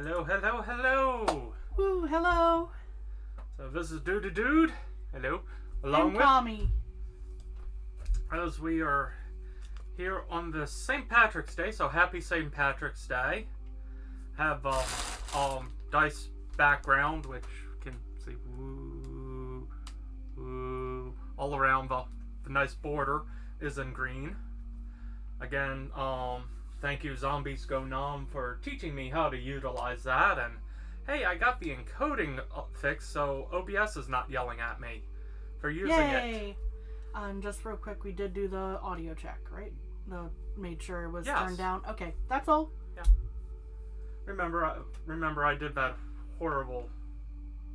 Hello, hello, hello. Woo, hello. So this is Dude. Hello. Along And with, Tommy. as we are here on the St. Patrick's Day, so happy St. Patrick's Day. Have dice background, which you can see all around the nice border is in green. Again, thank you Zombies Go Nom for teaching me how to utilize that, and hey, I got the encoding fixed, so OBS is not yelling at me for using Yay! it. Just real quick, we did do the audio check, right? Made sure it was Yes. turned down. Okay, that's all. Remember I did that horrible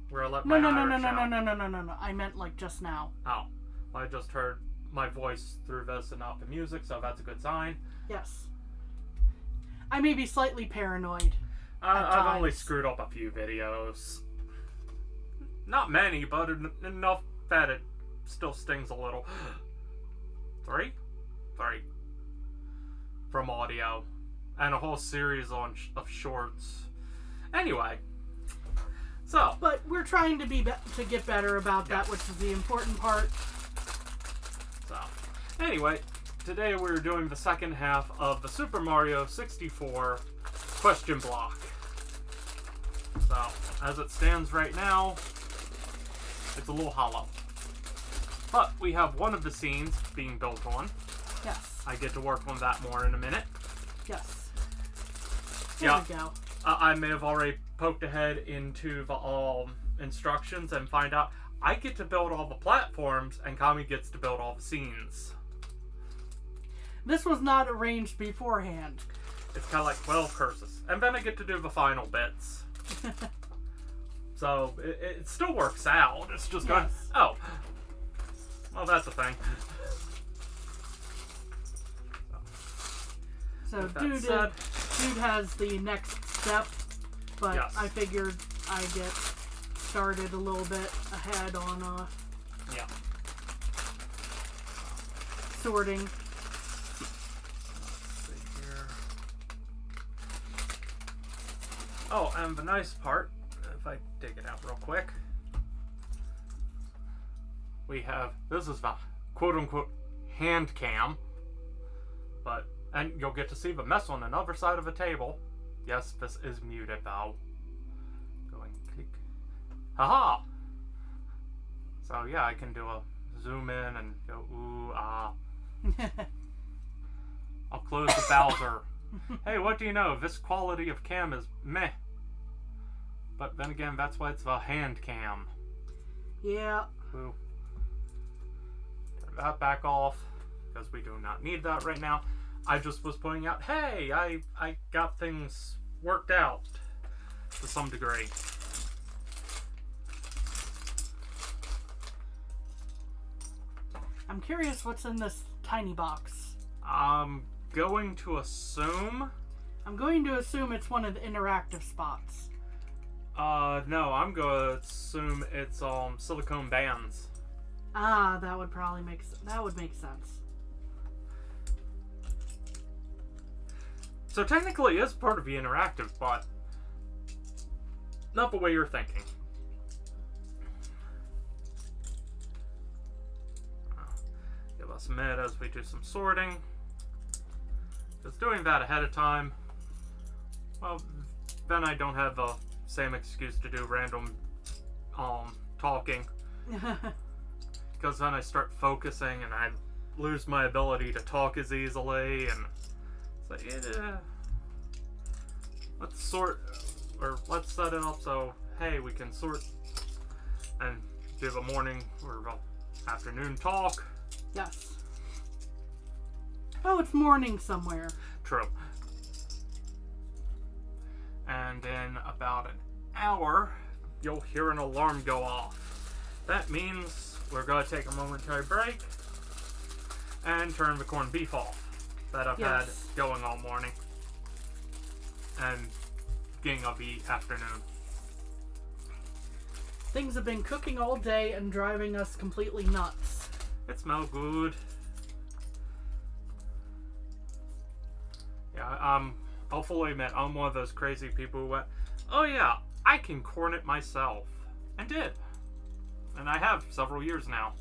where I let No. my Irish out. No. I meant like just now. Oh, I just heard my voice through this and not the music, so that's a good sign. Yes. I may be slightly paranoid. I've only times. screwed up a few videos. Not many, but enough that it still stings a little. Three? From audio. And a whole series of shorts. Anyway. So. But we're trying to to get better about that, which is the important part. So. Anyway, today we're doing the second half of the Super Mario 64 question block. So, as it stands right now, it's a little hollow. But we have one of the scenes being built on. Yes. I get to work on that more in a minute. Yes. There Yeah. we go. I may have already poked ahead into the instructions and find out I get to build all the platforms and Kami gets to build all the scenes. This was not arranged beforehand. It's kind of like 12 curses. And then I get to do the final bits. So, it still works out. It's just going, Yes. oh. Well, that's a thing. So With that dude said- has the next step, but Yes. I figured I get started a little bit ahead on Yeah. sorting. Let's see here. Oh, and the nice part, if I dig it out real quick, we have, this is the quote-unquote hand cam, and you'll get to see the mess on another side of the table. Yes, this is muted though. Going click. Haha! So yeah, I can do a zoom in and go ooh, ah. I'll close the Bowser. Hey, what do you know? This quality of cam is meh. But then again, that's why it's the hand cam. Yeah. Ooh. Turn that back off, because we do not need that right now. I just was pointing out, hey, I got things worked out to some degree. I'm curious what's in this tiny box. I'm going to assume... I'm going to assume it's one of the interactive spots. No, I'm going to assume it's silicone bands. Ah, that would probably make sense. So technically it is part of the interactive, but not the way you're thinking. Give us a minute as we do some sorting. Because doing that ahead of time, well, then I don't have the same excuse to do random talking. Because then I start focusing and I lose my ability to talk as easily, and it's like, let's sort, or let's set it up so, hey, we can sort and do the morning or afternoon talk. Yes. Oh, it's morning somewhere. True. And in about an hour, you'll hear an alarm go off. That means we're going to take a momentary break and turn the corned beef off that I've had going all morning and beginning of the afternoon. Things have been cooking all day and driving us completely nuts. It smells good. Yeah, I'll fully admit, I'm one of those crazy people who went, Oh yeah, I can corn it myself. And did. And I have several years now.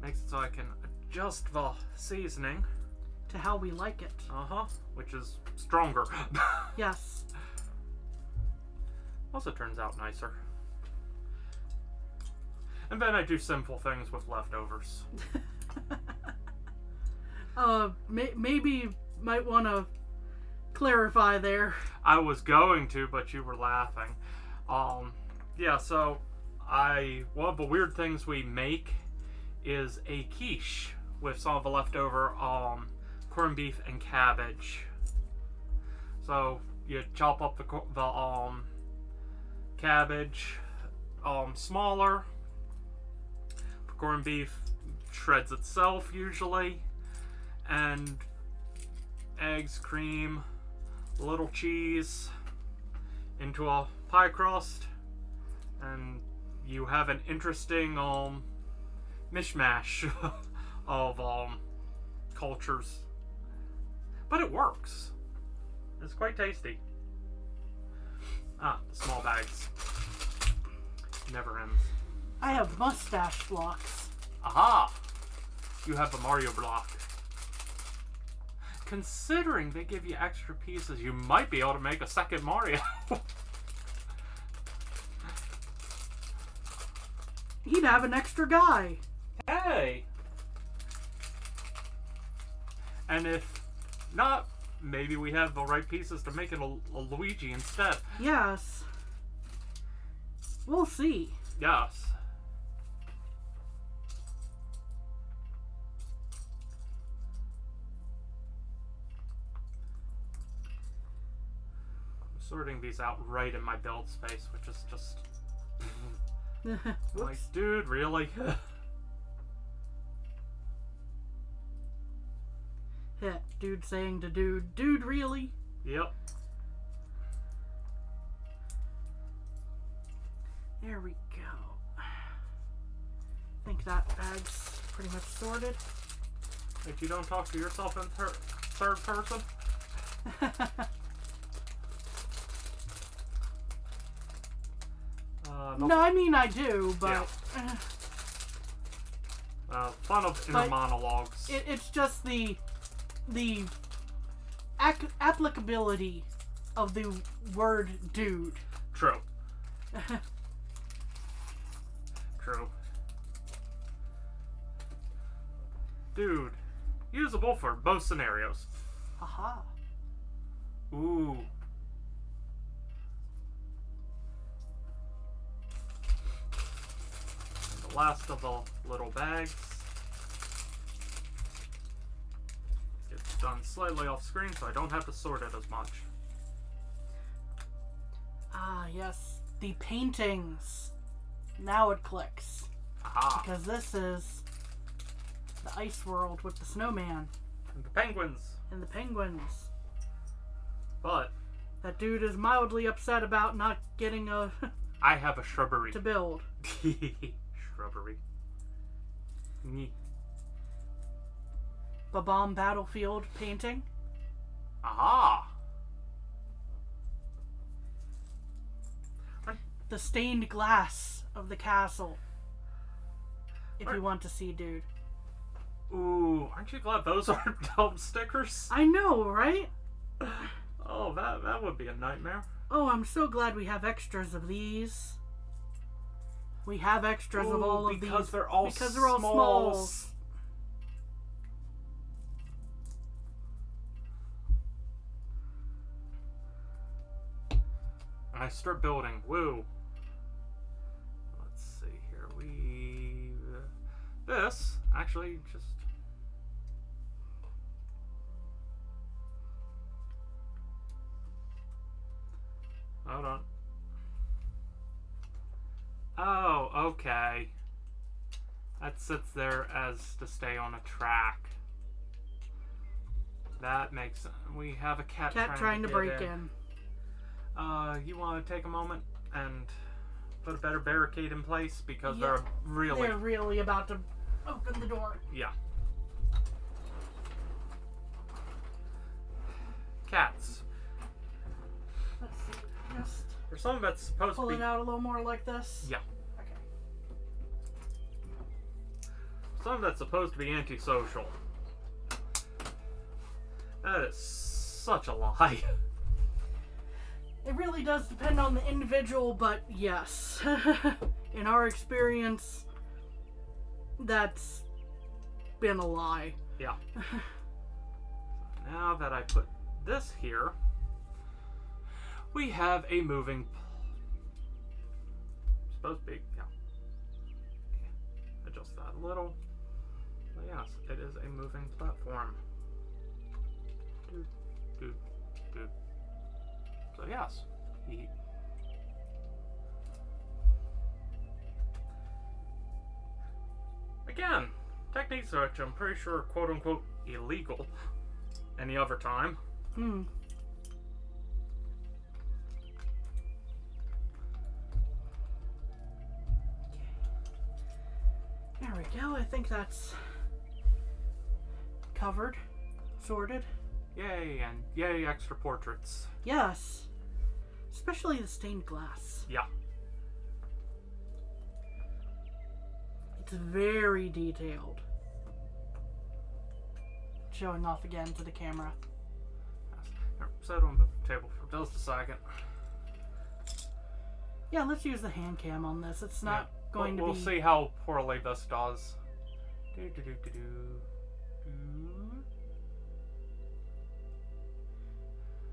Makes it so I can adjust the seasoning. To how we like it. Uh-huh. Which is stronger. Yes. Also turns out nicer. And then I do simple things with leftovers. Maybe might want to clarify there. I was going to, but you were laughing. Yeah, so one of the weird things we make is a quiche with some of the leftover corned beef and cabbage. So you chop up the cabbage smaller. The corned beef shreds itself usually, and eggs, cream, a little cheese into a pie crust, and you have an interesting mishmash of cultures. But it works. It's quite tasty. Ah, the small bags. Never ends. I have mustache blocks. Aha! You have the Mario block. Considering they give you extra pieces, you might be able to make a second Mario. He'd have an extra guy. Hey! And if not, maybe we have the right pieces to make it a Luigi instead. Yes. We'll see. Yes. I'm sorting these out right in my build space, which is just... like, dude, really? Yeah, dude saying to dude, really? Yep. There we go. I think that bag's pretty much sorted. Like, you don't talk to yourself in third person? No, I mean I do, but... Yeah. Fun of inner monologues. It's just the applicability of the word dude. True. True. Dude. Usable for both scenarios. Haha. Ooh. And the last of the little bags. It's done slightly off screen, so I don't have to sort it as much. Ah, yes. The paintings. Now it clicks. Aha. Because this is the ice world with the snowman. And the penguins. And the penguins. But That dude is mildly upset about not getting a I have a shrubbery. to build. Shrubbery. Nyeh. Babam Battlefield painting. Aha! The stained glass of the castle. If you want to see, dude. Ooh, aren't you glad those aren't dumb stickers? I know, right? Oh, that would be a nightmare. Oh, I'm so glad we have extras of these. We have extras of all of these. Because they're all smalls. And I start building. Woo. Let's see here. This actually just. Hold on. Oh, okay. That sits there as to stay on a track. That makes sense. We have a cat Trying to get break in. You want to take a moment and put a better barricade in place because Yeah, they're They're really about to open the door. yeah. Cats. For some of it's supposed Pull to it be... out a little more like this? Yeah. Okay. Some of that's supposed to be antisocial. That is such a lie. It really does depend on the individual, but yes. In our experience, that's been a lie. Yeah. Now that I put this here, we have a moving... Supposed to be, yeah. Adjust that a little. But yes, it is a moving platform. Doot, doot, doot. So yes, he... Again, techniques which I'm pretty sure are quote-unquote illegal any other time. Hmm. There we go. I think that's covered, sorted. Yay, and yay, extra portraits. Yes. Especially the stained glass. Yeah. It's very detailed. Showing off again to the camera. Yes. Here, set it on the table for just a second. Yeah, let's use the hand cam on this. It's not going to be... We'll see how poorly this does. Do.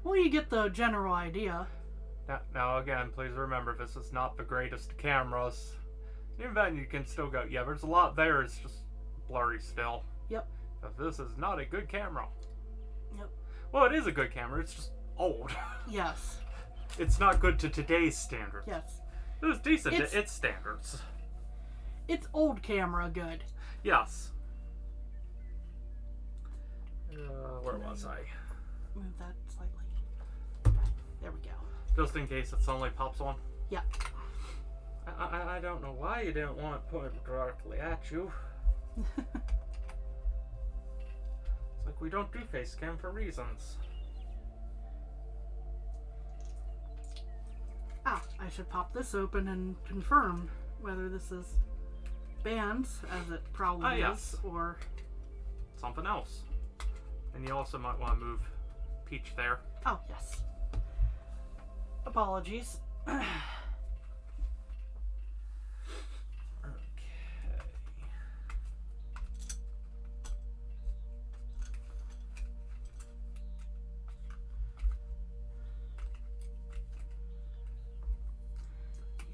Well, you get the general idea. Now again, please remember, this is not the greatest cameras. Even then, you can still go, yeah, there's a lot there, it's just blurry still. Yep. But this is not a good camera. Yep. Well, it is a good camera, it's just old. Yes. It's not good to today's standards. Yes. It was decent to its standards. It's old camera good. Yes. Where was I? Move that slightly. There we go. Just in case it suddenly pops on. Yeah. I don't know why you didn't want it pointed directly at you. It's like we don't do face cam for reasons. Ah, I should pop this open and confirm whether this is bands, as it probably yes. is, or... Something else. And you also might want to move Peach there. Oh, yes. Apologies. Okay.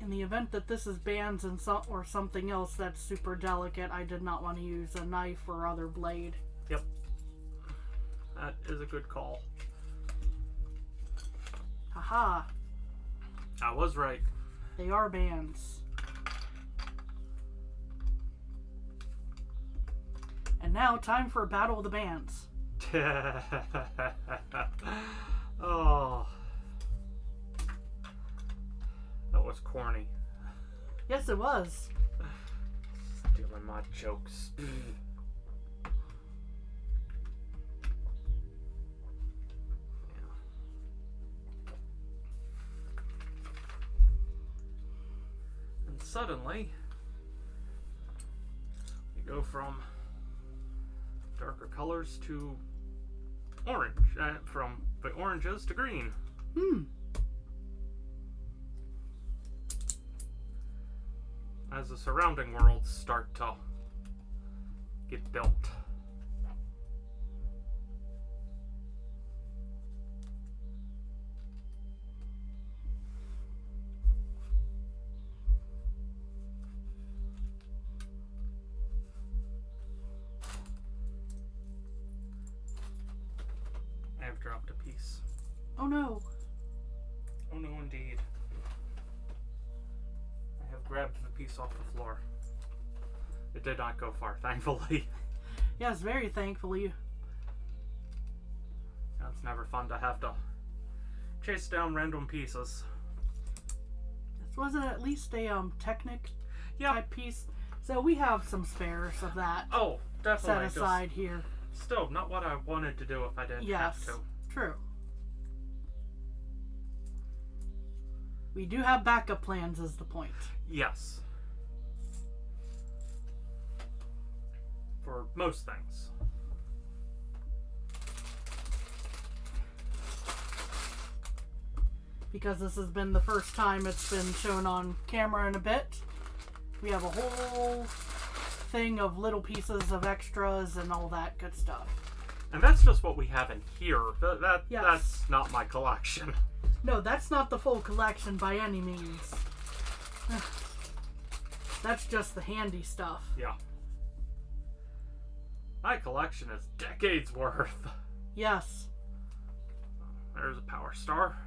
In the event that this is bands and or something else that's super delicate, I did not want to use a knife or other blade. Yep. That is a good call. Haha. I was right. They are bands. And now, time for Battle of the Bands. Oh. That was corny. Yes, it was. Stealing my jokes. And suddenly, we go from darker colors to orange, from the oranges to green. As the surrounding worlds start to get built. I have dropped a piece. Oh no. Oh no, indeed. I have grabbed the piece off the floor. It did not go far, thankfully. Yes, very thankfully. It's never fun to have to chase down random pieces. This wasn't at least a Technic Yeah. type piece. So we have some spares of that Oh, definitely. set aside here. Still, not what I wanted to do if I didn't have Yes, to. true. We do have backup plans, is the point. Yes. For most things. Because this has been the first time it's been shown on camera in a bit. We have a whole thing of little pieces of extras and all that good stuff. And that's just what we have in here. Yes. That's not my collection. No, that's not the full collection by any means. That's just the handy stuff. Yeah. My collection is decades worth. Yes. There's a Power Star.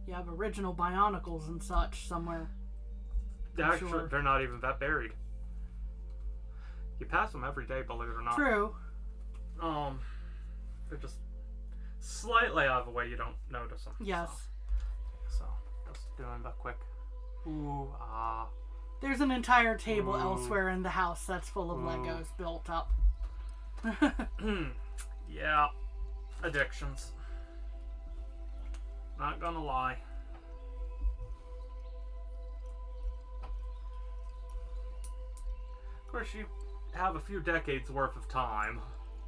You have original Bionicles and such somewhere. Actually, sure. they're not even that buried. You pass them every day, believe it or not. True. They're just slightly out of the way. You don't notice them. Yes. So just doing the quick. Ooh, ah. There's an entire table Ooh. elsewhere in the house that's full of Ooh. Legos built up. Yeah, addictions. Not gonna lie. Of course, you have a few decades worth of time.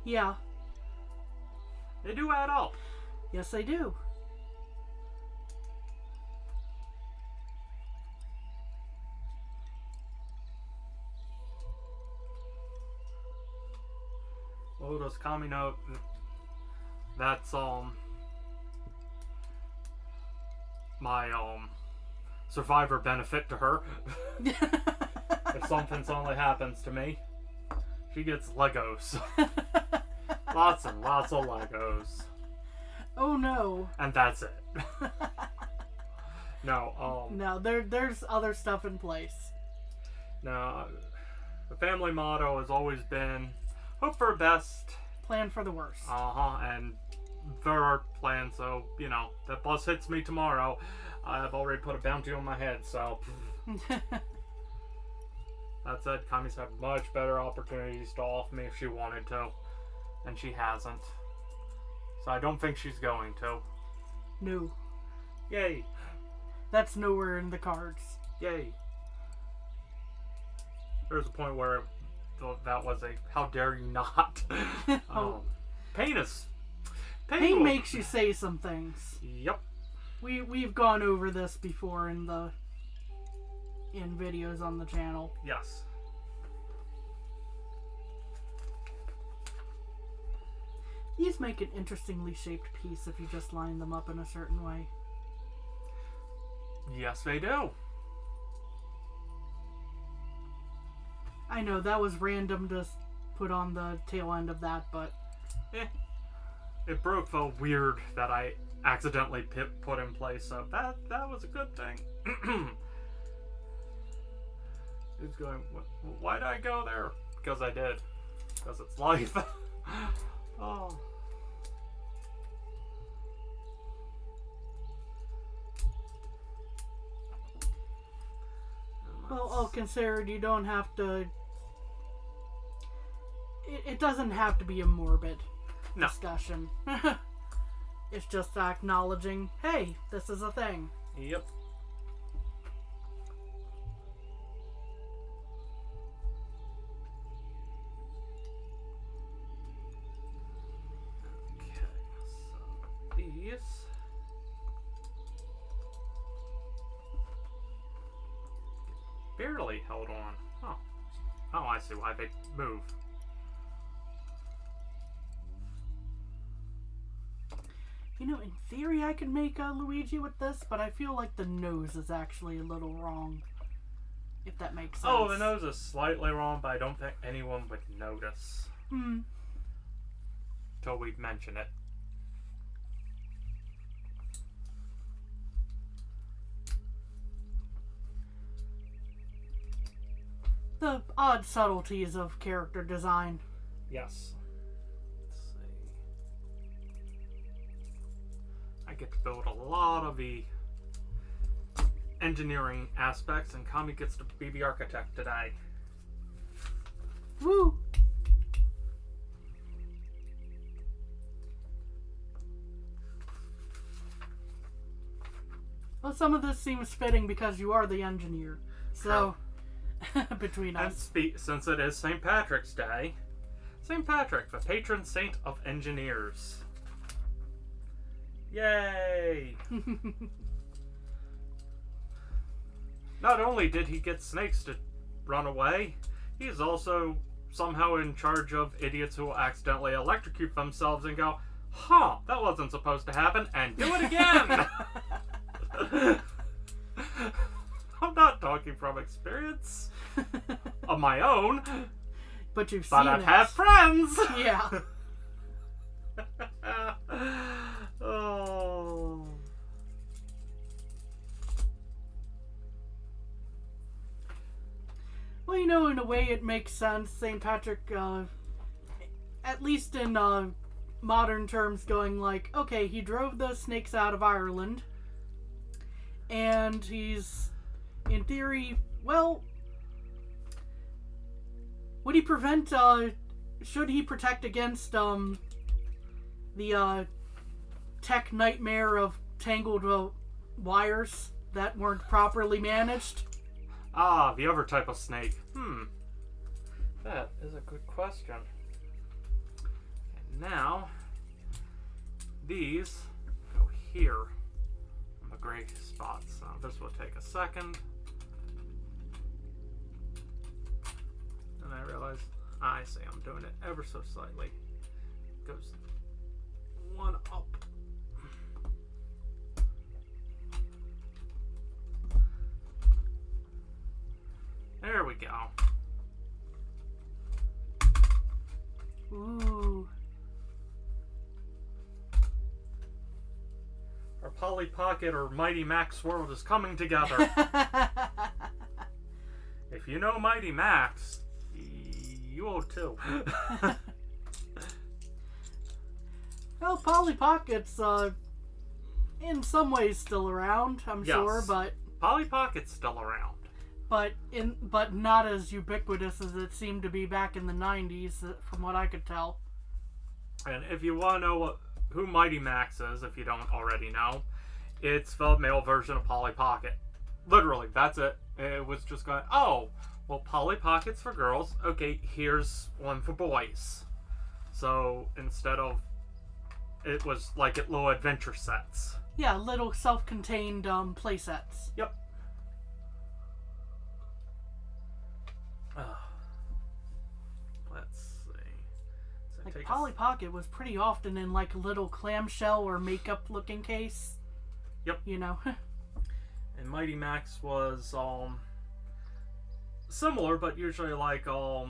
Yeah. They do add up. Yes, they do. Oh, does Kami know? That's my survivor benefit to her. If something suddenly happens to me, she gets Legos. Lots and lots of Legos. Oh no. And that's it. No, No, there's other stuff in place. no. The family motto has always been hope for the best. Plan for the worst. And there are plans, so, you know, that bus hits me tomorrow. I've already put a bounty on my head, so. That said, Kami's had much better opportunities to off me if she wanted to. And she hasn't. So I don't think she's going to. No. Yay. That's nowhere in the cards. Yay. There's a point where that was a how dare you not. Oh. Pain is... Pain makes you say some things. Yep. We've gone over this before in videos on the channel. Yes. These make an interestingly shaped piece if you just line them up in a certain way. Yes, they do. I know, that was random to put on the tail end of that, but... It broke the weird that I accidentally put in place, so that was a good thing. He's going, why did I go there? Because I did. Because it's life. Oh. Well, all considered, you don't have to... It doesn't have to be a morbid discussion. It's just acknowledging, hey, this is a thing. Yep. Okay, so these. Barely held on. Oh. Oh, I see why they move. You know, in theory I could make a Luigi with this, but I feel like the nose is actually a little wrong. If that makes sense. Oh, the nose is slightly wrong, but I don't think anyone would notice. Till we mention it. The odd subtleties of character design. Yes. Let's see. I get to build a lot of the engineering aspects, and Kami gets to be the architect today. Woo! Well, some of this seems fitting because you are the engineer. So, between And us. since it is St. Patrick's Day, St. Patrick, the patron saint of engineers. Yay! Not only did he get snakes to run away, he's also somehow in charge of idiots who will accidentally electrocute themselves and go, huh, that wasn't supposed to happen, and do it again! I'm not talking from experience of my own, But you've but seen I've it. had friends! Yeah. Oh. Well, in a way it makes sense. St. Patrick, at least in modern terms, going like, okay, he drove those snakes out of Ireland, and he's, in theory, well, would he prevent, should he protect against, the, tech nightmare of tangled wires that weren't properly managed? Ah, the other type of snake. That is a good question. And now, these go here on the gray spots. Now, this will take a second. And I realize, I see, I'm doing it ever so slightly. Goes one up. There we go. Ooh. Our Polly Pocket or Mighty Max world is coming together. If you know Mighty Max, you will too. Well, Polly Pocket's, in some ways still around, I'm Yes. sure, but Polly Pocket's still around. but not as ubiquitous as it seemed to be back in the 90s, from what I could tell. And if you want to know who Mighty Max is, if you don't already know, it's the male version of Polly Pocket. Literally, that's it. It was just going, oh, well, Polly Pocket's for girls. Okay, here's one for boys. So instead of, it was like at little adventure sets. Yeah, little self-contained play sets. Yep. Let's see. So Like take Polly Pocket was pretty often in like a little clamshell or makeup-looking case. Yep. And Mighty Max was similar, but usually like a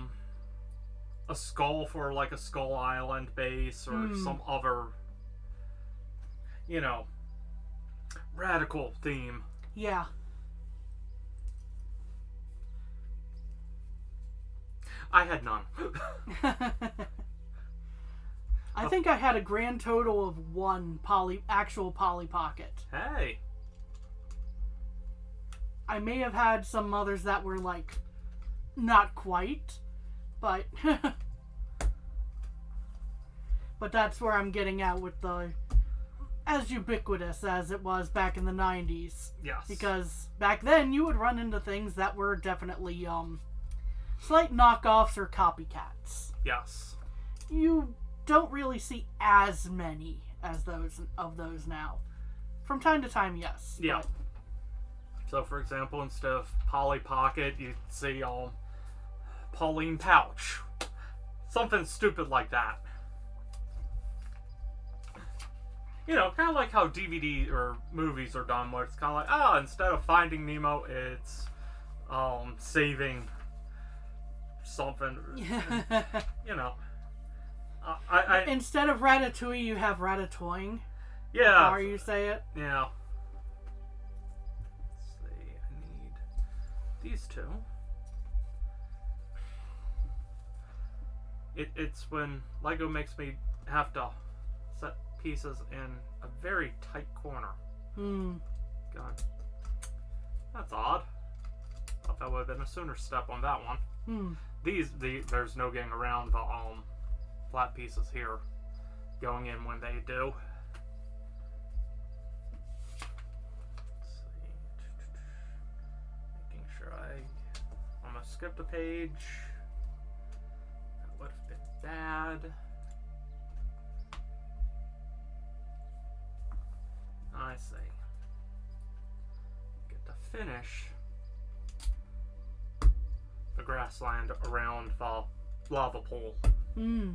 skull for like a Skull Island base or some other, radical theme. Yeah. I had none. I think I had a grand total of one actual Polly Pocket. Hey. I may have had some others that were like not quite, but but that's where I'm getting at with the as ubiquitous as it was back in the 90s. Yes. Because back then you would run into things that were definitely slight knockoffs or copycats. Yes. You don't really see as many as those now. From time to time, yes. Yeah. But So, for example, instead of Polly Pocket, you'd see Pauline Pouch. Something stupid like that. Kind of like how DVD or movies are done, where it's kind of like, instead of Finding Nemo, it's saving something. Instead of Ratatouille, you have Ratatouille. Yeah. How you say it? Yeah. Let's see. I need these two. It's when Lego makes me have to set pieces in a very tight corner. Going, that's odd. Thought that would have been a sooner step on that one. There's no getting around the flat pieces here going in when they do. skipped a page. That would have been bad. I see. Get to finish the grassland around the lava pool. Hmm.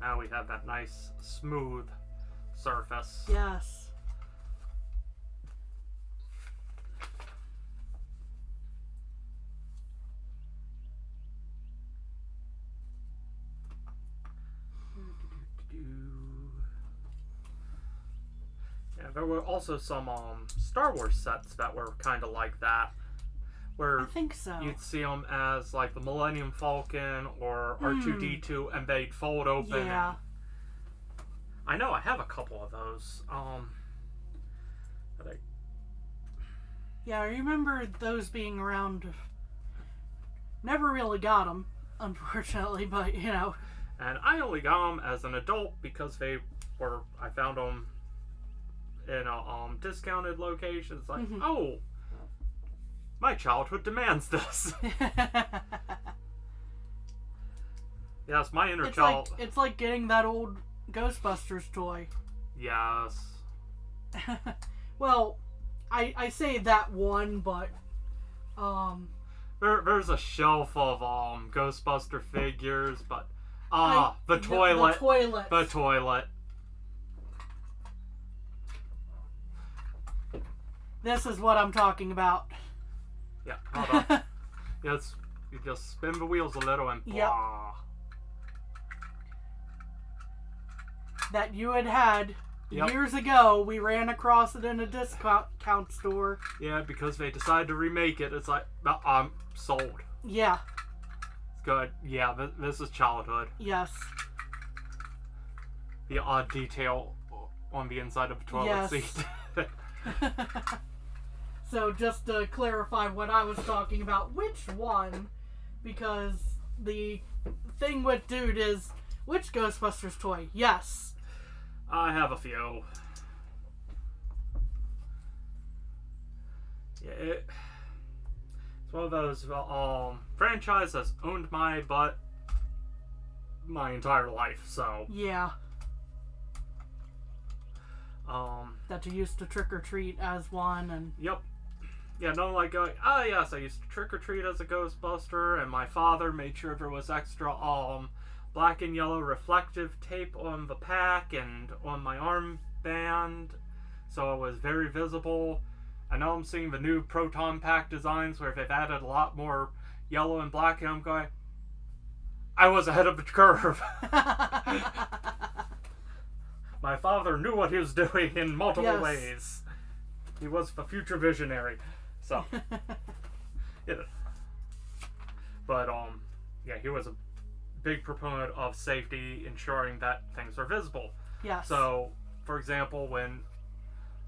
Now we have that nice, smooth surface. Yes. Yeah, there were also some Star Wars sets that were kind of like that, where I think so. you'd see them as like the Millennium Falcon or R2D2, and they'd fold open. Yeah. And I know I have a couple of those. That Yeah, I remember those being around. Never really got them, unfortunately, but you know. and I only got them as an adult because I found them in a discounted location. It's like, oh, my childhood demands this. Yes, my inner child. It's like getting that old Ghostbusters toy. Yes. Well, I say that one, but There's a shelf of Ghostbuster figures, but the The toilet. toilet. The toilet. This is what I'm talking about. Yeah, hold on. Yes, you just spin the wheels a little and Yep. blah. That you had Yep. years ago. We ran across it in a discount store. Yeah, because they decided to remake it. It's like, I'm sold. Yeah. It's good. Yeah, this is childhood. Yes. The odd detail on the inside of a toilet Yes. seat. So just to clarify what I was talking about, which one? Because the thing with Dude is, which Ghostbusters toy? Yes. I have a few. Yeah, it's one of those franchise that's owned my butt my entire life. So Yeah. um, That you used to trick or treat as one, and yep. Yeah, no, like going, oh yes, I used to trick or treat as a Ghostbuster, and my father made sure there was extra black and yellow reflective tape on the pack and on my armband, so it was very visible. I know I'm seeing the new Proton Pack designs where they've added a lot more yellow and black, and I'm going, I was ahead of the curve. My father knew what he was doing in multiple Yes. ways. He was the future visionary. So, yeah. But, yeah, he was a big proponent of safety, ensuring that things are visible. yes. So, for example, when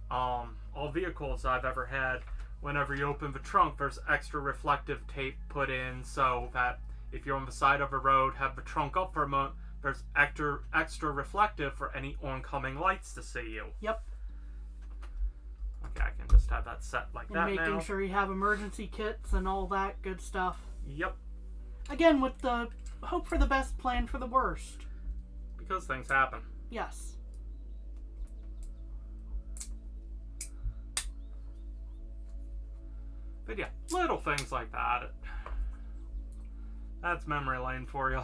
all vehicles I've ever had, whenever you open the trunk, there's extra reflective tape put in so that if you're on the side of a road, have the trunk up for a moment, there's extra reflective for any oncoming lights to see you. Yep. Okay, I can just have that set like And that making now. sure you have emergency kits and all that good stuff. Yep, Again, with the hope for the best, plan for the worst. because things happen. Yes. But yeah, little things like that. That's memory lane for you.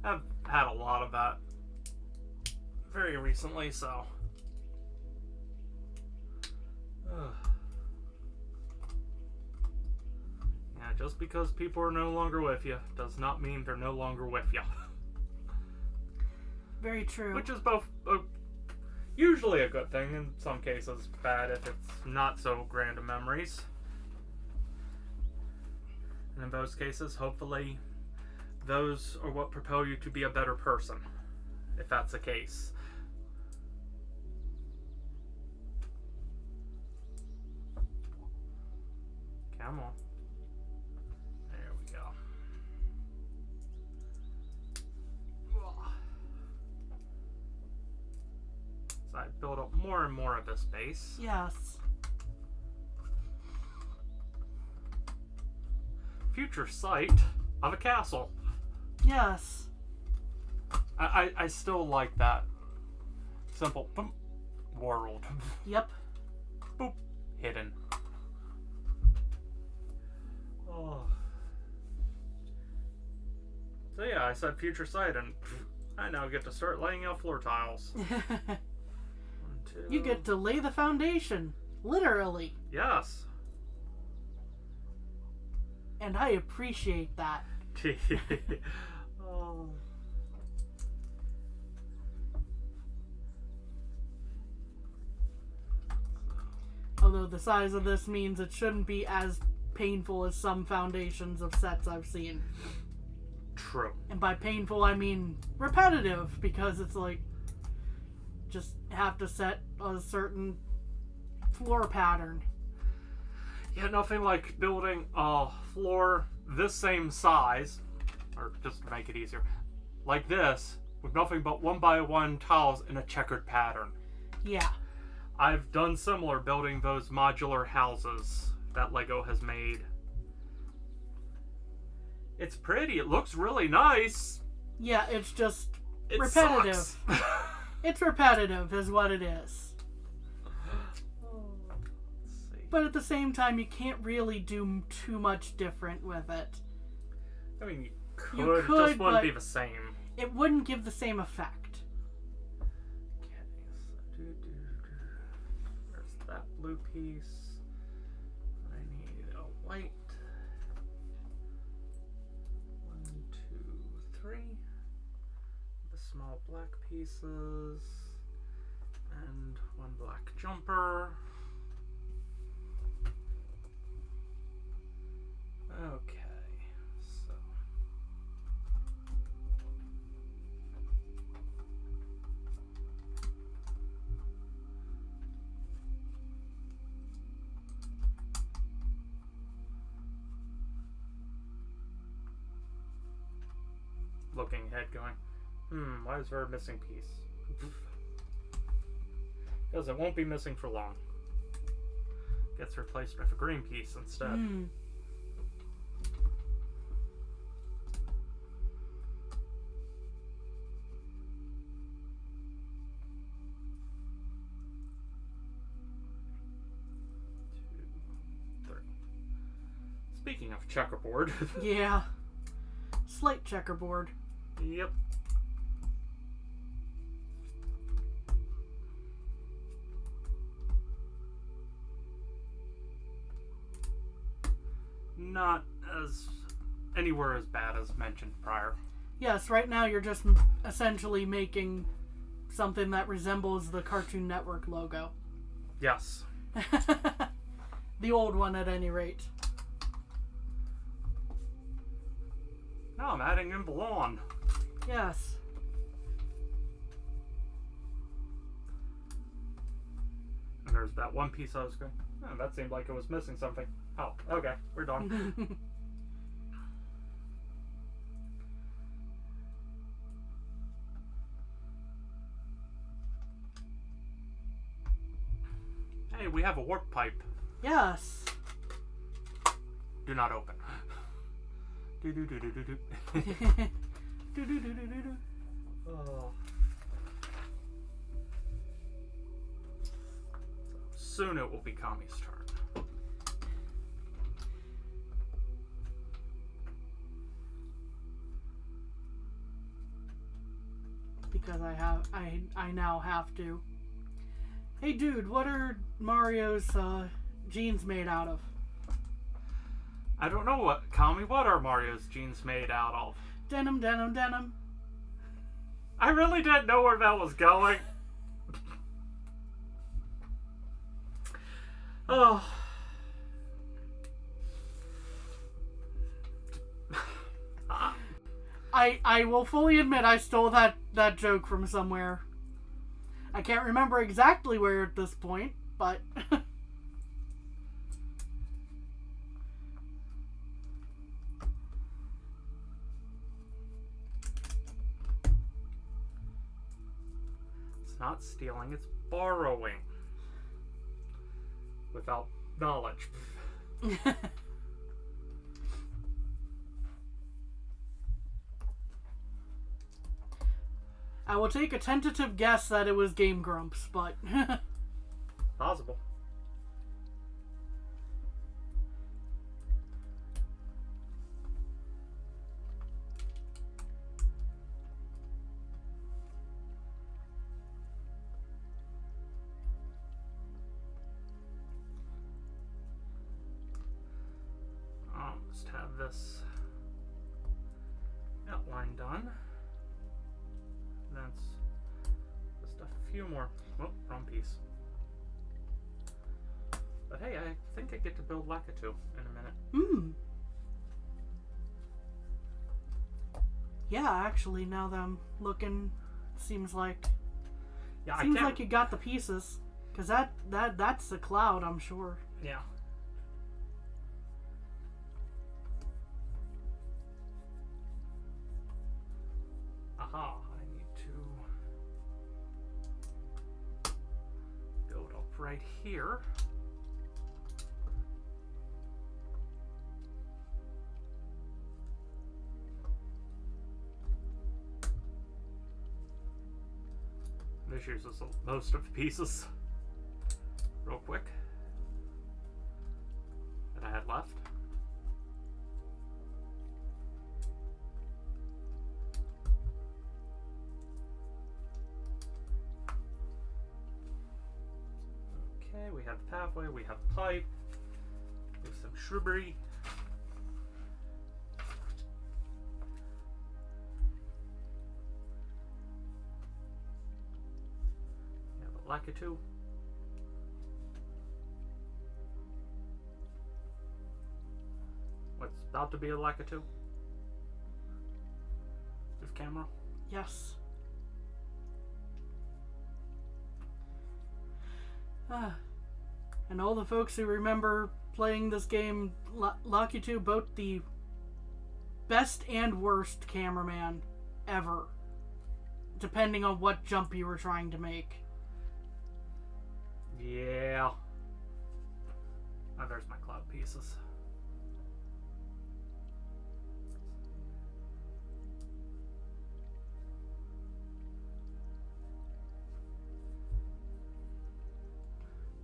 I've had a lot of that very recently, so. Yeah, just because people are no longer with you does not mean they're no longer with you. Very true. Which is both usually a good thing, in some cases bad if it's not so grand of memories. And in those cases, hopefully, those are what propel you to be a better person, if that's the case. Come on. There we go. So I build up more and more of this base. Yes. Future site of a castle. Yes. I still like that. Simple. Boom. World. Yep. Boop. Hidden. Oh. So yeah, I said future site, and I now get to start laying out floor tiles. 1, 2. You get to lay the foundation, literally. Yes. And I appreciate that. Oh. Although the size of this means it shouldn't be as painful as some foundations of sets I've seen. True. And by painful, I mean repetitive, because it's like, just have to set a certain floor pattern. Yeah, nothing like building a floor this same size, or just to make it easier, like this, with nothing but 1x1 tiles in a checkered pattern. Yeah. I've done similar building those modular houses that Lego has made. It's pretty, it looks really nice. Yeah, it's just It repetitive. sucks. It's repetitive is what it is. Let's see. But at the same time, you can't really do too much different with it. I mean, you You could, could, just wouldn't but- be the same. It wouldn't give the same effect. Okay, so there's that blue piece. I need a white. 1, 2, 3. The small black pieces. And 1 black jumper. Okay, so. Looking ahead, going, why is there a missing piece? Because it won't be missing for long. Gets replaced with a green piece instead. Speaking of checkerboard. Yeah. Slight checkerboard. Yep. Not as anywhere as bad as mentioned prior. Yes, right now you're just essentially making something that resembles the Cartoon Network logo. Yes. The old one, at any rate. Now I'm adding in Balloon. Yes. And there's that one piece I was going, that seemed like it was missing something. Oh, okay, we're done. Hey, we have a warp pipe. Yes. Do not open. Do do do do do do. Do-do-do-do-do-do. Oh. Soon it will be Kami's turn. Because I now have to. Hey dude, what are Mario's jeans made out of? I don't know what are Mario's jeans made out of? Denim, denim, denim. I really didn't know where that was going. Oh. I will fully admit I stole that joke from somewhere. I can't remember exactly where at this point, but It's not stealing, it's borrowing. Without knowledge. I will take a tentative guess that it was Game Grumps, but... Possible. Just have this outline done. That's just a few more. Oh, wrong piece. But hey, I think I get to build Lakitu in a minute. Hmm. Yeah, actually, now that I'm looking, seems like like you got the pieces, cause that's the cloud, I'm sure. Yeah. Aha! I need to build up right here. This uses most of the pieces real quick that I had left. Okay, we have the pathway, we have the pipe, we have some shrubbery. Lakitu. What's about to be a Lakitu? With camera? Yes. And all the folks who remember playing this game, Lakitu, both the best and worst cameraman ever, depending on what jump you were trying to make. Yeah. Oh, there's my cloud pieces.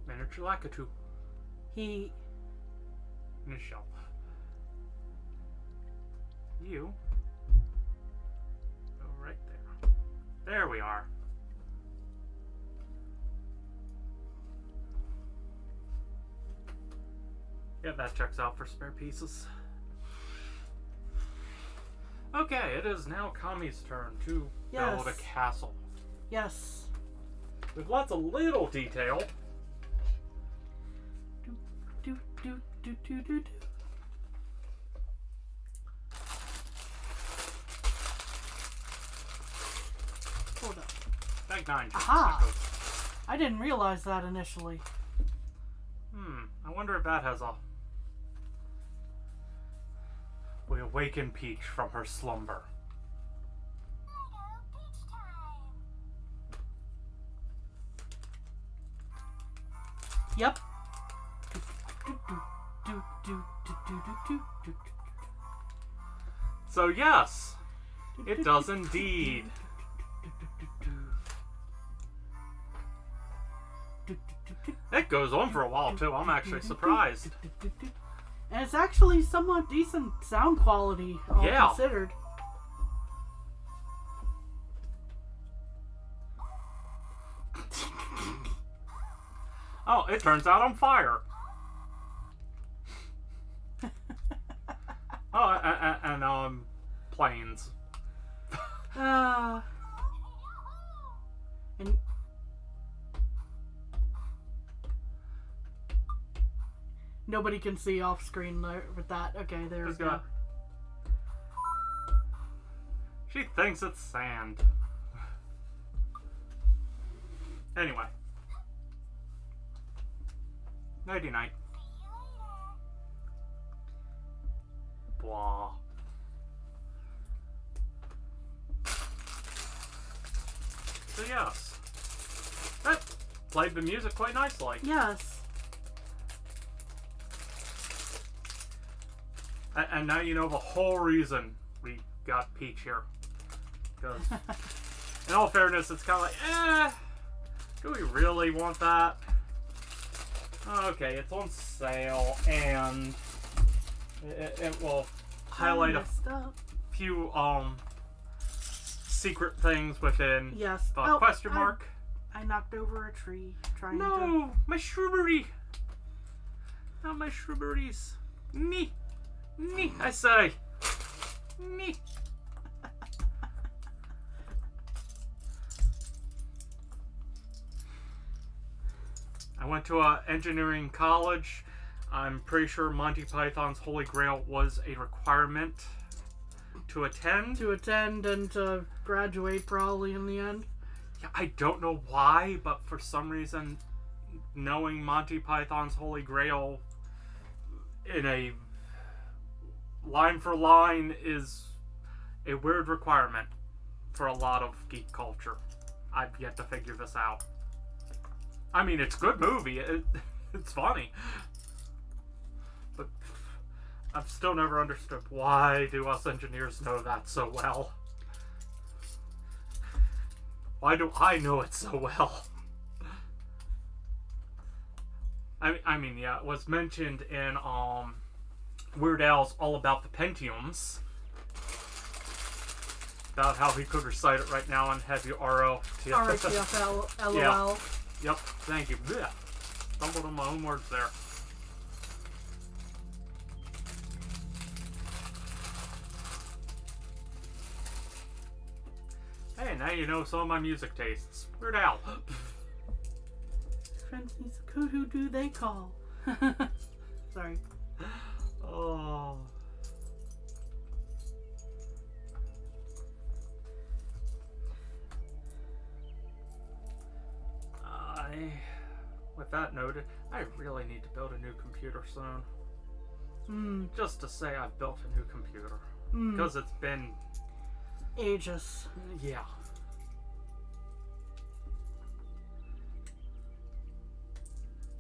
Miniature Lakitu. In a shell. You go right there. There we are. Yeah, that checks out for spare pieces. Okay, it is now Kami's turn to build a castle. Yes. With lots of little detail. Hold up. Bag 9. Aha! I didn't realize that initially. I wonder if that has a... We awaken Peach from her slumber. Yep. So yes, it does indeed. It goes on for a while too. I'm actually surprised. And it's actually somewhat decent sound quality, all considered. Oh, it turns out I'm fire. Oh, and planes. And nobody can see off screen there with that. Okay, there we go. She thinks it's sand. Anyway. Nighty night. Blah. So yes. That played the music quite nicely. Yes. And now you know the whole reason we got Peach here. Because, in all fairness, it's kind of like, do we really want that? Okay, it's on sale, and it will highlight a few secret things within yes. the question mark. I knocked over a tree trying to... No! My shrubbery! Not my shrubberies. Me! Me, I say! Me! I went to an engineering college. I'm pretty sure Monty Python's Holy Grail was a requirement to attend. To attend and to graduate probably in the end. Yeah, I don't know why, but for some reason, knowing Monty Python's Holy Grail in a line for line is a weird requirement for a lot of geek culture. I've yet to figure this out. I mean, it's a good movie. It's funny. But I've still never understood why do us engineers know that so well. Why do I know it so well? I mean, yeah, it was mentioned in Weird Al's All About the Pentiums. About how he could recite it right now and have you ROTFL, LOL. Yeah. Yep, thank you. Blech. Stumbled on my own words there. Hey, now you know some of my music tastes. Weird Al. Friends needs a code, who do they call? Sorry. Oh. With that noted, I really need to build a new computer soon. Just to say I've built a new computer. Because it's been... ages. Yeah.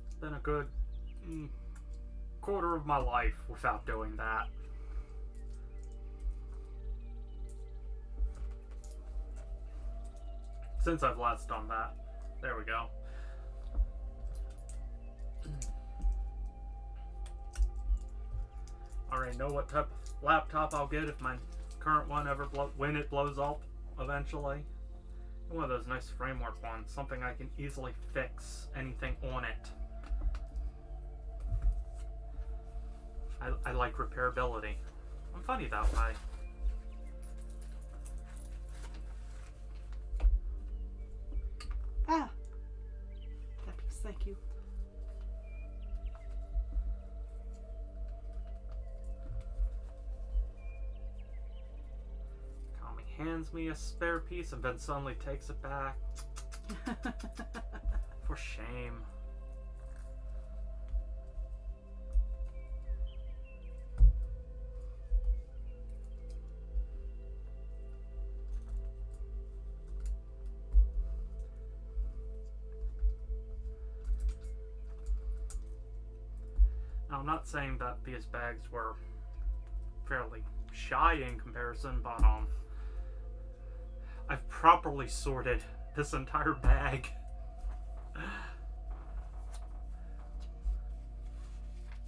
It's been a good quarter of my life without doing that. Since I've last done that. There we go. I already know what type of laptop I'll get if my current one ever when it blows up eventually. One of those nice framework ones, something I can easily fix anything on it. I like repairability. I'm funny that way. Ah! That piece, thank you. Kami hands me a spare piece and then suddenly takes it back. For shame. Now, I'm not saying that these bags were fairly shy in comparison, but I've properly sorted this entire bag.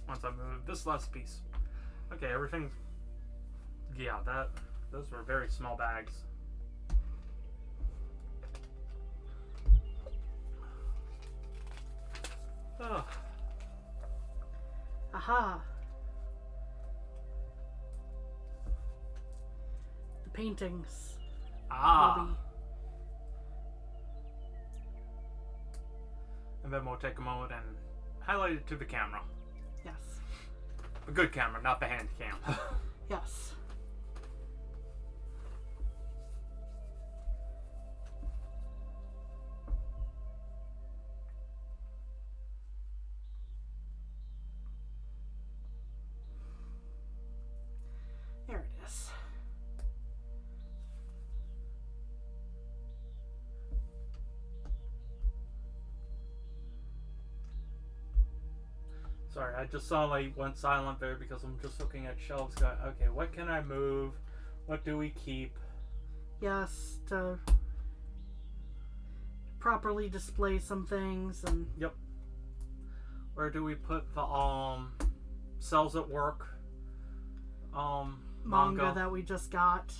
Once I move this last piece. Okay, everything's... yeah, those were very small bags. Ugh. Aha! The paintings. Ah! Will be... And then we'll take a moment and highlight it to the camera. yes. A good camera, not the hand cam. Yes. There it is. Sorry, I just suddenly went silent there because I'm just looking at shelves going, okay, what can I move? What do we keep? Yes, to properly display some things and... Yep. Where do we put the, cells at work? manga that we just got.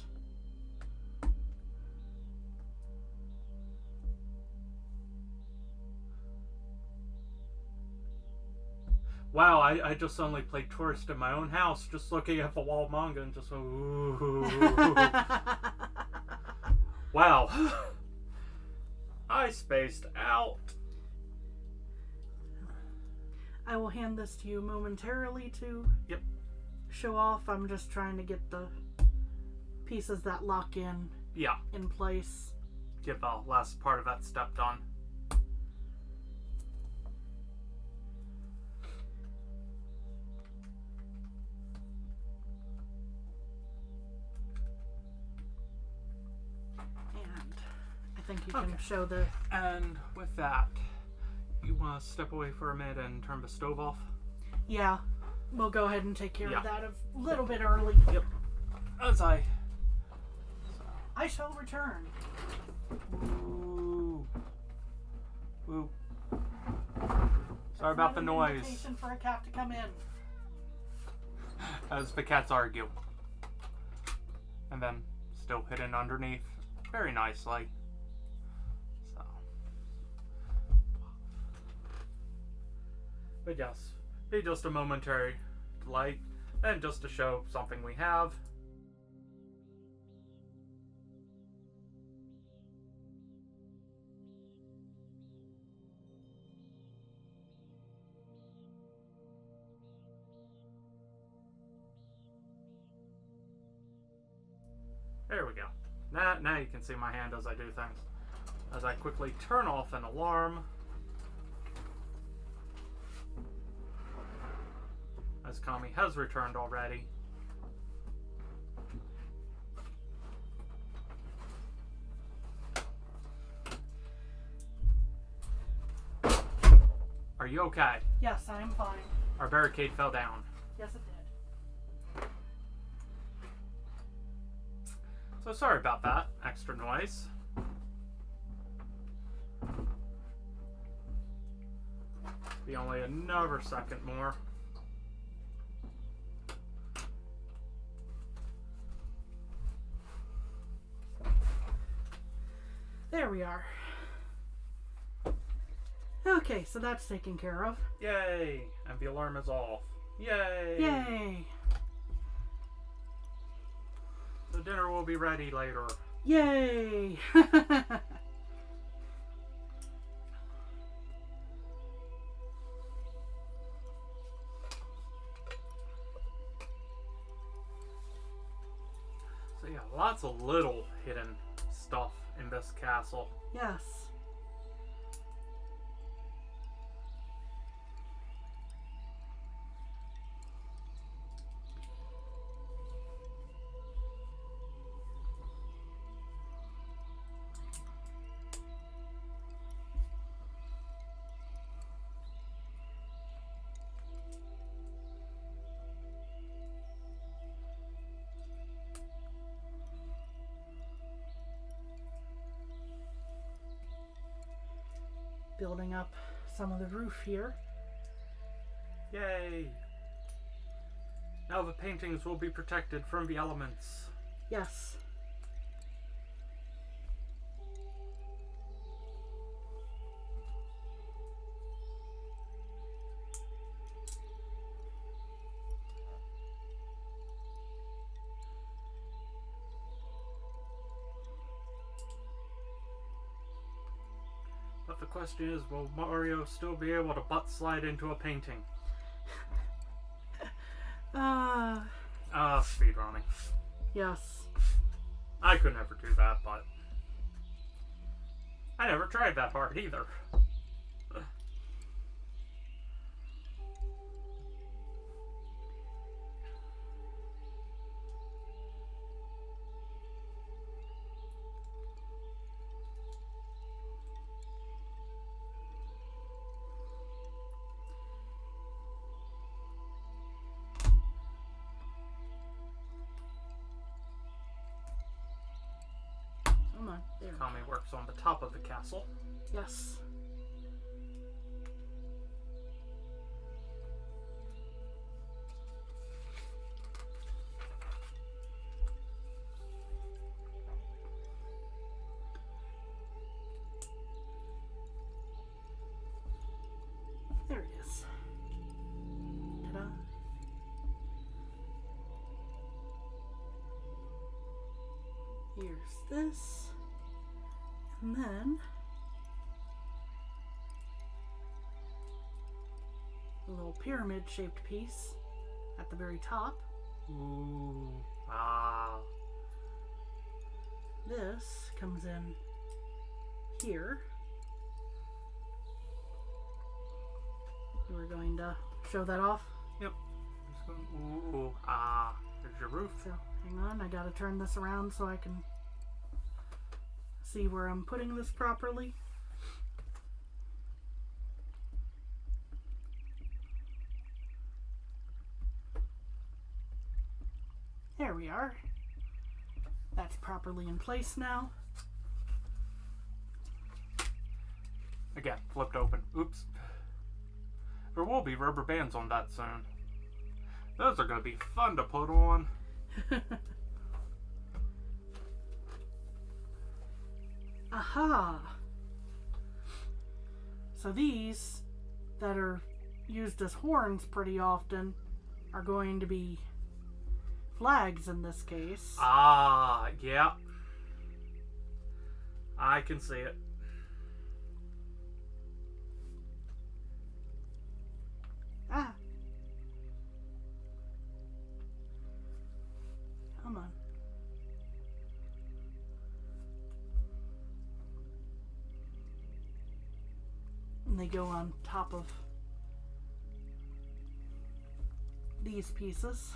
Wow, I just suddenly played tourist in my own house, just looking at the wall manga and just went, ooh. Wow. I spaced out. I will hand this to you momentarily to Yep. show off. I'm just trying to get the pieces that lock in Yeah. place. Get the last part of that step done. And I think you can Okay. show the... And with that, you want to step away for a minute and turn the stove off? Yeah, we'll go ahead and take care Yeah. of that a little bit early. Yep. As I... I shall return. Ooh. Ooh. Sorry That's about not the an noise. invitation for a cat to come in. As the cats argue. And then still hidden underneath very nicely. So. But yes, be just a momentary delight and just to show something we have. There we go. Now you can see my hand as I do things. As I quickly turn off an alarm. As Kami has returned already. Are you okay? Yes, I am fine. Our barricade fell down. Yes, it did. So sorry about that extra noise. Be only another second more. There we are. Okay, so that's taken care of. Yay! And the alarm is off. Yay! Yay! The dinner will be ready later. Yay! So yeah, lots of little hidden stuff in this castle. Yes. Building up some of the roof here. Yay! Now the paintings will be protected from the elements. Yes. But the question is, will Mario still be able to butt slide into a painting? Speedrunning. Yes. I could never do that, but I never tried that hard either. on. There. Kami works on the top of the castle. Yes. There it is. Ta-da. Here's this. And then a little pyramid-shaped piece at the very top. Ooh. Ah. This comes in here. We're going to show that off. Yep. Ooh. Ah. There's your roof. So, hang on, I gotta turn this around so I can see where I'm putting this properly. There we are. That's properly in place now. Again, flipped open. Oops. There will be rubber bands on that soon. Those are going to be fun to put on. Aha! So these that are used as horns pretty often are going to be flags in this case. Ah, yeah. I can see it. Ah! Come on. And they go on top of these pieces.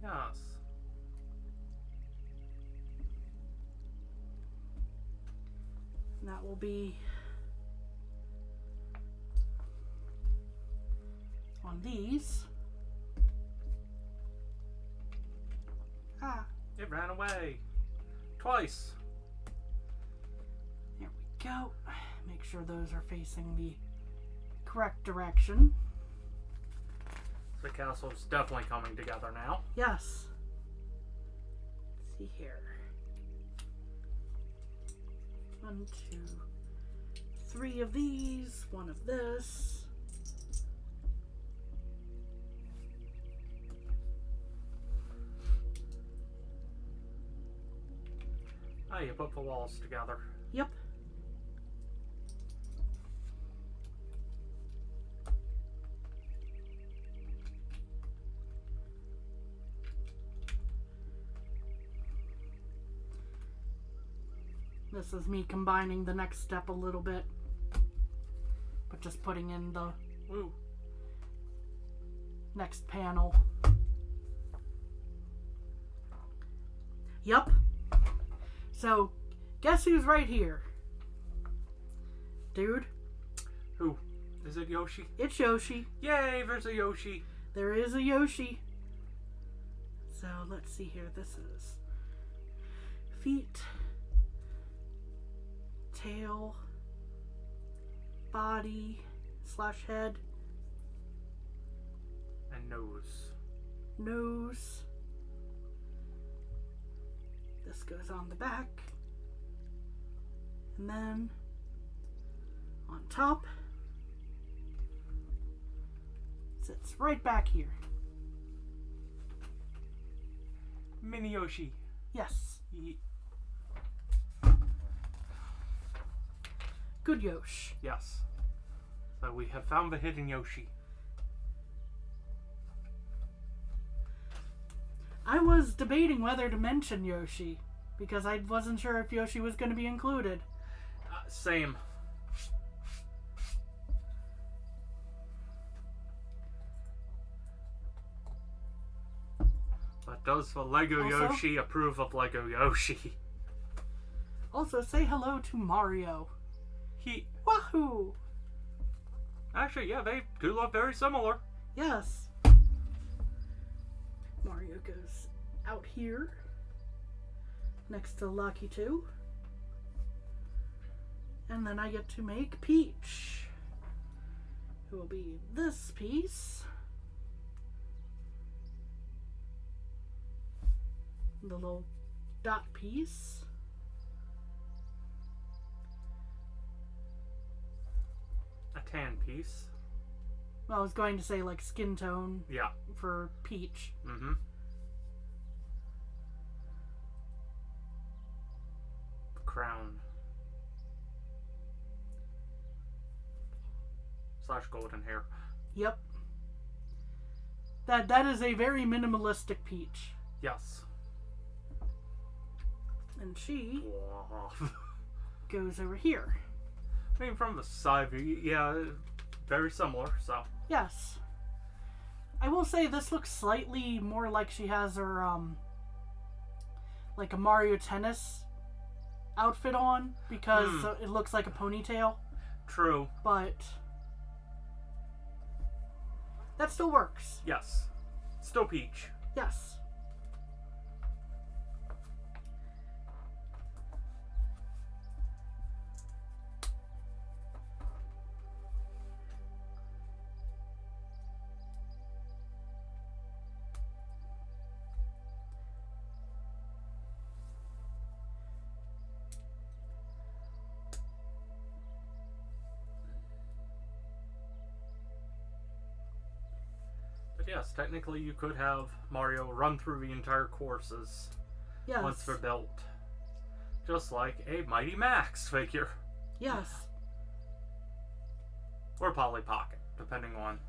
Yes. And that will be on these. Ah, It ran away. Twice. there we go. Make sure those are facing the correct direction. The castle's definitely coming together now. Yes. Let's see here. 1, 2, 3 of these, 1 of this. Ah, you put the walls together. Yep. This is me combining the next step a little bit, but just putting in the Woo. next panel. Yup. So, guess who's right here? Dude, Who? Is it Yoshi? it's Yoshi. Yay, there's a Yoshi. There is a Yoshi. So, let's see here. This is feet, tail, body / head, And nose. nose. This goes on the back. And then on top sits right back here. Mini Yoshi. Yes. Ye- Good Yosh. Yes. So we have found the hidden Yoshi. I was debating whether to mention Yoshi because I wasn't sure if Yoshi was going to be included. Same. But does the Lego Also- Yoshi approve of Lego Yoshi? Also, say hello to Mario. He Wahoo! actually, yeah, they do look very similar. Yes. Mario goes out here next to Lucky 2. And then I get to make Peach, who will be this piece. The little dot piece. A tan piece. Well, I was going to say like skin tone Yeah. for Peach. Mm-hmm. Crown. / golden hair. Yep. That is a very minimalistic Peach. Yes. And she Wow. goes over here. I mean, from the side view, yeah, very similar, so. Yes. I will say this looks slightly more like she has her, like a Mario Tennis outfit on, because it looks like a ponytail, True. but that still works. Yes. Still Peach. Yes. But yes, technically you could have Mario run through the entire courses Yes. once they're built. Just like a Mighty Max figure. Yes. Or Polly Pocket, depending on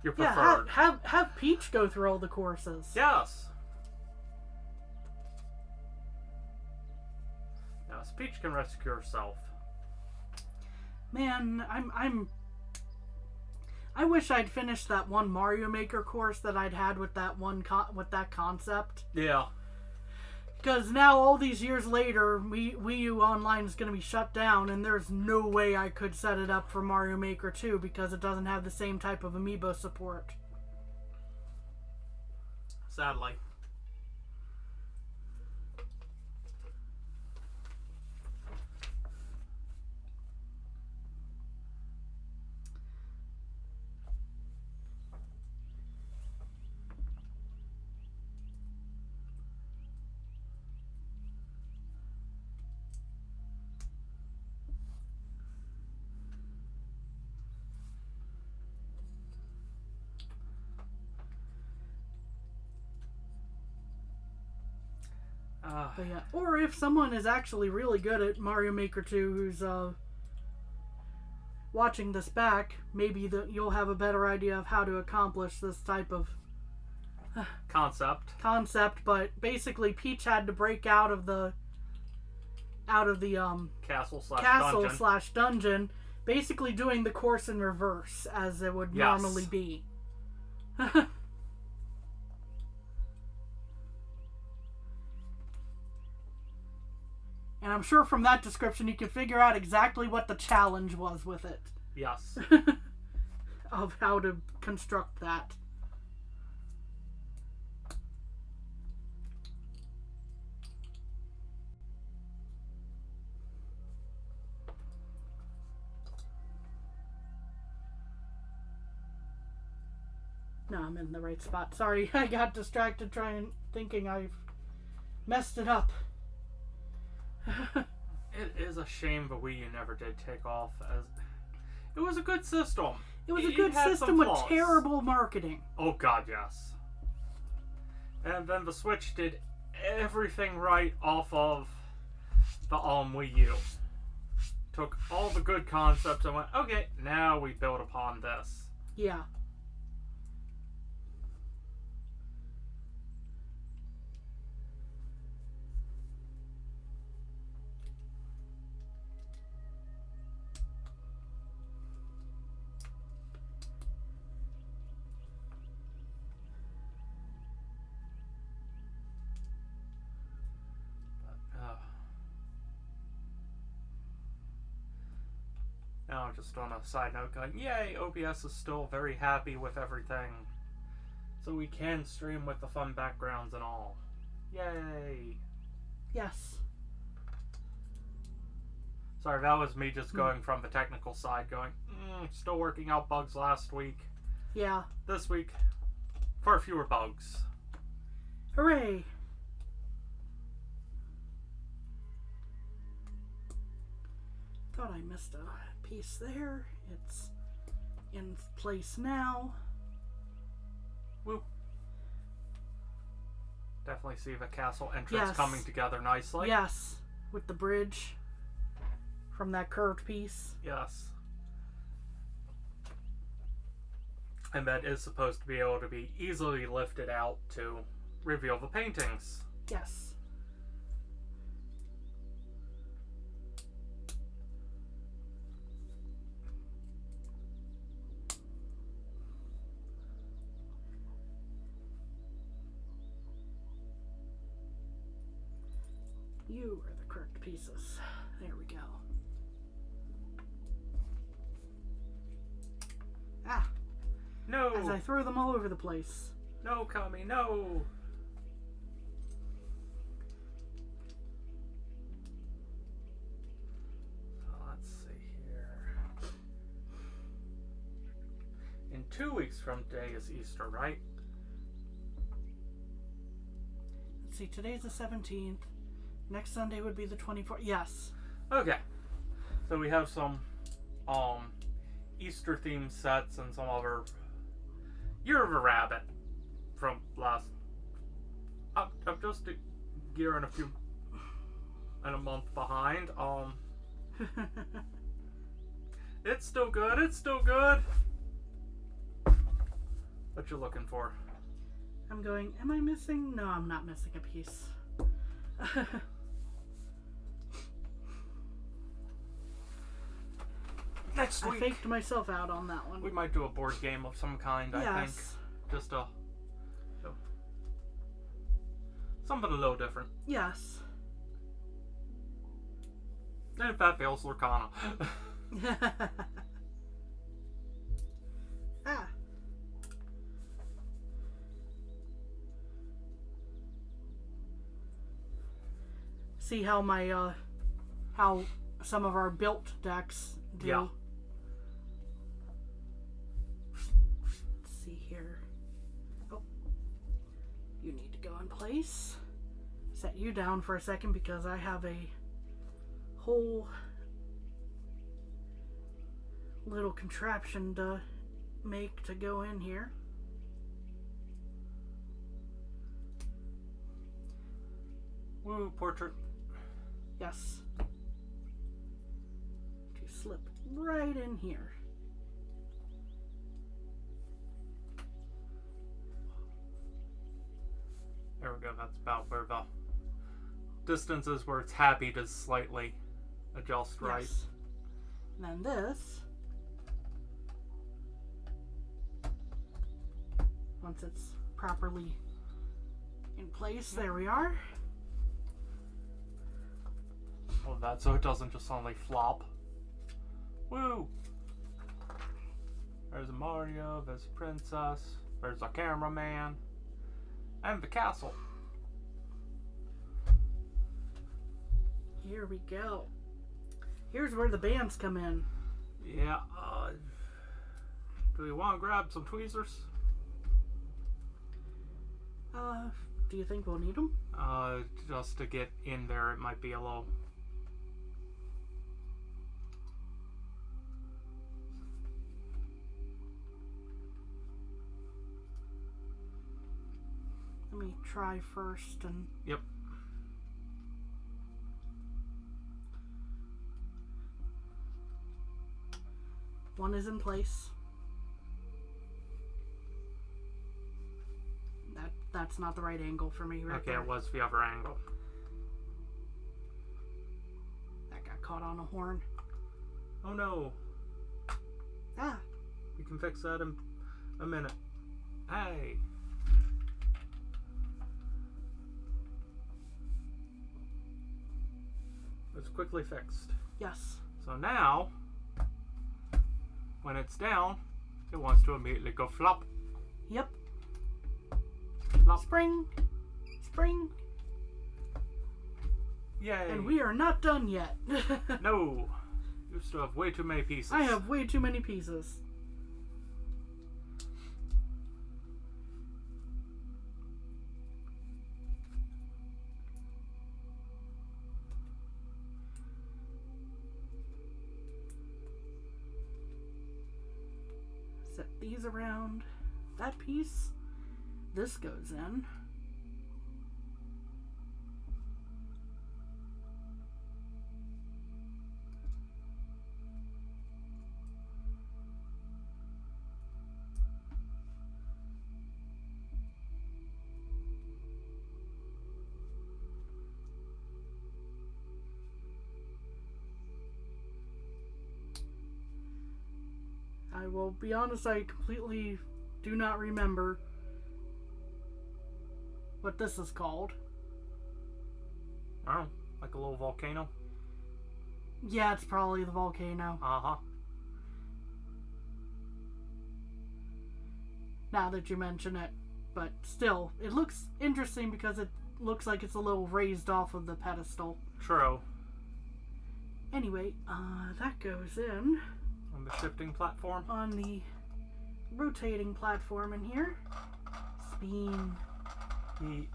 your Yeah, preferred. have Peach go through all the courses. Yes. Yes, Peach can rescue herself. Man, I wish I'd finished that one Mario Maker course that I'd had with that one with that concept. Yeah. Because now, all these years later, Wii U Online is going to be shut down, and there's no way I could set it up for Mario Maker 2 because it doesn't have the same type of amiibo support. Sadly. But yeah, or if someone is actually really good at Mario Maker 2 who's watching this back, maybe you'll have a better idea of how to accomplish this type of concept. But basically, Peach had to break out of the castle/dungeon, basically doing the course in reverse as it would normally be. And I'm sure from that description you can figure out exactly what the challenge was with it. Yes. Of how to construct that. No, I'm in the right spot. Sorry, I got distracted thinking I've messed it up. It is a shame the Wii U never did take off, as it was a good system. It was a good system with terrible marketing. Oh god, yes. And then the Switch did everything right off of the Wii U. Took all the good concepts and went, okay, now we build upon this. Yeah. Now, just on a side note, going, yay, OBS is still very happy with everything. So we can stream with the fun backgrounds and all. Yay! Yes. Sorry, that was me just going from the technical side, going, still working out bugs last week. Yeah. This week, far fewer bugs. Hooray! Thought I missed a piece there. It's in place now. Woo. Definitely see the castle entrance Yes. coming together nicely. Yes, with the bridge from that curved piece. Yes. And that is supposed to be able to be easily lifted out to reveal the paintings. Yes. You are the correct pieces. There we go. Ah, No! as I throw them all over the place. No, Kami, no! So let's see here. In 2 weeks from today is Easter, right? Let's see, today's the 17th. Next Sunday would be the 24th. Yes. Okay. So we have some Easter themed sets and some other Year of a Rabbit from last. I'm just a year and a month behind. It's still good. It's still good. What you looking for? I'm going, am I missing? No, I'm not missing a piece. Next I week faked myself out on that one. we might do a board game of some kind. I think Yes. just something a little different. Yes. And if that fails, Lorcana. Ah. See how my how some of our built decks do. Yeah. Let's see here. Oh. You need to go in place. Set you down for a second because I have a whole little contraption to make to go in here. Woo, portrait. Yes. To slip right in here. There we go. That's about where the distance is, where it's happy to slightly adjust right. Yes. And then this, once it's properly in place, there we are. All of that, so it doesn't just suddenly flop. Woo! There's a Mario, there's a princess, there's a cameraman, and the castle. Here we go. Here's where the bands come in. Yeah, do we want to grab some tweezers? Do you think we'll need them? Just to get in there, it might be a little... Let me try first and... Yep. One is in place. That's not the right angle for me right Okay, there. it was the other angle. That got caught on a horn. Oh no. Ah, We can fix that in a minute. Hey. It's quickly fixed. yes. So now, when it's down, it wants to immediately go flop. Yep. Flop. Spring. Spring. Yay! And we are not done yet. No! You still have way too many pieces. I have way too many pieces. Set these around that piece. This goes in. I will be honest, I completely do not remember what this is called. Oh, like a little volcano? Yeah, it's probably the volcano. Uh-huh. Now that you mention it. But still, it looks interesting because it looks like it's a little raised off of the pedestal. True. Anyway, that goes in On the shifting platform? on the rotating platform in here. Spin. Yeet.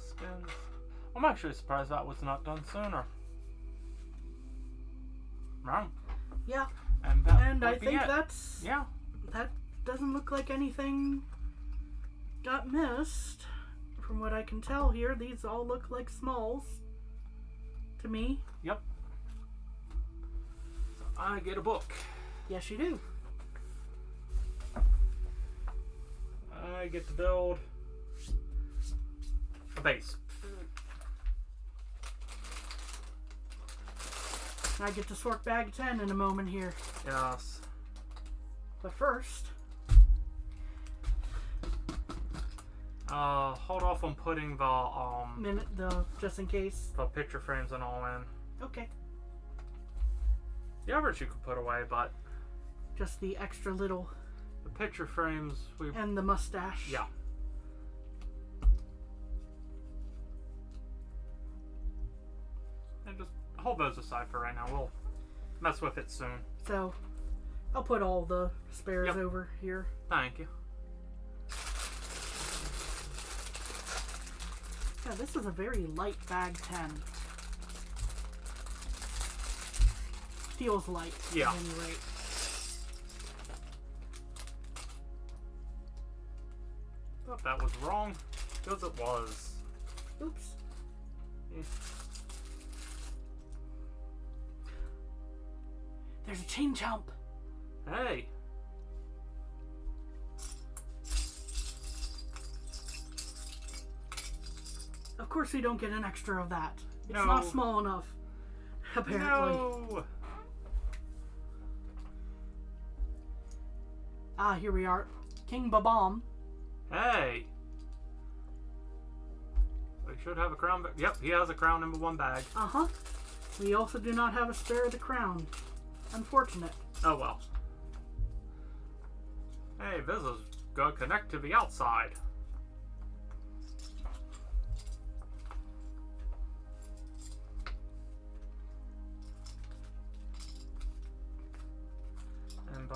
Spins. I'm actually surprised that was not done sooner. Wow. Yeah, And that and I would be think it. that's... Yeah. That doesn't look like anything got missed. From what I can tell here, these all look like smalls to me. Yep. So I get a book. Yes, you do. I get to build a base. I get to sort bag 10 in a moment here. Yes. But first, Hold off on putting just in case. the picture frames and all in. Okay. The others you could put away, but Just the extra little the picture frames we and the mustache. yeah. And just hold those aside for right now. We'll mess with it soon. So, I'll put all the spares Yep. over here. Thank you. Yeah, this is a very light bag 10. Feels light. Yeah. At any rate. Thought that was wrong. Because it was. Oops. Eh. There's a chain jump. Hey. Of course we don't get an extra of that. It's No. not small enough. Apparently. No. Ah, here we are. King Babam. Hey. We should have a crown. Yep, he has a crown in one bag. Uh-huh. We also do not have a spare of the crown. Unfortunate. Oh well. Hey, this is gonna connect to the outside. And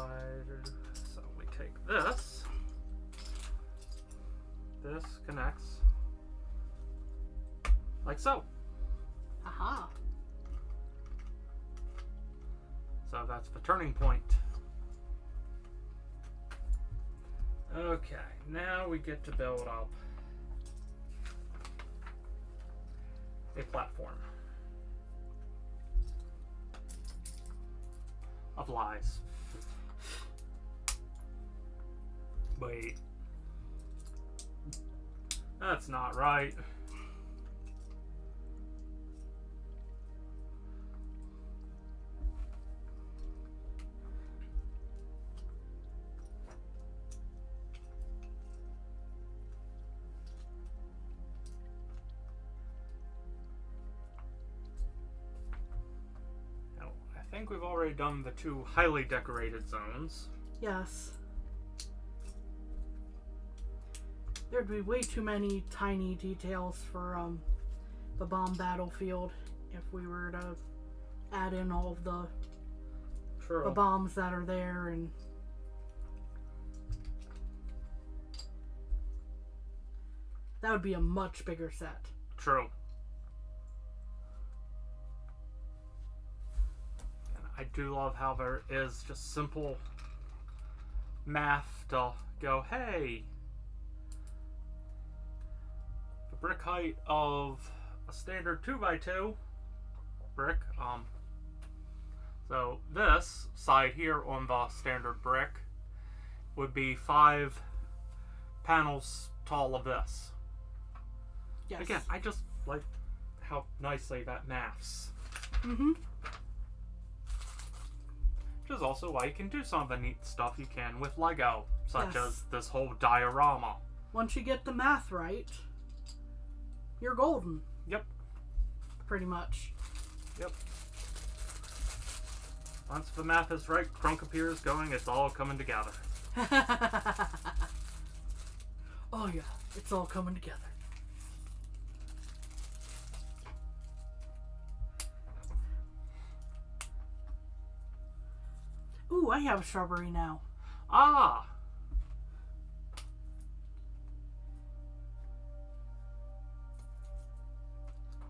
so we take this. This connects like so. Aha. So that's the turning point. Okay, now we get to build up a platform of lies. Wait. That's not right. Now, I think we've already done the two highly decorated zones. Yes. There'd be way too many tiny details for the bomb battlefield if we were to add in all of the True. bombs that are there, and that would be a much bigger set. True. And I do love how there is just simple math to go, hey, the brick height of a standard 2x2 brick, so this side here on the standard brick would be 5 panels tall of this. Yes. Again, I just like how nicely that maths. Mm-hmm. Which is also why you can do some of the neat stuff you can with Lego, such Yes. as this whole diorama. Once you get the math right, you're golden. Yep. Pretty much. Yep. Once the math is right, Crunk appears going, it's all coming together. Oh yeah, it's all coming together. Ooh, I have a shrubbery now. Ah!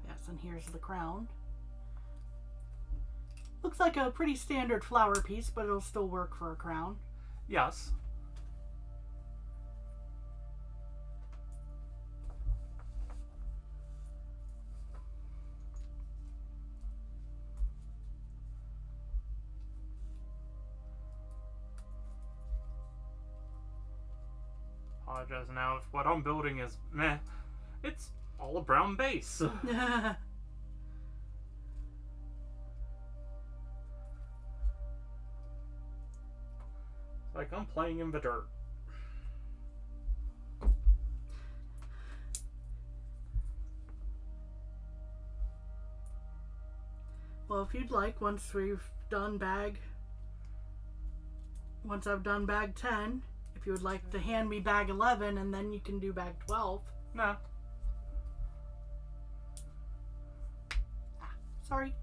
Yes, and here's the crown. Looks like a pretty standard flower piece, but it'll still work for a crown. Yes. Apologize now if what I'm building is meh. It's all a brown base. Like I'm playing in the dirt. Well, if you'd like, once I've done bag 10, if you would like to hand me bag 11, and then you can do bag 12. Nah. Sorry.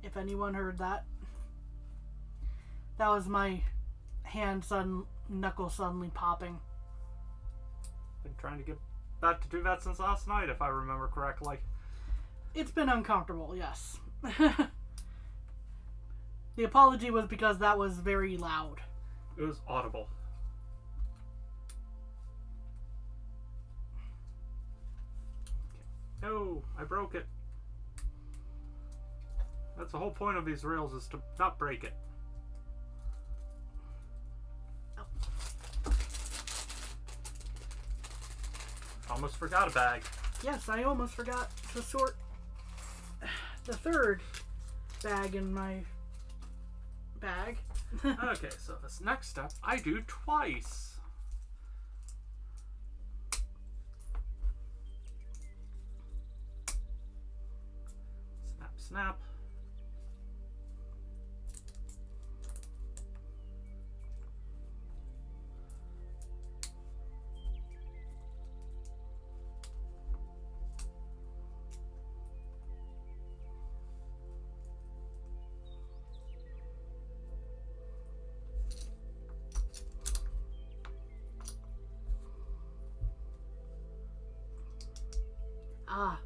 If anyone heard that. That was my knuckle suddenly popping. Been trying to get back to do that since last night, if I remember correctly. It's been uncomfortable, yes. The apology was because that was very loud. It was audible. No, I broke it. That's the whole point of these rails, is to not break it. Almost forgot a bag. Yes, I almost forgot to sort the third bag in my bag. Okay, so this next step I do twice. Snap, snap. Ah,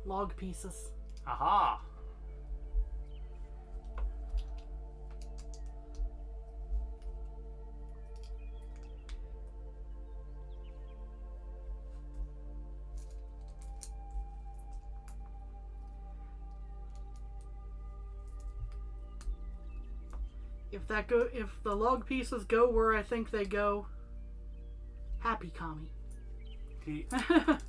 log pieces. Aha! If the log pieces go where I think they go, happy Kami. He Yes,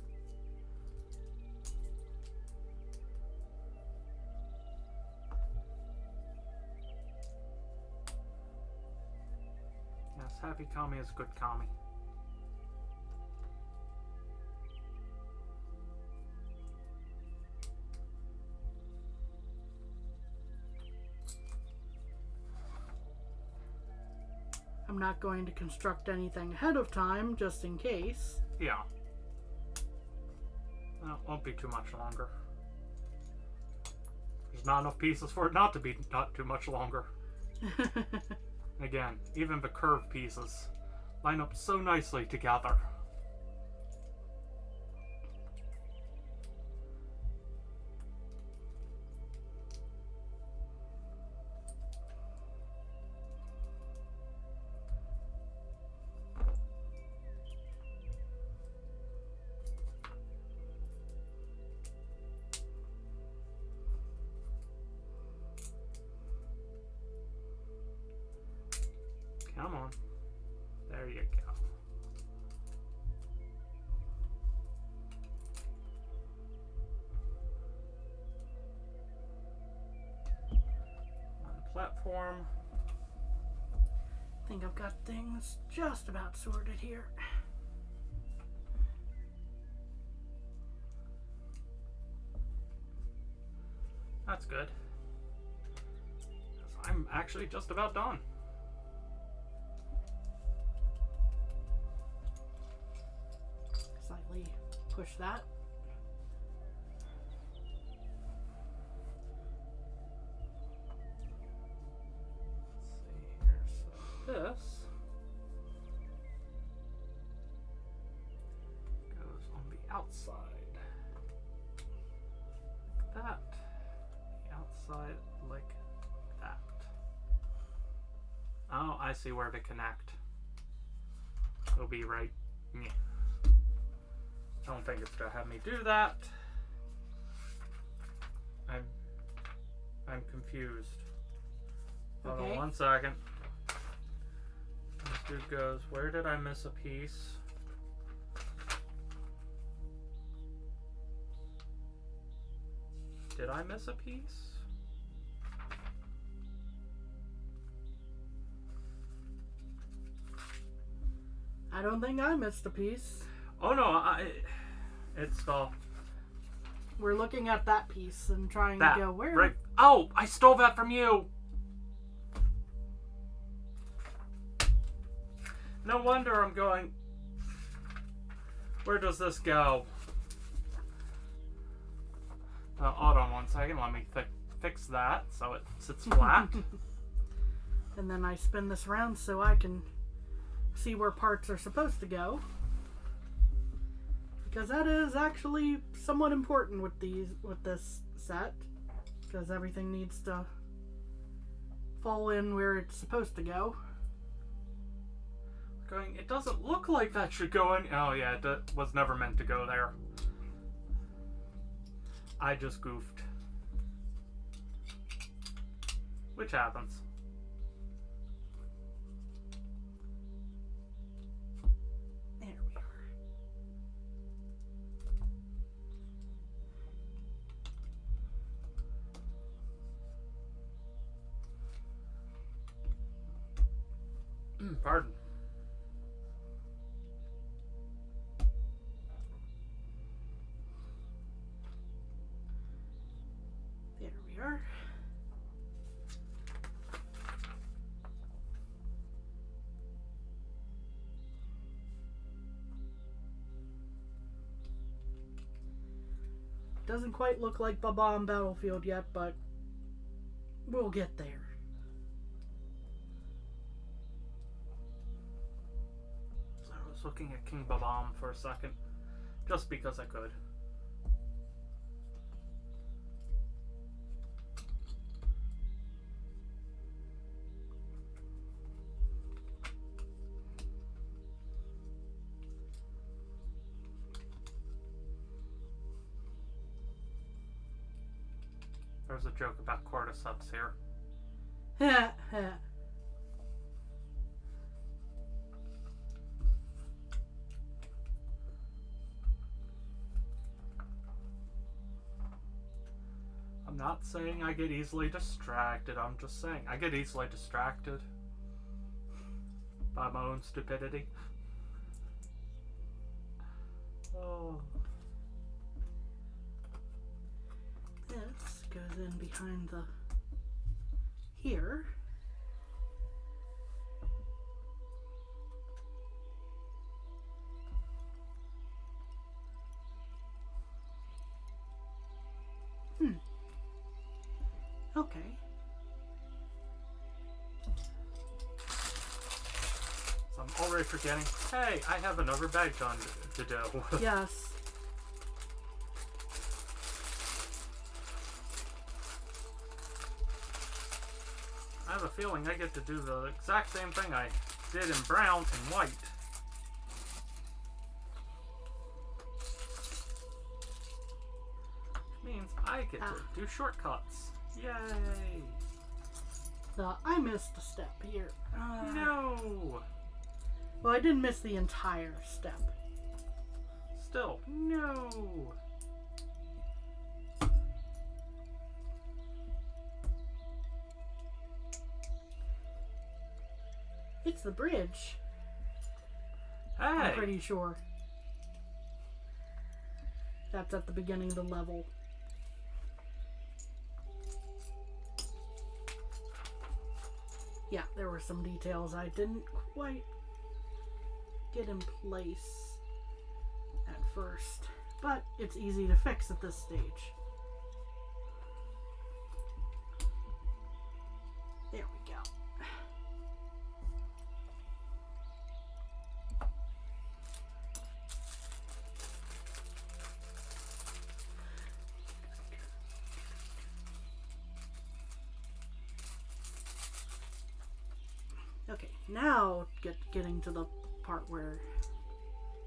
happy Kami is good Kami. I'm not going to construct anything ahead of time, just in case. Yeah. Well, won't be too much longer. There's not enough pieces for it not to be not too much longer. Again, even the curved pieces line up so nicely together. Come on. There you go. On the platform. I think I've got things just about sorted here. That's good. 'Cause I'm actually just about done. Slightly push that. Let's see here. So this goes on the outside. Like that. The outside like that. Oh, I see where to connect. It'll be right. Yeah. I don't think it's gonna have me do that. I'm confused. Hold on Okay. 1 second. This dude goes, where did I miss a piece? Did I miss a piece? I don't think I missed a piece. Oh no, it's the We're looking at that piece and trying that to go where. right. Oh, I stole that from you. No wonder I'm going. Where does this go? Hold on 1 second. Let me fix that so it sits flat. And then I spin this around so I can see where parts are supposed to go. Because that is actually somewhat important with this set. Because everything needs to fall in where it's supposed to go. Going. It doesn't look like that should go in. Oh yeah, it was never meant to go there. I just goofed. Which happens. There we are. Pardon. There we are. Doesn't quite look like Bob-omb Battlefield yet, but we'll get there. So I was looking at King Bob-omb for a second, just because I could. There's a joke about cordyceps here. I'm not saying I get easily distracted, I'm just saying I get easily distracted by my own stupidity. Oh. This goes in behind the here. Okay. So I'm already forgetting. Hey, I have another bag done to do. Yes. I have a feeling I get to do the exact same thing I did in brown and white. Which means I get to do shortcuts. Yay! I missed a step here. No! Well, I didn't miss the entire step. Still, no! It's the bridge. Hey! I'm pretty sure. That's at the beginning of the level. Yeah, there were some details I didn't quite get in place at first. But it's easy to fix at this stage. There we go. Okay, now getting to the part where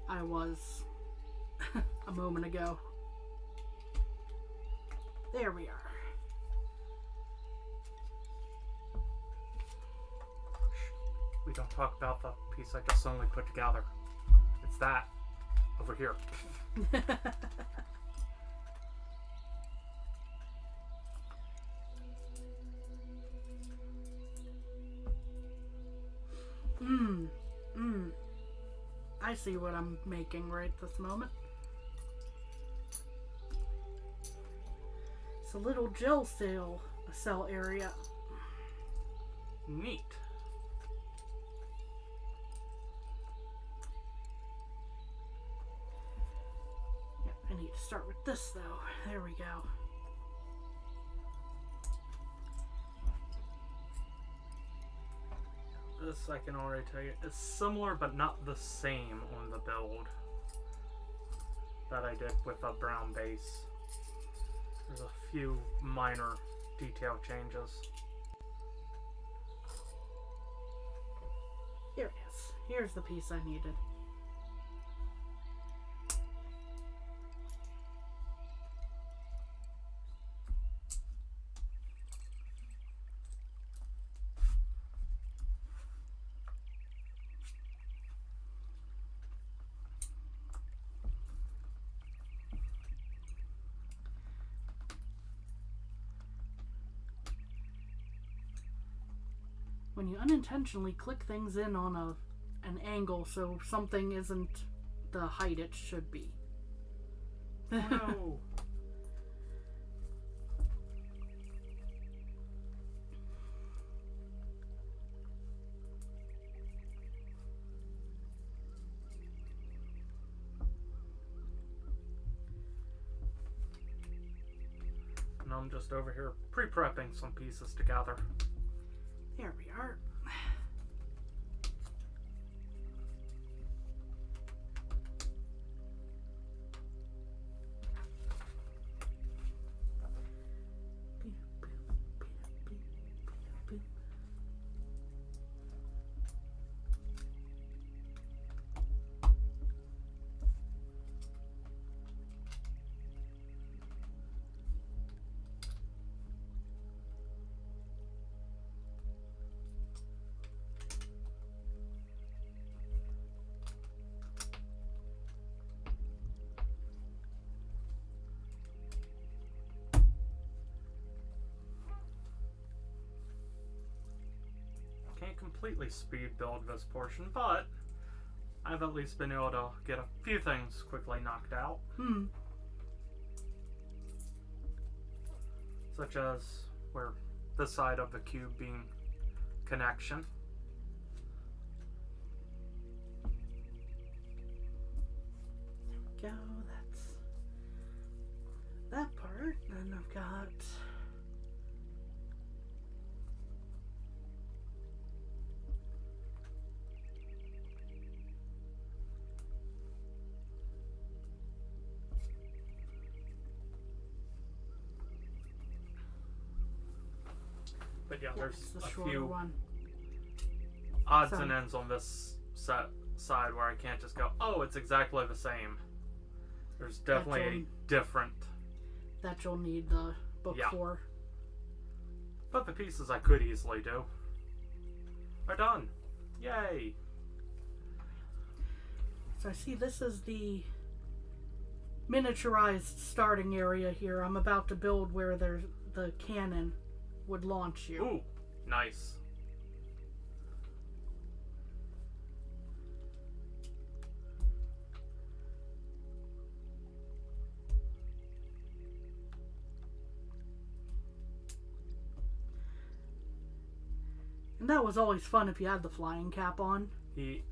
I was a moment ago. There we are. We don't talk about the piece I just suddenly put together. It's that. Over here. I see what I'm making right this moment. It's a little gel cell area. Neat. Yeah, I need to start with this though. There we go. This I can already tell you is similar but not the same on the build that I did with a brown base. There's a few minor detail changes. Here it is. Here's the piece I needed. When you unintentionally click things in on an angle so something isn't the height it should be. No. And I'm just over here pre-prepping some pieces together. There we are. Can't completely speed build this portion, but I've at least been able to get a few things quickly knocked out. Such as where this side of the cube being connection. Go, that's that part. Then I've got But yeah, Yeah, there's it's the a shorter few one. odds So- and ends on this side where I can't just go, oh, it's exactly the same. There's definitely a different. That you'll need the book Yeah. for. But the pieces I could easily do are done. Yay! So I see this is the miniaturized starting area here. I'm about to build where there's the cannon would launch you. Ooh, nice. And that was always fun if you had the flying cap on. He.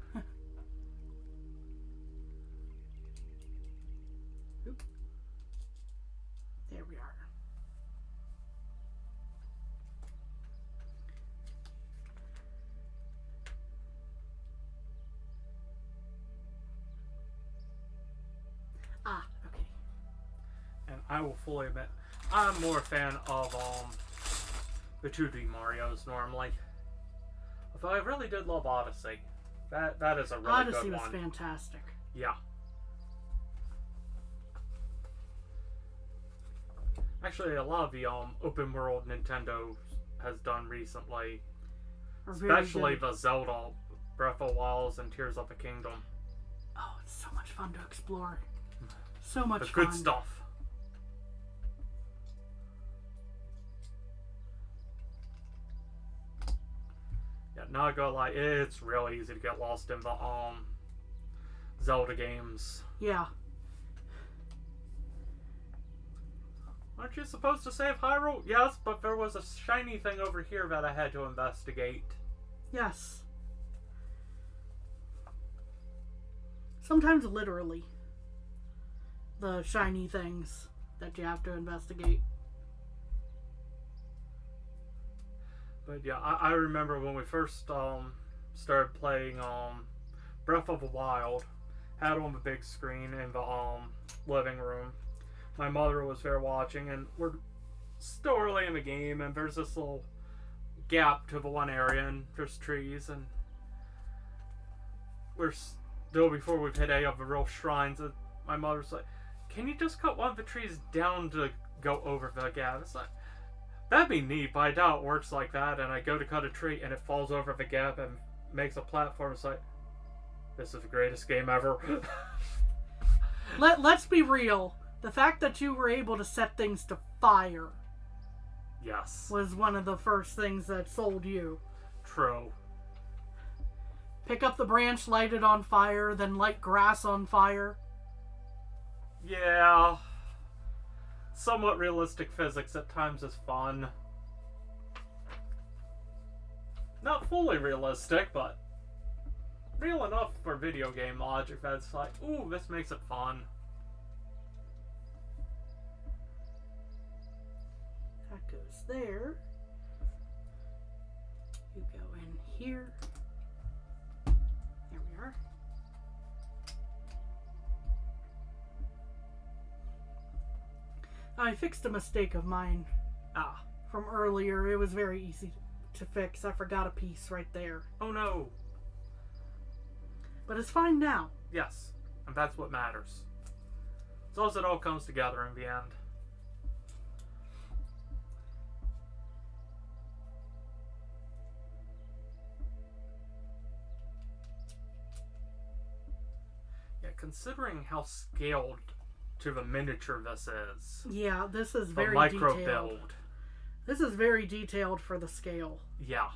There we are. Ah, okay. And I will fully admit, I'm more a fan of the 2D Marios normally. Although I really did love Odyssey. That is a really Odyssey good was one. fantastic. Yeah. Actually, a lot of the open world Nintendo has done recently, Are very especially good. the Zelda Breath of the Wild and Tears of the Kingdom. Oh, it's so much fun to explore. So much The fun. good stuff. Yeah, not gonna lie, it's really easy to get lost in the Zelda games. Yeah. Aren't you supposed to save Hyrule? Yes, but there was a shiny thing over here that I had to investigate. Yes. Sometimes literally. The shiny things that you have to investigate. But yeah, I remember when we first started playing Breath of the Wild, had it on the big screen in the living room. My mother was there watching, and we're still early in the game, and there's this little gap to the one area, and there's trees, and we're still before we've hit any of the real shrines. And my mother's like, "Can you just cut one of the trees down to go over the gap?" It's like, that'd be neat, but I doubt it works like that. And I go to cut a tree, and it falls over the gap and makes a platform. It's like, this is the greatest game ever. Let's be real. The fact that you were able to set things to fire Yes. was one of the first things that sold you. True. Pick up the branch, light it on fire, then light grass on fire. Yeah. Somewhat realistic physics at times is fun. Not fully realistic, but real enough for video game logic that's like, ooh, this makes it fun. That goes there. You go in here. There we are. I fixed a mistake of mine from earlier. It was very easy to fix. I forgot a piece right there. Oh no. But it's fine now. Yes. And that's what matters. As long as it all comes together in the end. Yeah, considering how scaled to the miniature this is. Yeah, this is The very micro detailed. build. This is very detailed for the scale. Yeah.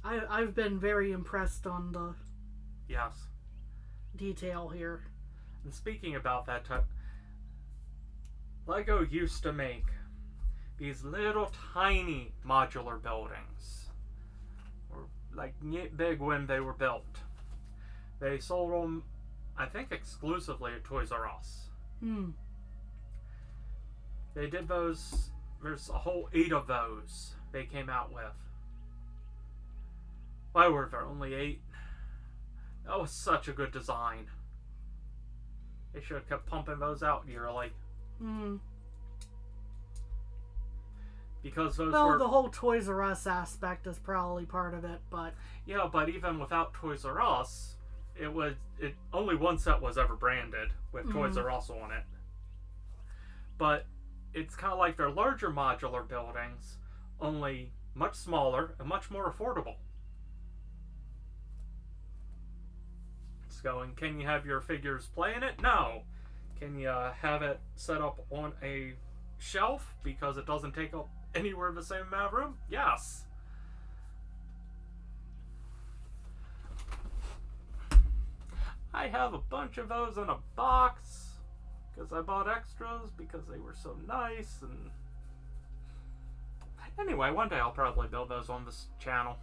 I've been very impressed on the Yes. detail here. And speaking about that type, Lego used to make these little tiny modular buildings. Or like big when they were built. They sold them, I think, exclusively at Toys R Us. They did those, there's a whole 8 of those they came out with. Why were there only 8? That was such a good design. They should have kept pumping those out yearly. Because those Well, were... the whole Toys R Us aspect is probably part of it, but Yeah, but even without Toys R Us, only one set was ever branded with Toys R Us on it. But it's kind of like their larger modular buildings, only much smaller and much more affordable. It's going, can you have your figures play in it? No. Can you have it set up on a shelf because it doesn't take up anywhere the same amount of room? Yes. I have a bunch of those in a box because I bought extras because they were so nice. And anyway, one day I'll probably build those on this channel.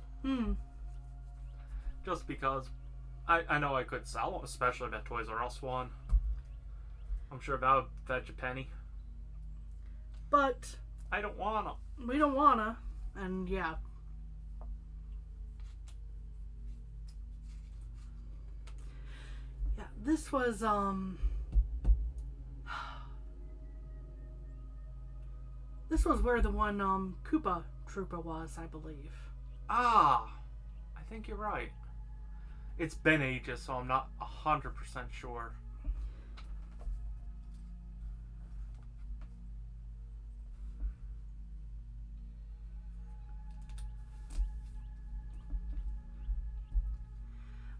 Just because I know I could sell them, especially that Toys R Us one. I'm sure that would fetch a penny. But I don't wanna. we don't wanna, and yeah. Yeah, this was this was where the one Koopa Troopa was, I believe. Ah, I think you're right. It's been ages, so I'm not 100% sure.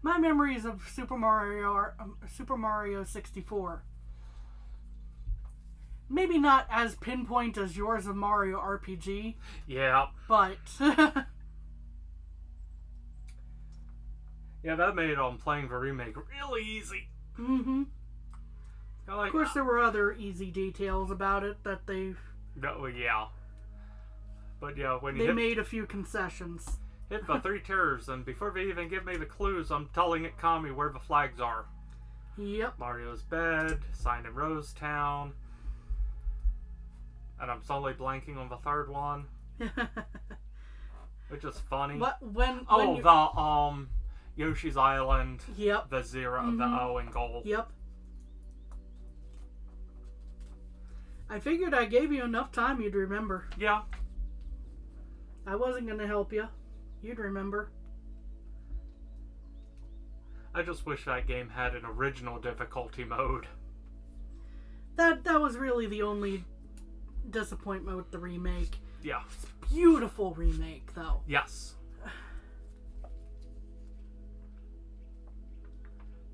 My memories of Super Mario are Super Mario 64. Maybe not as pinpoint as yours of Mario RPG, Yeah. but Yeah, that made playing the remake really easy. Of course, there were other easy details about it that they No, yeah. But yeah, when you made a few concessions. hit the 3 tiers, and before they even give me the clues, I'm telling it Kami where the flags are. Yep. Mario's bed, sign in Rose Town, and I'm suddenly blanking on the third one, which is funny. When Oh, you... the Yoshi's Island. Yep. The 0, the O in gold. Yep. I figured I gave you enough time you'd remember. Yeah. I wasn't going to help you. You'd remember. I just wish that game had an original difficulty mode. That was really the only disappointment with the remake. Yeah. Beautiful remake, though. Yes.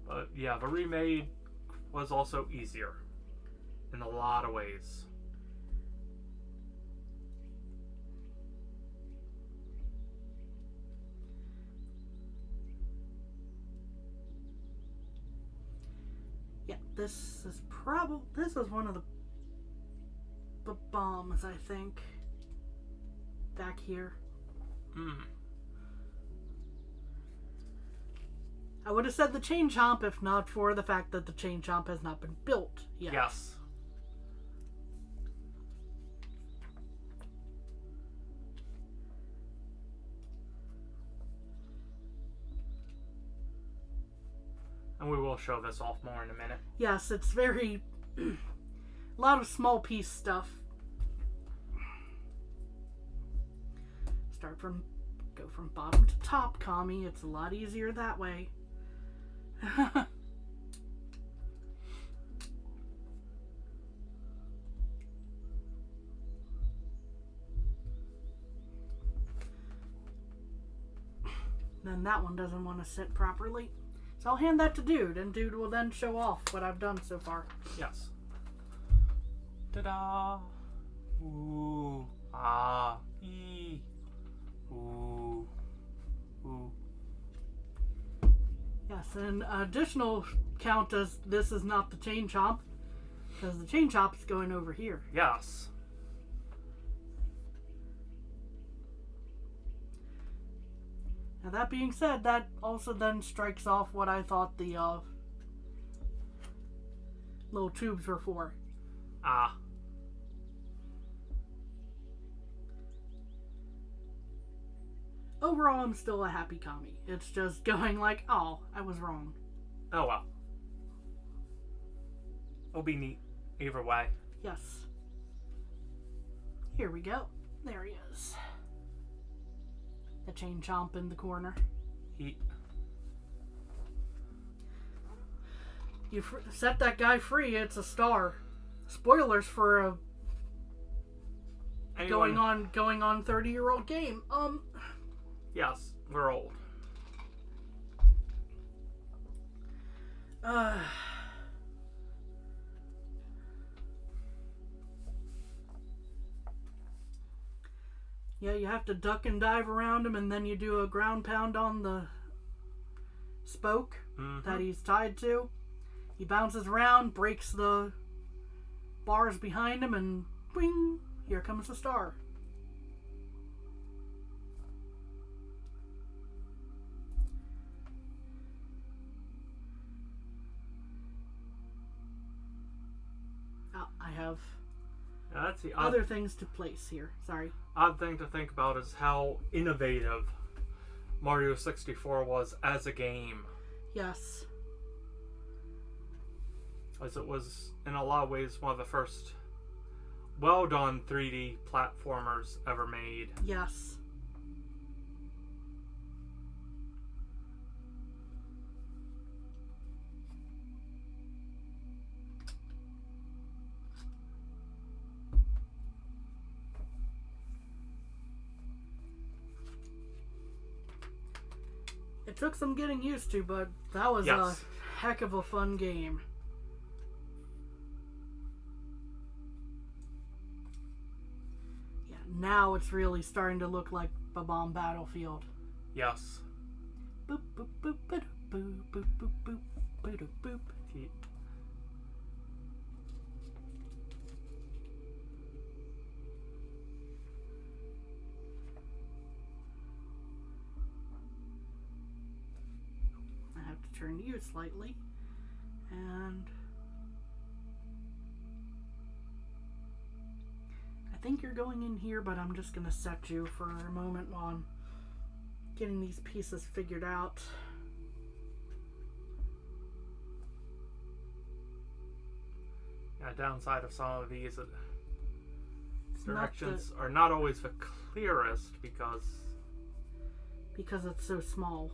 But yeah, the remade was also easier in a lot of ways. Yeah, this is one of the bombs, I think. Back here. I would have said the Chain Chomp if not for the fact that the Chain Chomp has not been built yet. Yes. And we will show this off more in a minute. Yes, it's very... a lot of small piece stuff. Go from bottom to top, Kami. It's a lot easier that way. Then that one doesn't want to sit properly. So I'll hand that to Dude, and Dude will then show off what I've done so far. Yes. Ta-da! Ooh. Ah. Ee. Ooh. Ooh. Yes, and additional count as this is not the Chain Chomp, because the Chain Chomp is going over here. Yes. Now that being said, that also then strikes off what I thought the little tubes were for. Ah. Overall, I'm still a happy Kami. It's just going like, oh, I was wrong. Oh well. It'll be neat either way. Yes. Here we go. There he is. The chain chomp in the corner. He. You set that guy free, it's a star. Spoilers for a going on 30-year-old game. Yes, we're old. Yeah, you have to duck and dive around him, and then you do a ground pound on the spoke that he's tied to. He bounces around, breaks the bars behind him, and wing! Here comes the star. I have That's the other things to place here. Sorry. odd thing to think about is how innovative Mario 64 was as a game. Yes. As it was, in a lot of ways, one of the first well-done 3D platformers ever made. Yes. It took some getting used to, but that was a heck of a fun game. Yeah, now it's really starting to look like a bomb battlefield. Yes. Boop boop boop boop boop boop boop boop boop boop. Turn you slightly, and I think you're going in here, but I'm just gonna set you for a moment while I'm getting these pieces figured out. Yeah, downside of some of these directions are not always the clearest because it's so small.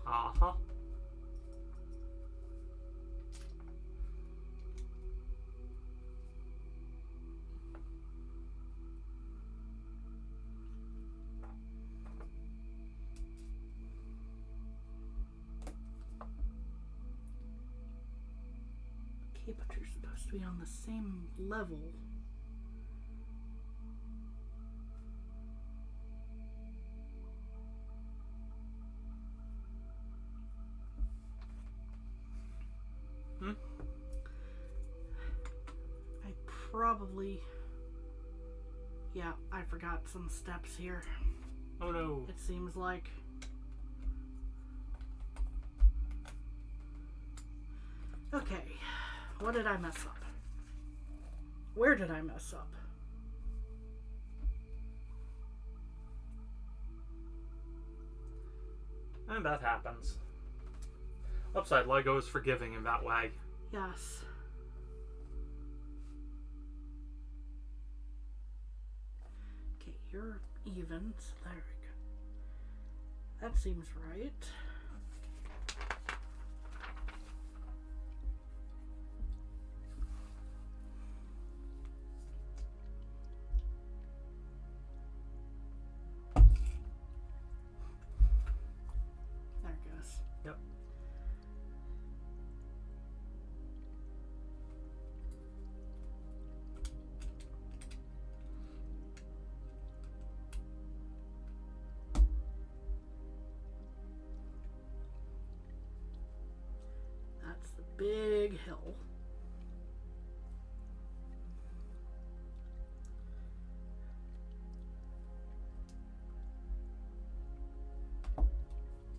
Okay, but you're supposed to be on the same level. Yeah, I forgot some steps here. Oh no. It seems like. Okay, what did I mess up? Where did I mess up? And that happens. Upside, Lego is forgiving in that way. Yes. Okay, you're even. So there we go. That seems right. There it goes. Yep. That's the big hill.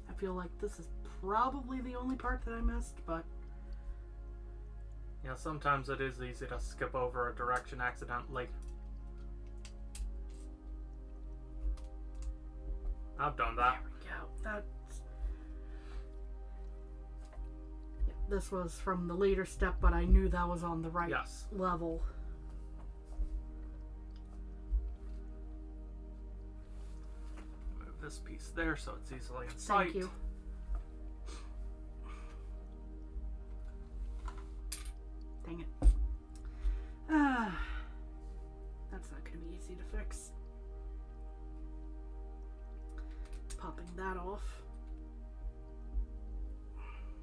I feel like this is probably the only part that I missed, but Yeah, sometimes it is easy to skip over a direction accidentally. I've done that. there we go. That's. Yeah, this was from the later step, but I knew that was on the right Yes. level. this piece there so it's easily in sight. Thank you. Dang it. That's not going to be easy to fix. Popping that off.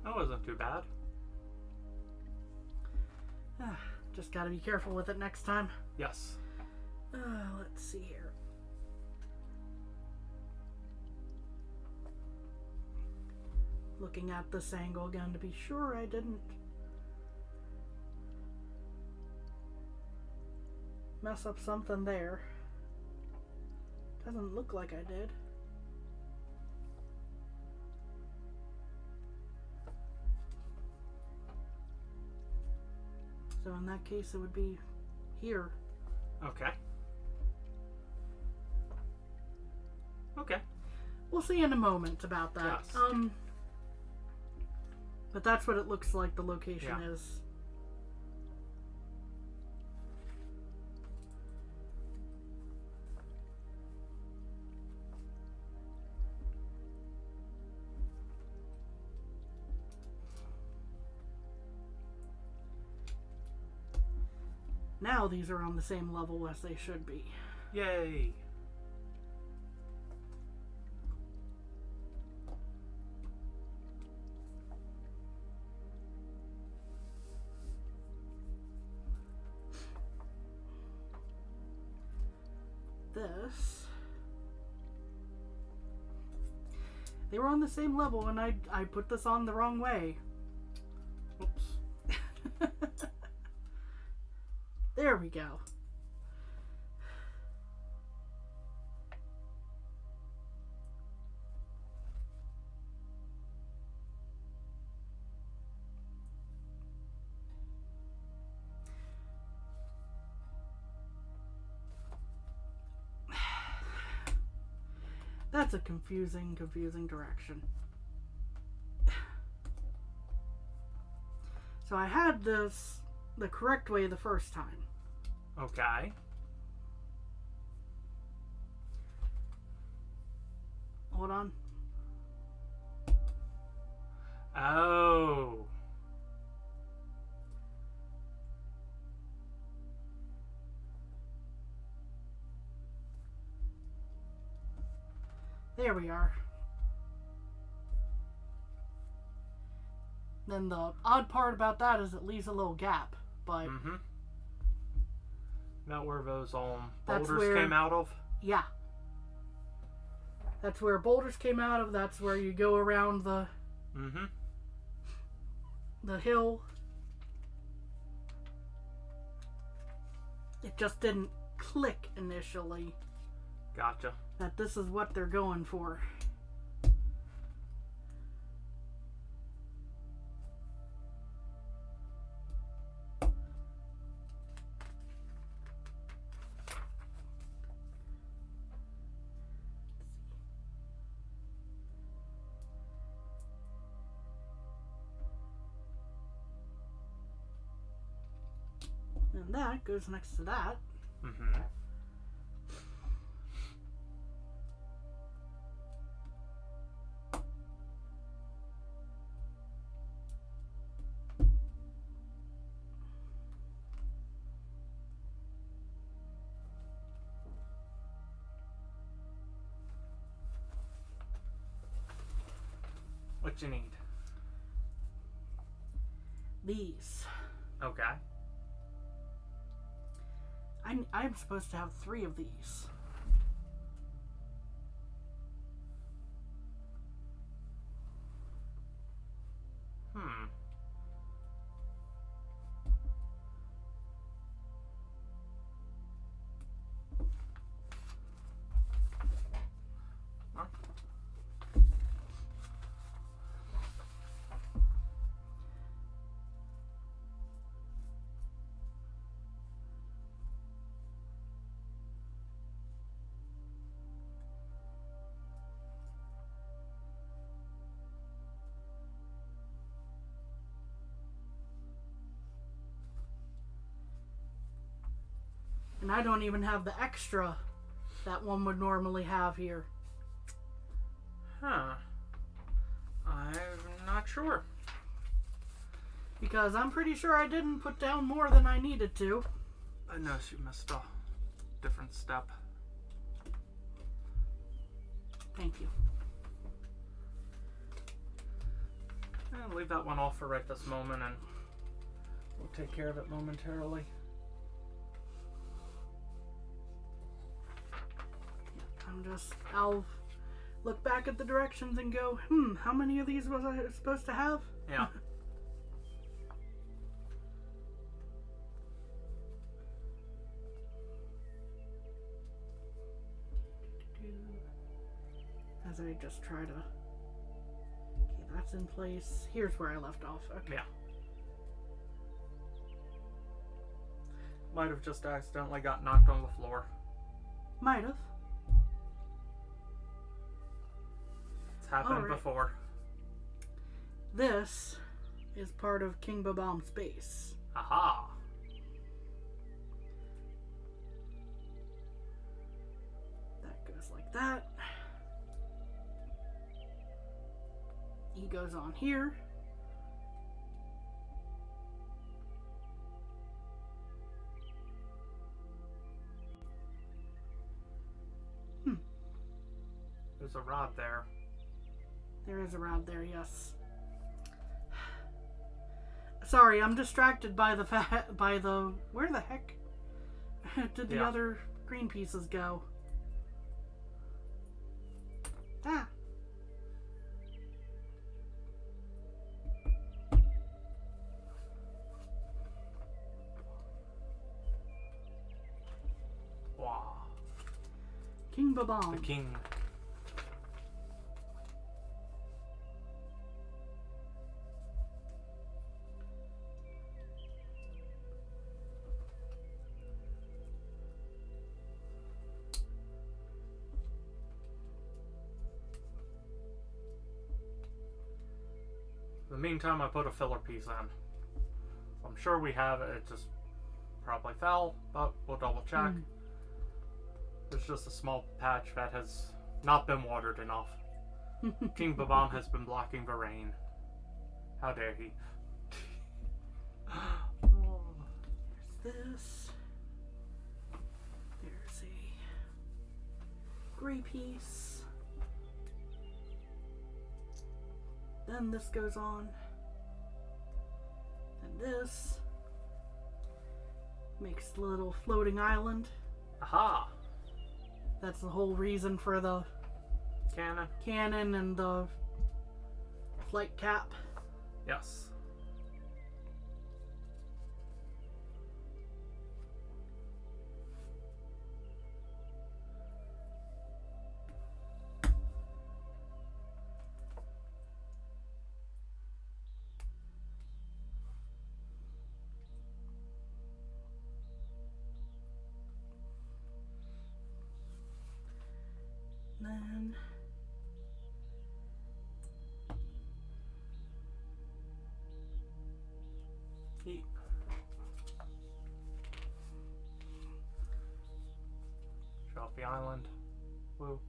That wasn't too bad. Just got to be careful with it next time. Yes. Let's see here. Looking at this angle again to be sure I didn't mess up something there. Doesn't look like I did. So in that case it would be here. Okay. Okay. We'll see in a moment about that. Yes. But that's what it looks like the location is. Now these are on the same level as they should be. Yay. This. They were on the same level and I put this on the wrong way. Oops. There we go. That's a confusing direction. So I had this the correct way the first time. Okay. Hold on. Oh. There we are. Then the odd part about that is it leaves a little gap, but Mm-hmm. About where those That's boulders where- came out of? yeah. That's where boulders came out of. That's where you go around the Mm-hmm. hill. It just didn't click initially Gotcha. that this is what they're going for. And that goes next to that. Mm-hmm. What you need? These. Okay. I'm supposed to have 3 of these. Hmm. Huh? And I don't even have the extra that one would normally have here. Huh. I'm not sure. Because I'm pretty sure I didn't put down more than I needed to. I know you missed a different step. Thank you. And leave that one off for right this moment, and we'll take care of it momentarily. I'll look back at the directions and go, how many of these was I supposed to have? Yeah. As I just try to... Okay, that's in place. Here's where I left off. Okay. Yeah. Might have just accidentally got knocked on the floor. Might have. It's happened Alright. before. This is part of King Bob-omb's base. Aha! That goes like that. He goes on here. There's a rod there. There is a rod there, yes. Sorry, I'm distracted by the where the heck did the other green pieces go? Ah. Wow. King Bob-omb. The king. In the meantime, I put a filler piece in. I'm sure we have it. It just probably fell, but we'll double check. There's just a small patch that has not been watered enough. King Bob-omb has been blocking the rain. How dare he? There's this. There's a gray piece. Then this goes on. And this makes the little floating island. Aha! That's the whole reason for the cannon and the flight cap. Yes. Then Eat. Show off the island. Woo.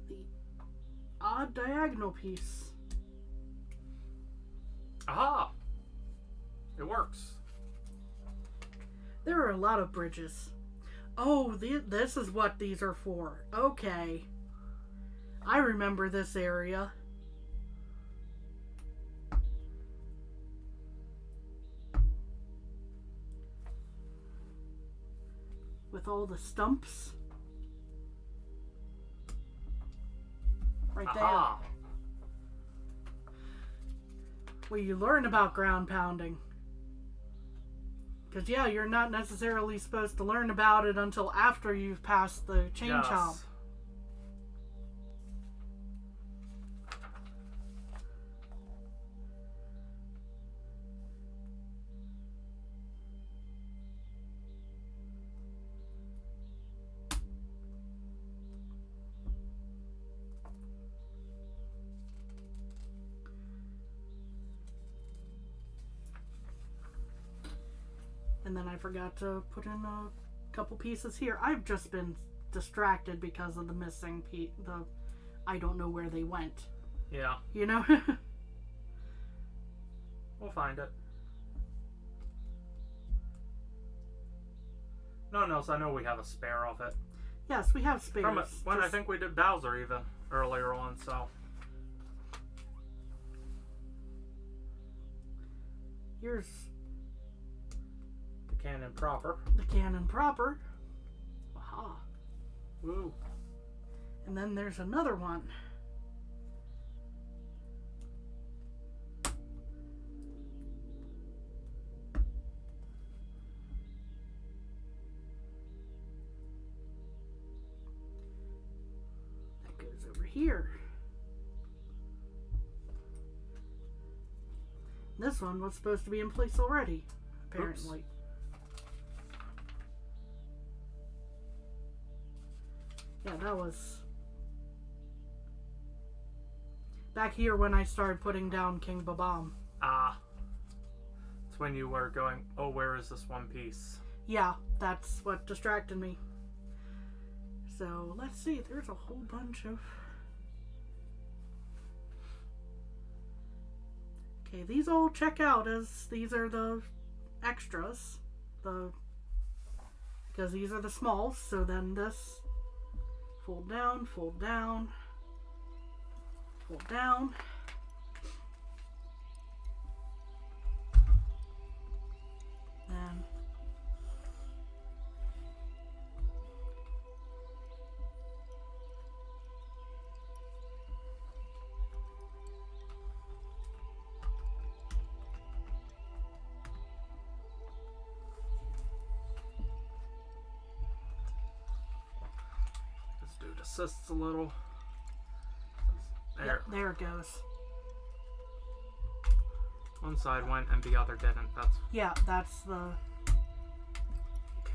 the odd diagonal piece. Aha! It works. There are a lot of bridges. Oh, this is what these are for. Okay. I remember this area. With all the stumps. Right Aha! there. Where you learn about ground pounding. Because, yeah, you're not necessarily supposed to learn about it until after you've passed the chain chomp. And And then I forgot to put in a couple pieces here. I've just been distracted because of the missing the I don't know where they went. Yeah. You know? We'll find it. No, no, so I know we have a spare of it. Yes, we have spares. From it, when I think we did Bowser even earlier on, so. Here's The cannon proper. the cannon proper. Aha. Woo. And then there's another one. That goes over here. This one was supposed to be in place already, apparently. Yeah, that was back here when I started putting down King Babam. Ah. It's when you were going, oh, where is this one piece? Yeah, that's what distracted me. So, let's see, there's a whole bunch of... Okay, these all check out as these are the extras. Because these are the smalls, so then this... Fold down, fold down, fold down. And This dude assists a little. There. yep, there it goes. One side went and the other didn't. That's... Yeah, that's the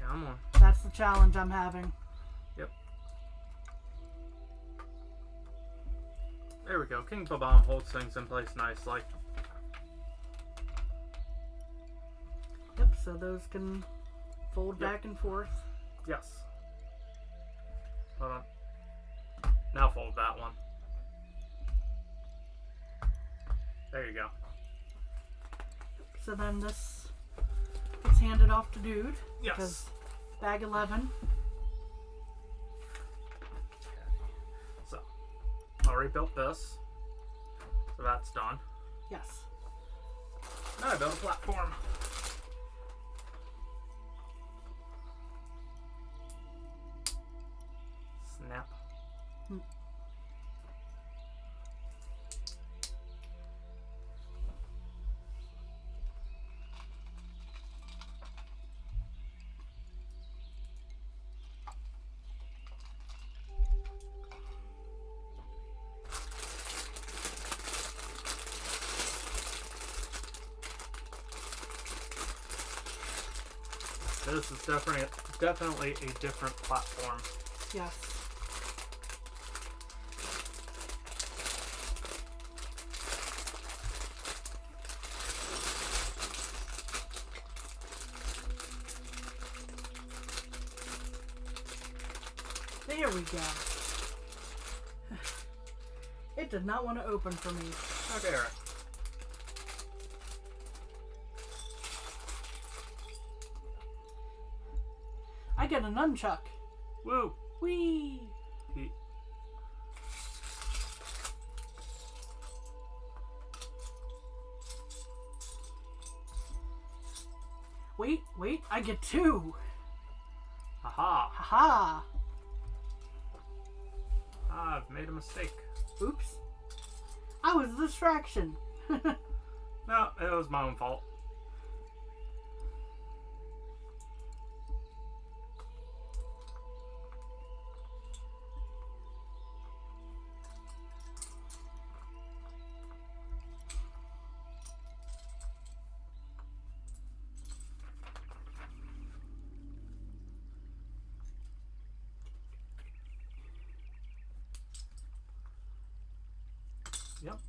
Come on. challenge I'm having. Yep. There we go. King Babam holds things in place nicely. Yep, so those can fold Yep. back and forth. Yes. Hold on. Now fold that one. There you go. So then this gets handed off to Dude. Yes. Because bag 11. So, already built this. So that's done. Yes. Now I built a platform. Snap. This is definitely a different platform. Yes. There we go. It did not want to open for me. Okay, Eric. I get a nunchuck. Woo! Whee! He- Wait, I get two. Aha! Haha. Ah, I've made a mistake. Oops. I was a distraction. No, it was my own fault. Yep.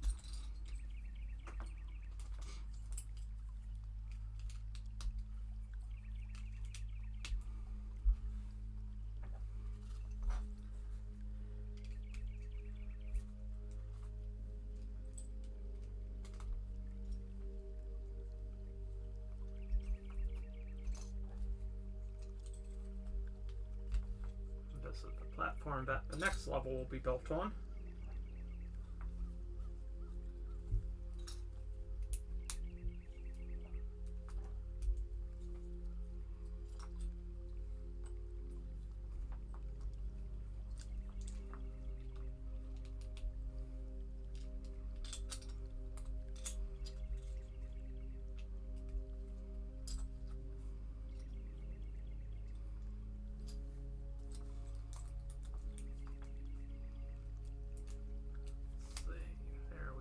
platform that the next level will be built on.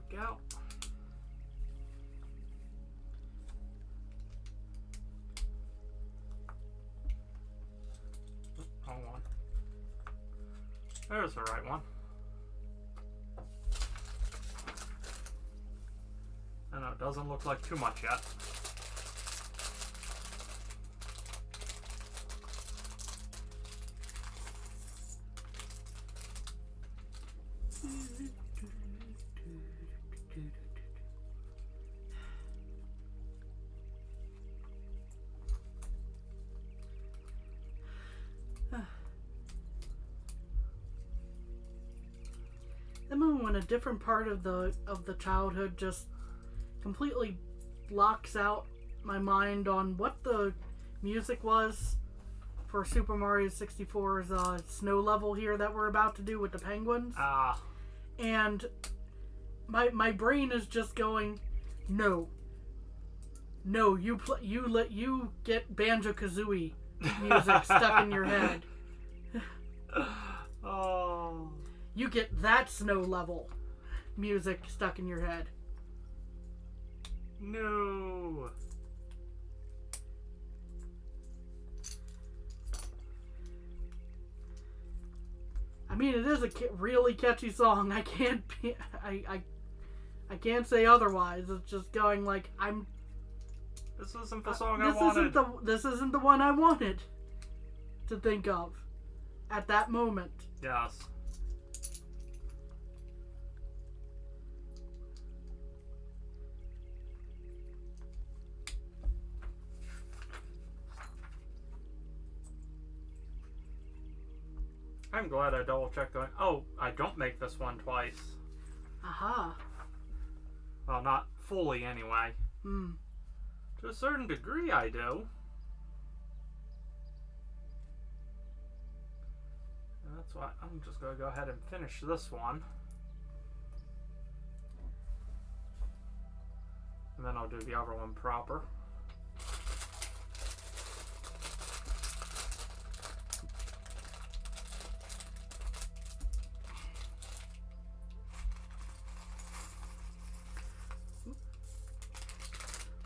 Go. Wrong one. There's the right one. I know it doesn't look like too much yet. Remember when a different part of the childhood just completely blocks out my mind on what the music was for Super Mario 64's snow level here that we're about to do with the penguins. And my brain is just going, no, you get Banjo-Kazooie music stuck in your head. Oh. You get that snow level music stuck in your head. No. I mean, it is a really catchy song. I can't say otherwise. It's just going like, This isn't the song I wanted. This isn't the one I wanted to think of at that moment. Yes. I'm glad I double checked going, oh, I don't make this one twice. Aha. Well, not fully anyway. Hmm. To a certain degree I do. And that's why I'm just going to go ahead and finish this one. And then I'll do the other one proper.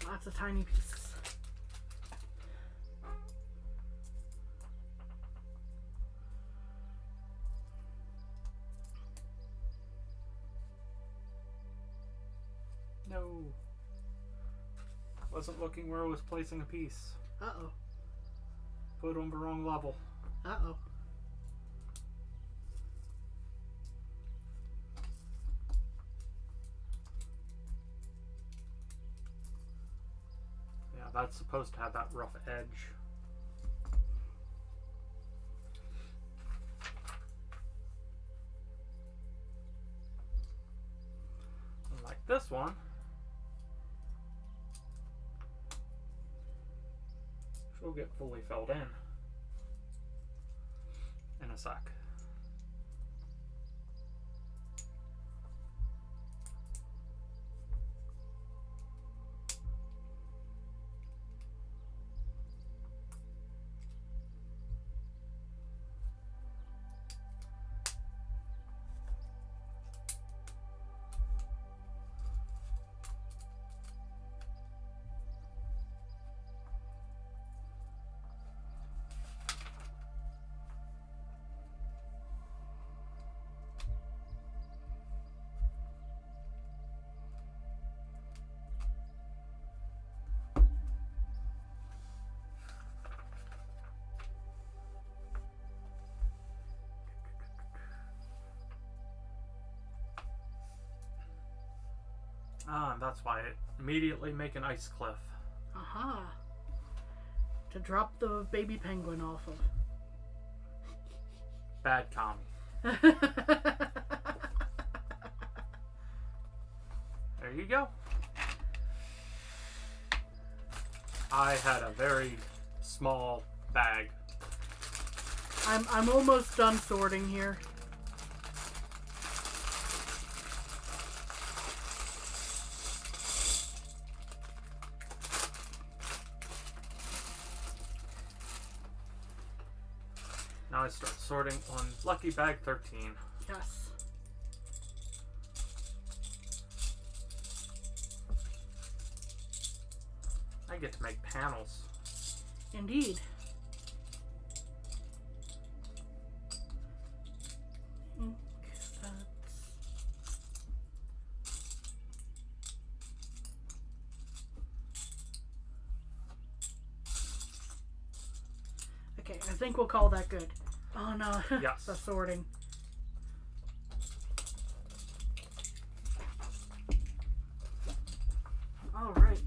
Lots of tiny pieces. No. Wasn't looking where I was placing a piece. Uh-oh. Put on the wrong level. Uh-oh. That's supposed to have that rough edge. And like this one, which will get fully filled in a sec. And that's why it immediately make an ice cliff. Aha. To drop the baby penguin off of. Bad commie. There you go. I had a very small bag. I'm almost done sorting here. Now I start sorting on lucky bag 13. Yes. I get to make panels. Indeed. Okay, I think we'll call that good. Oh no, Yes. the sorting. All right.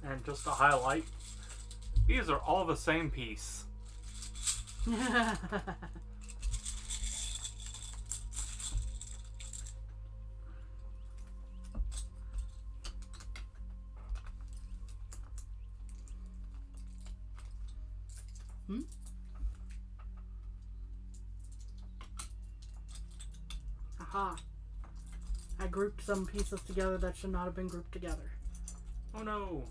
And just to highlight, these are all the same piece. Aha. I grouped some pieces together that should not have been grouped together. Oh no.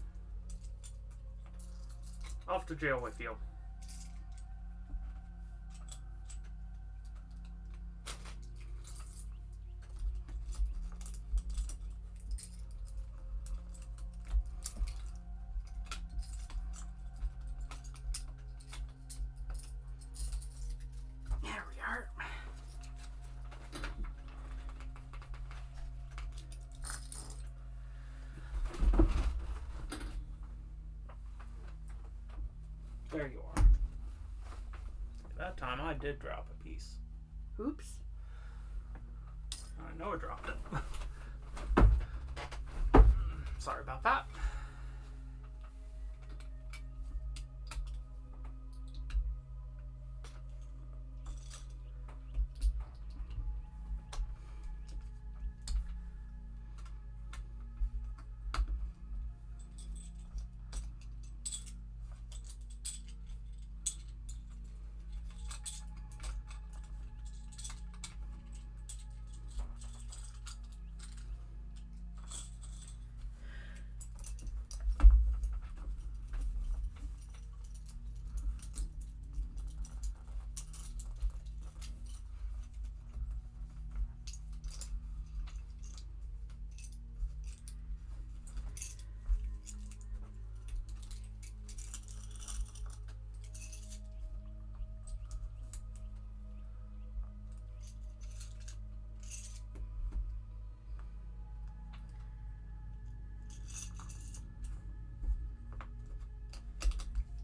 Off to jail with you. There we are. There you are. That time I did drop a piece. Oops. I know I dropped it. Sorry about that.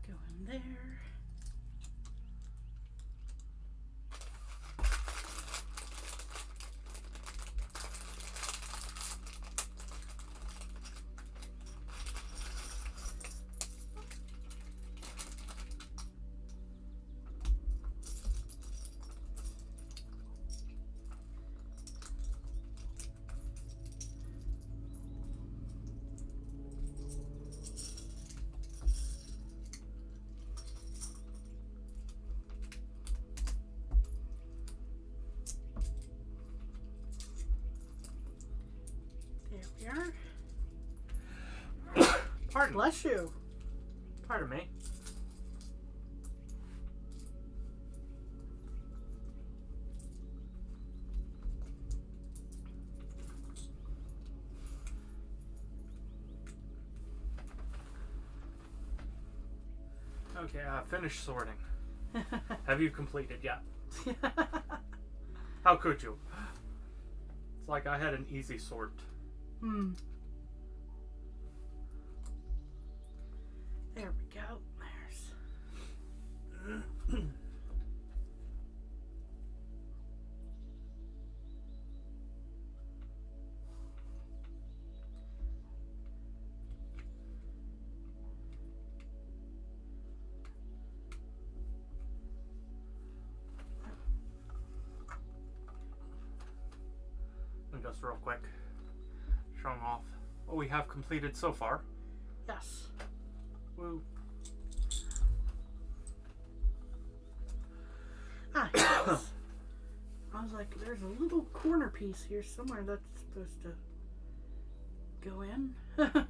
Go in there. There we are. Pardon. Bless you. Pardon me. Okay, finished sorting. Have you completed yet? How could you? It's like I had an easy sort. Hmm. There we go. There's. And just real quick, showing off what we have completed so far. Yes. Woo. Ah, yes. I was like, there's a little corner piece here somewhere that's supposed to go in. And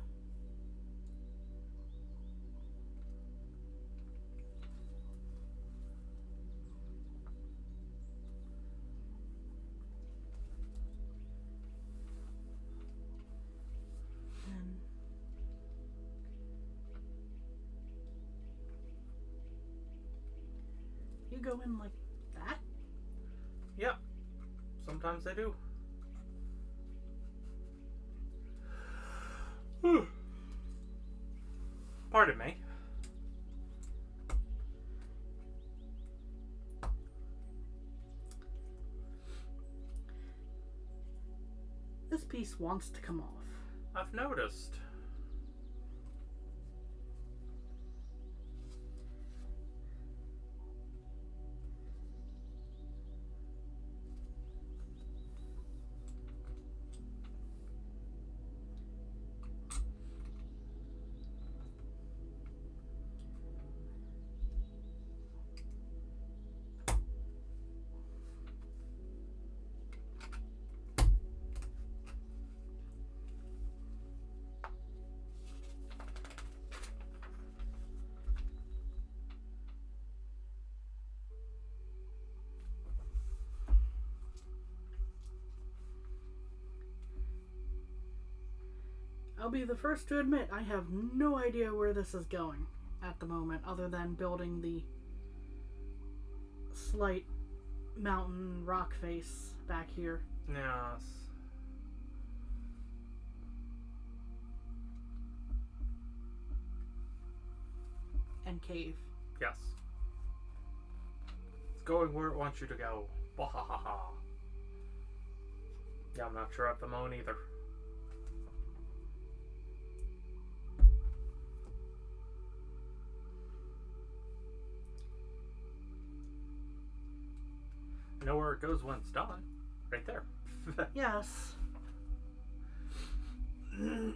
you go in like that? Yep. Sometimes they do. Pardon me. This piece wants to come off. I've noticed. I'll be the first to admit I have no idea where this is going at the moment, other than building the slight mountain rock face back here. Yes. And cave. Yes. It's going where it wants you to go. Wahahaha. Yeah, I'm not sure at the moment either. I know where it goes when it's done. Right there. Yes. So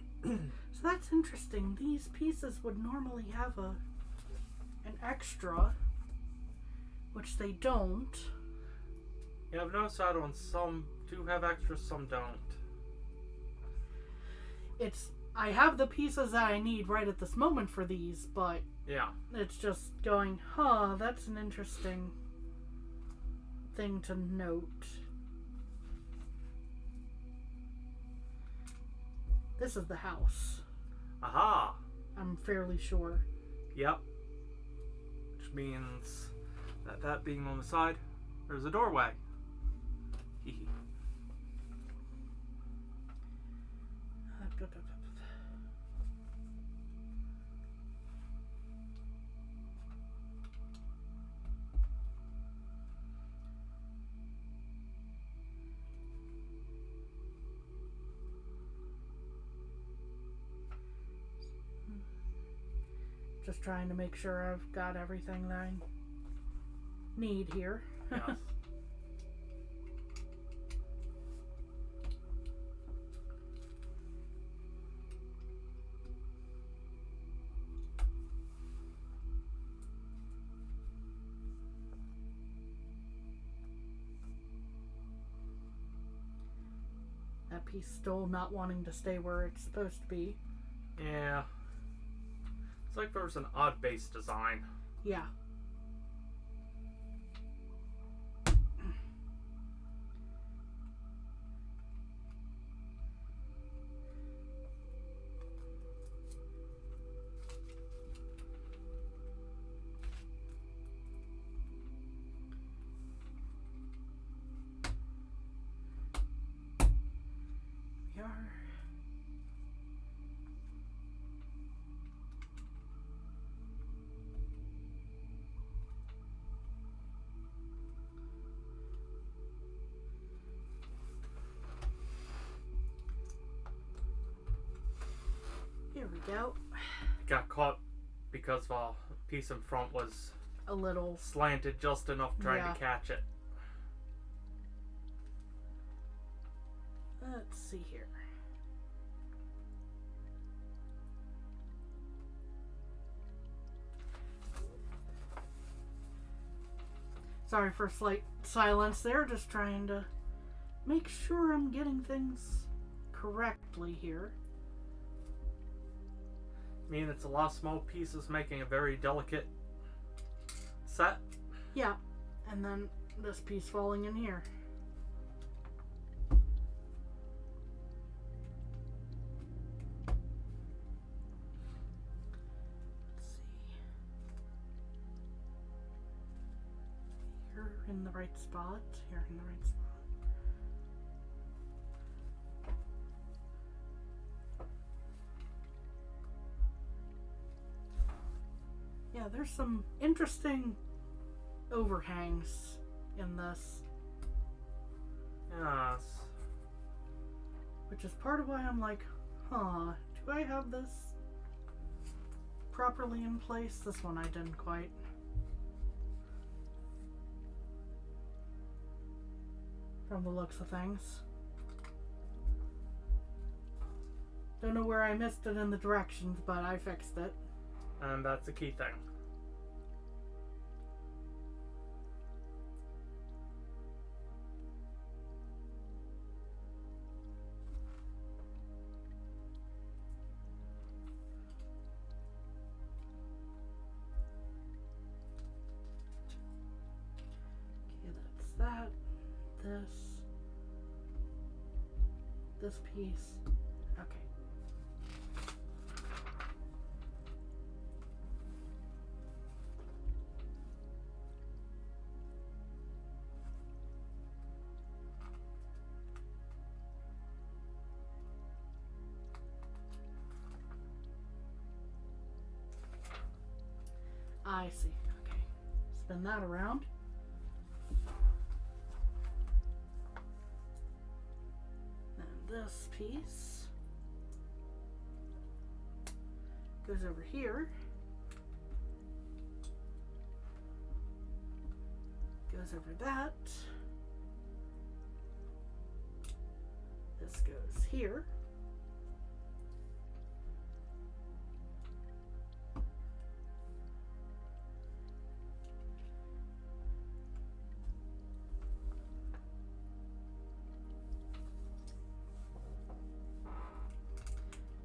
that's interesting. These pieces would normally have an extra, which they don't. Yeah, I've noticed that on some do have extras, some don't. I have the pieces that I need right at this moment for these, but Yeah. it's just going, that's an interesting thing to note. This is the house. Aha! I'm fairly sure. Yep. Which means that being on the side, there's a doorway. Hee. Just trying to make sure I've got everything that I need here. Yes. That piece still not wanting to stay where it's supposed to be. Yeah. It's like there was an odd base design. Yeah. we are. Here we go. Got caught because the piece in front was A little. slanted just enough trying Yeah. to catch it. Let's see here. Sorry for slight silence there, just trying to make sure I'm getting things correctly here. I mean, it's a lot of small pieces making a very delicate set. Yeah, and then this piece falling in here. Let's see. Here in the right spot. Here in the right spot. Yeah, there's some interesting overhangs in this, Yes. which is part of why I'm like, huh, do I have this properly in place? This one I didn't quite. From the looks of things. Don't know where I missed it in the directions, but I fixed it. And that's the key thing. Okay, that's that. This piece. Okay. I see. Okay. Spin that around. And this piece goes over here. Goes over that. This goes here.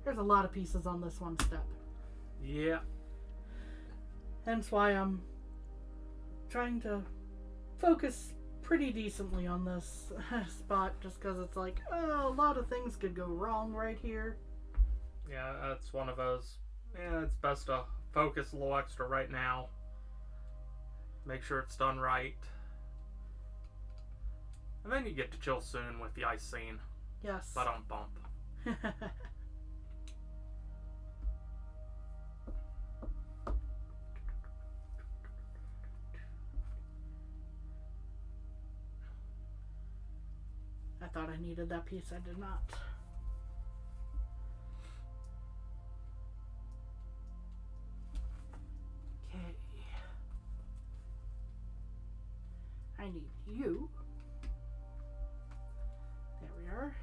There's a lot of pieces on this one step. Yeah. Hence why I'm trying to focus pretty decently on this spot, just because it's like, oh, a lot of things could go wrong right here. Yeah, that's one of those. Yeah, it's best to focus a little extra right now. Make sure it's done right. And then you get to chill soon with the ice scene. Yes. But on bump. I thought I needed that piece, I did not. Okay. I need you. There we are.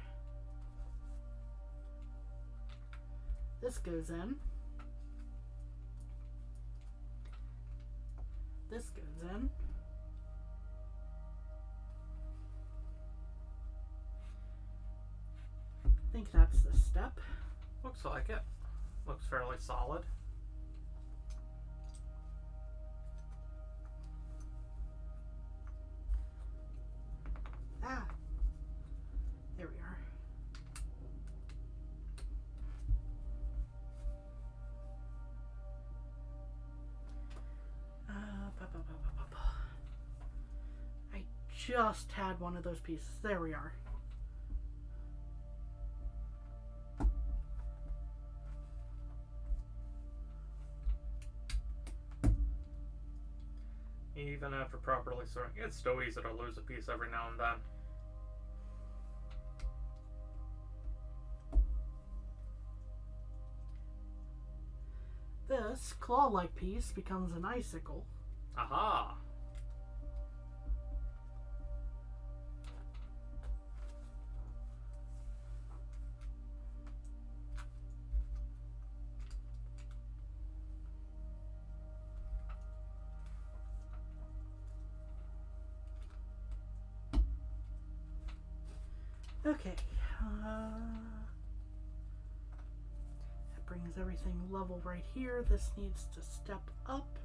This goes in. This goes in. I think that's the step. Looks like it. Looks fairly solid. Ah. There we are. I just had one of those pieces. There we are. Even after properly sorting, it's still easy to lose a piece every now and then. This claw-like piece becomes an icicle. Aha! Okay. That brings everything level right here. This needs to step up.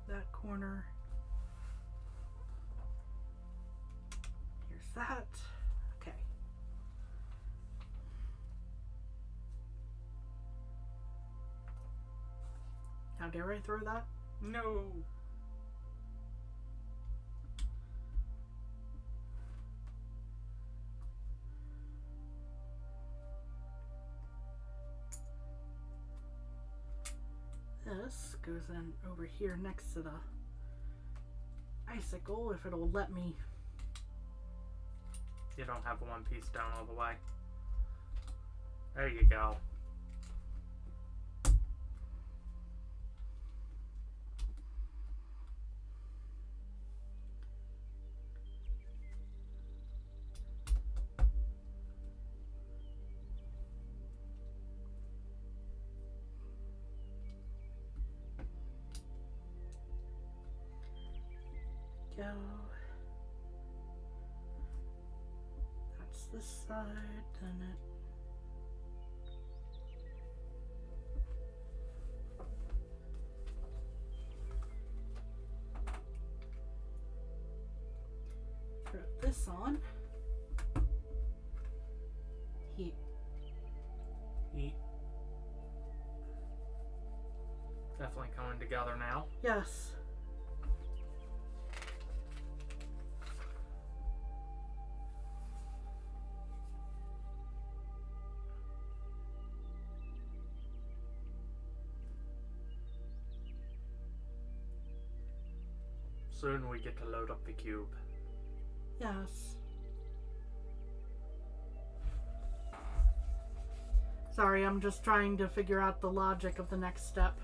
That corner. Here's that. Okay. How dare I throw that? No! This goes in over here next to the icicle, if it'll let me. You don't have one piece down all the way. There you go. Go. That's this side, then it. Throw this on. Heat. Eat. Definitely coming together now. Yes. Soon we get to load up the cube. Yes. Sorry, I'm just trying to figure out the logic of the next step.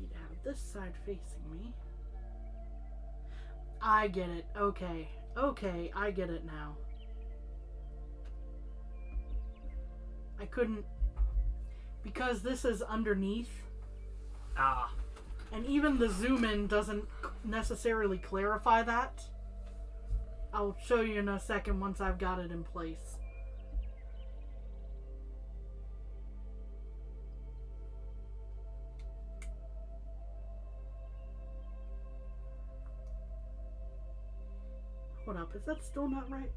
You'd have this side facing me. I get it. Okay. Okay, I get it now. I couldn't... Because this is underneath, Ah. and even the zoom in doesn't necessarily clarify that. I'll show you in a second once I've got it in place. Hold up, is that still not right?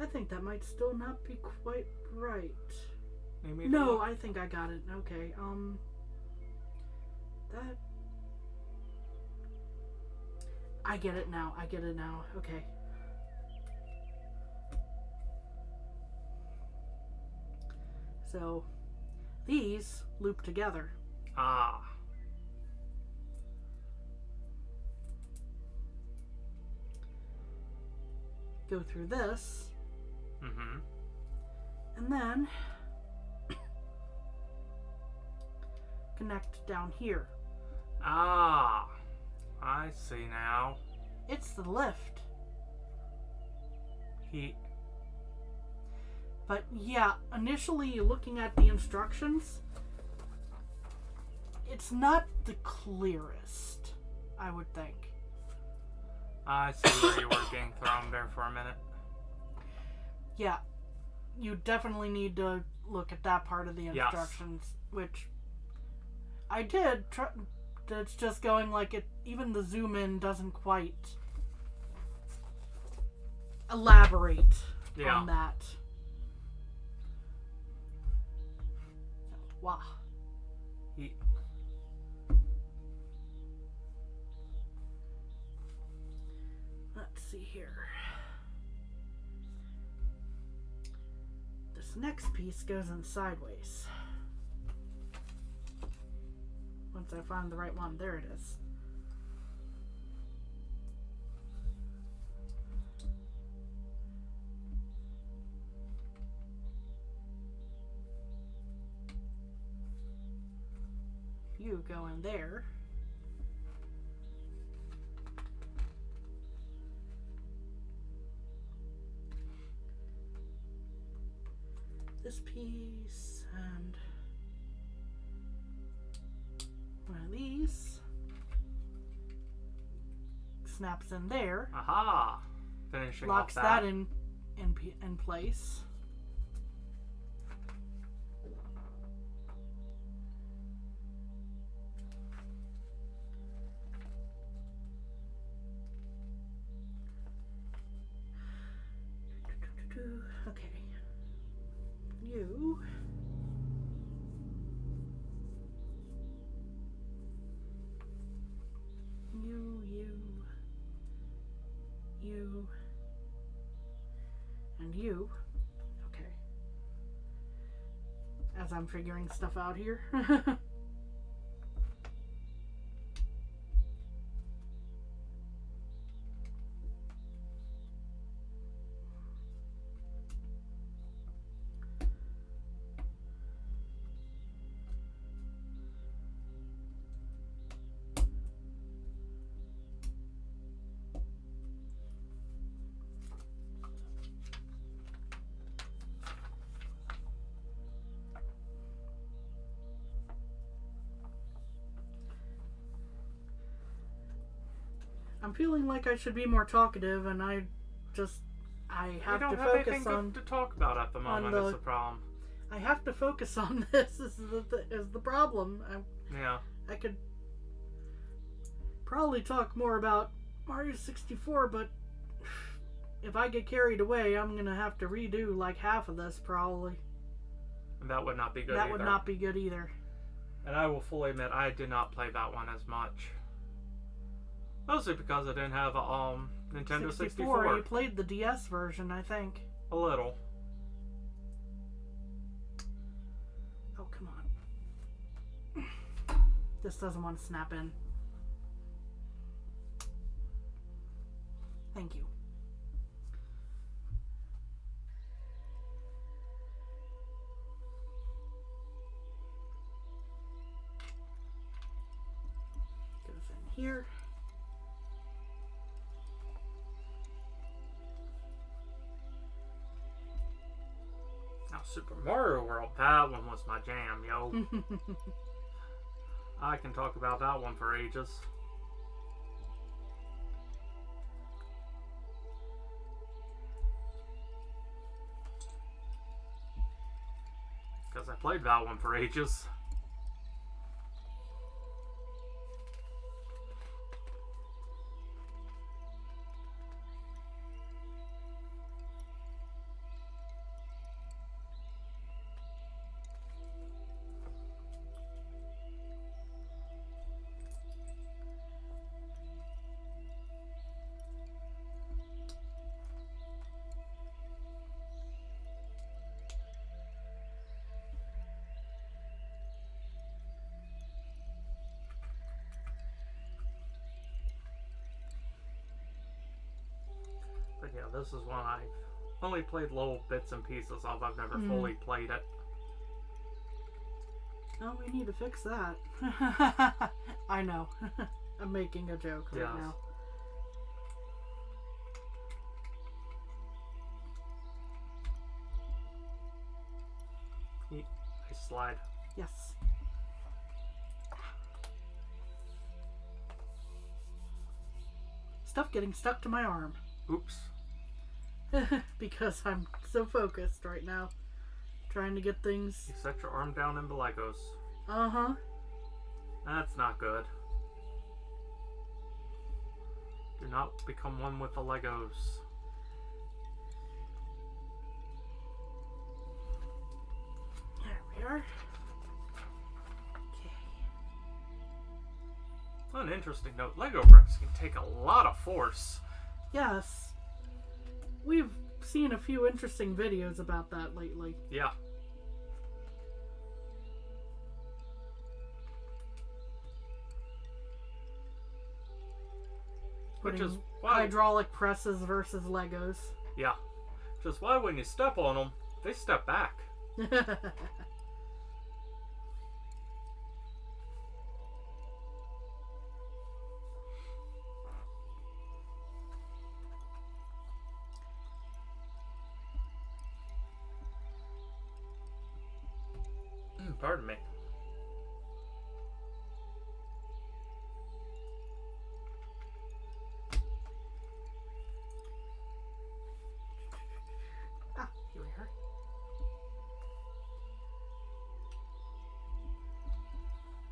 I think that might still not be quite right. Maybe No, I think I got it. Okay, that... I get it now. I get it now. Okay. So, these loop together. Ah. Go through this. Mm-hmm. And then connect down here. Ah. I see now. It's the lift. But yeah, initially looking at the instructions, it's not the clearest, I would think. I see where you were getting thrown there for a minute. Yeah, you definitely need to look at that part of the Yes. instructions, which I did. It's just going like it. Even the zoom in doesn't quite. elaborate Yeah. on that. Wow. He, Let's see here. This next piece goes in sideways. Once I find the right one, there it is. You go in there. This piece and one of these snaps in there, aha! Finishing locks off that in place. Okay. You. You. And you. Okay. As I'm figuring stuff out here. I'm feeling like I should be more talkative, and I have we don't to have focus anything on. good to talk about at the moment. the- Is the problem? I have to focus on this. Is the problem? Yeah. I could probably talk more about Mario 64, but if I get carried away, I'm gonna have to redo like half of this probably. And that would not be good. That either. would not be good either. And I will fully admit I did not play that one as much. Mostly because I didn't have a Nintendo 64. You played the DS version, I think. A little. Oh, come on. This doesn't want to snap in. Thank you. Goes in here. Now Super Mario World, that one was my jam, yo. I can talk about that one for ages. Because I played that one for ages. But yeah, this is one I've only played little bits and pieces of. I've never fully played it. Oh, we need to fix that. I know. I'm making a joke right now. I slide. Yes. Stuff getting stuck to my arm. Oops. Because I'm so focused right now. Trying to get things. You set your arm down in the Legos. Uh-huh. That's not good. Do not become one with the Legos. are. Okay. On an interesting note, Lego bricks can take a lot of force. Yes. We've seen a few interesting videos about that lately. Yeah. Which is why, hydraulic presses versus Legos. yeah. Which is why when you step on them, they step back. Pardon me. Ah, here we are.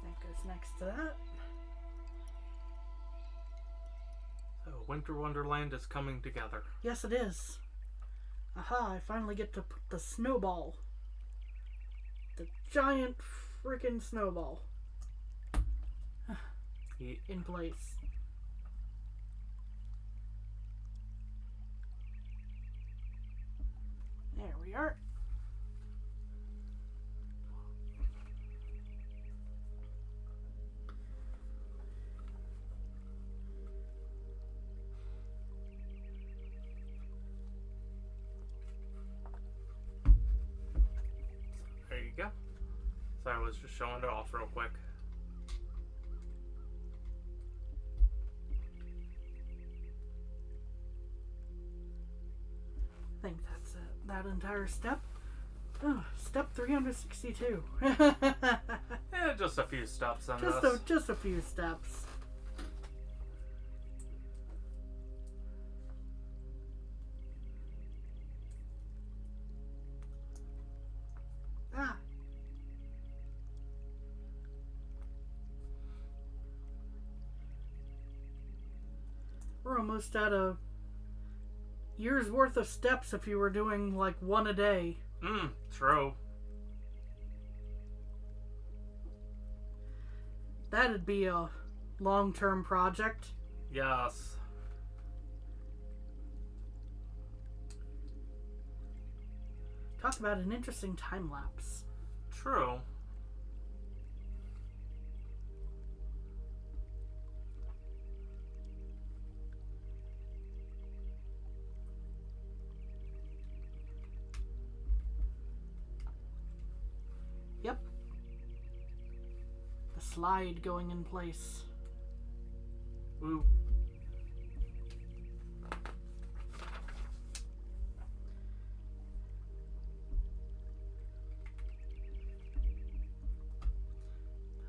That goes next to that. So, Winter Wonderland is coming together. Yes, it is. Aha, I finally get to put the snowball. The giant freaking snowball. In place. There we are. There you go. So I was just showing it off real quick. I think that's it. That entire step. Oh, step 362. Yeah, just a few steps on this. Just a few steps. Ah. We're almost at a year's worth of steps if you were doing like one a day. True. That'd be a long-term project. Yes. Talk about an interesting time lapse. True. Yep. The slide going in place. Woo.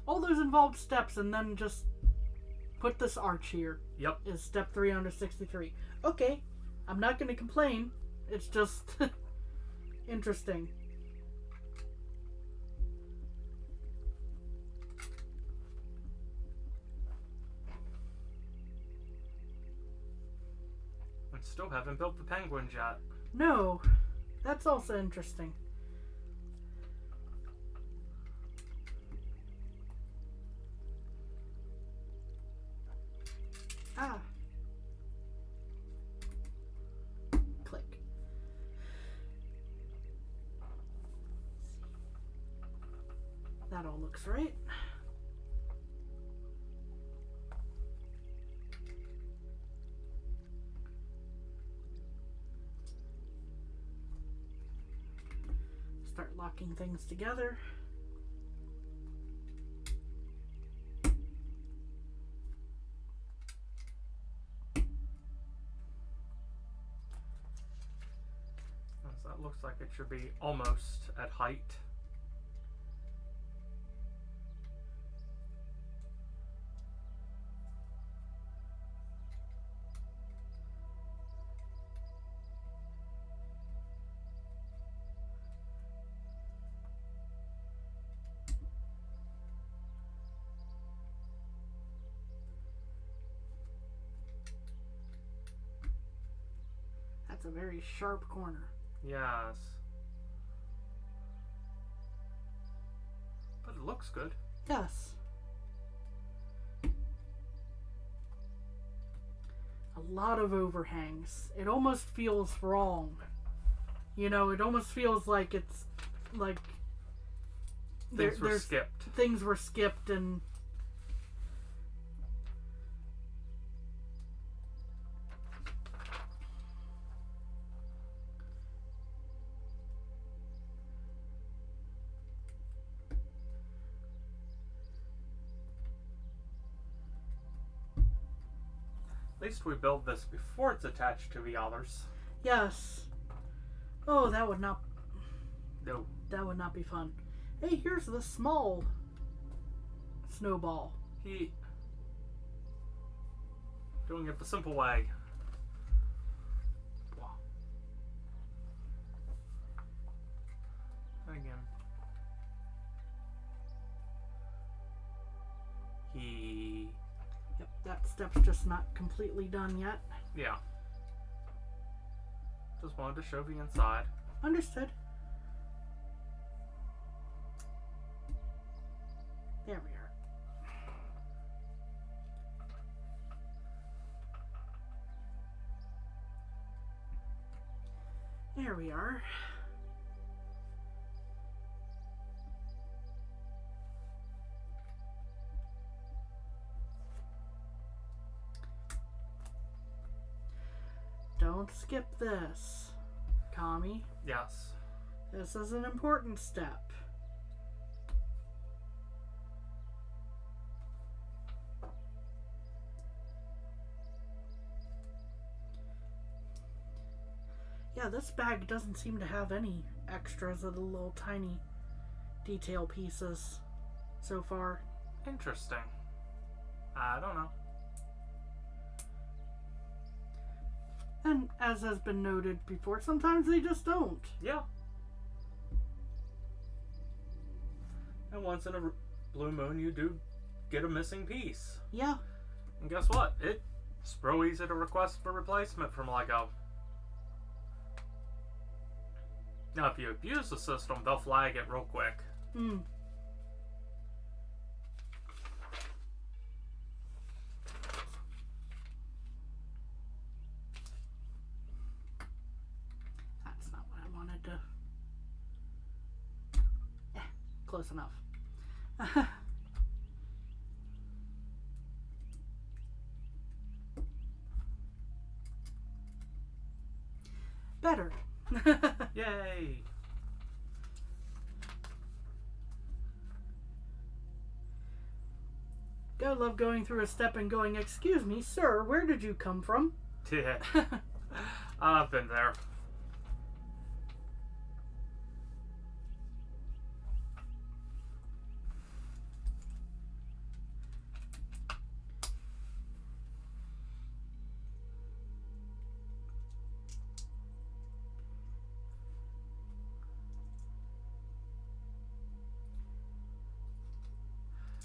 All those involved steps, and then just put this arch here. Yep. Is step 363. Okay, I'm not going to complain. It's just interesting. I still haven't built the penguins yet. No, that's also interesting. Ah. Click. That all looks right. Start locking things together. So that looks like it should be almost at height. That's a very sharp corner. Yes. It looks good. Yes. A lot of overhangs. It almost feels wrong. You know, it almost feels like it's like Things were skipped. Things were skipped and At least we build this before it's attached to the others. yes. Oh, that would not No. that would not be fun. Hey, here's the small snowball. He doing it the simple way. Wow. Again. He Yep, that step's just not completely done yet. yeah. Just wanted to show the inside. Understood. There we are. There we are. Don't skip this, Kami. Yes. This is an important step. Yeah, this bag doesn't seem to have any extras of the little tiny detail pieces so far. Interesting. I don't know. And as has been noted before, sometimes they just don't. Yeah. And once in a blue moon, you do get a missing piece. Yeah. And guess what? It's real easy to request for replacement from LEGO. Now, if you abuse the system, they'll flag it real quick. Hmm. That's not what I wanted to. Close enough. Better. Yay! I love going through a step and going, "Excuse me, sir, where did you come from?" Yeah. I've been there.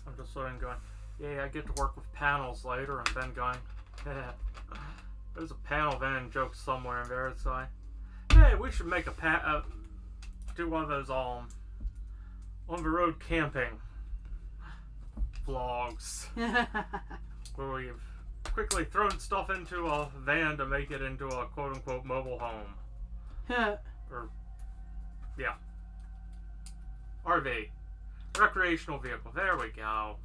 I'm just sort of going, yay, I get to work with panels later, and then going, there's a panel van joke somewhere in there, it's like, hey, we should make do one of those on the road camping vlogs where we've quickly thrown stuff into a van to make it into a quote-unquote mobile home. Or, yeah. RV. Recreational vehicle. There we go.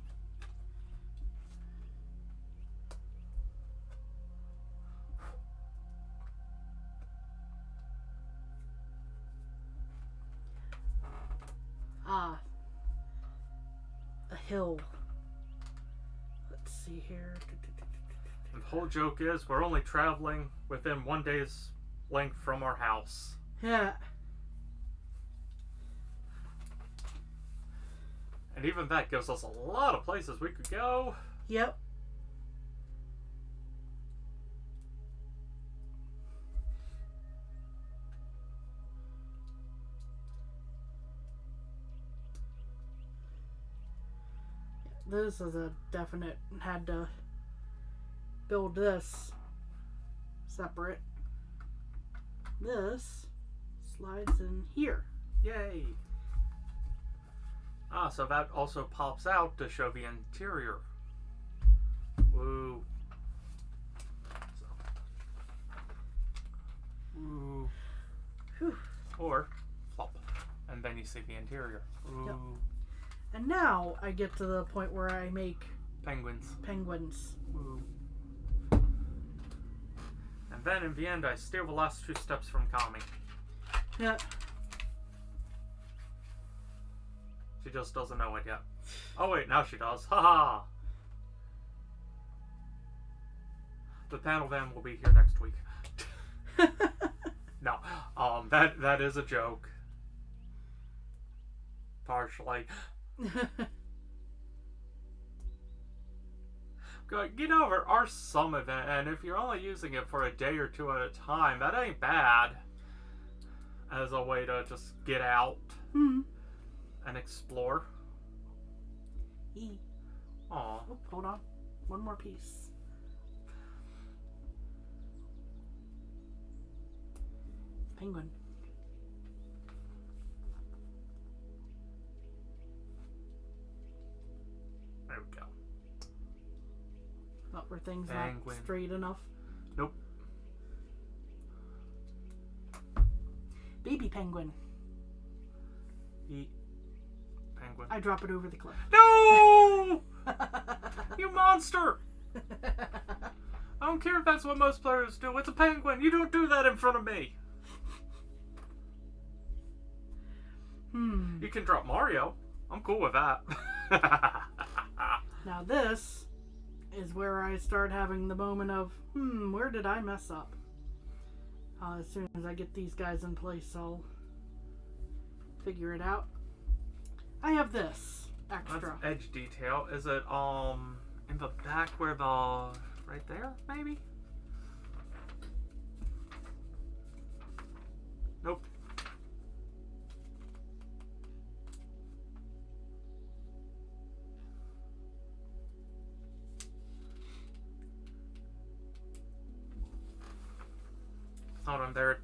Ah. A hill. Let's see here. And the whole joke is we're only traveling within 1 day's length from our house. Yeah. And even that gives us a lot of places we could go. Yep. This is a definite, had to build this separate. This slides in here. Yay. Ah, so that also pops out to show the interior. Woo. Ooh. Whew. Or flop. And then you see the interior. Ooh. Yep. And now I get to the point where I make Penguins. penguins. Ooh. And then in the end, I steal the last 2 steps from Kami. Yeah. She just doesn't know it yet. Oh wait, now she does. Haha! The panel van will be here next week. No, that is a joke. Partially. Get over our sum event, and if you're only using it for a day or 2 at a time, that ain't bad. As a way to just get out and explore. Aw. Oh, hold on. One more piece. Penguin. There we go. Not were things Penguin. not straight enough. Nope. Baby penguin. Eat. Penguin. I drop it over the cliff. No! You monster! I don't care if that's what most players do. It's a penguin. You don't do that in front of me. You can drop Mario. I'm cool with that. Now this is where I start having the moment of, where did I mess up? As soon as I get these guys in place, I'll figure it out. I have this extra. That's edge detail. Is it in the back where the right there maybe? Nope. Hold on, there.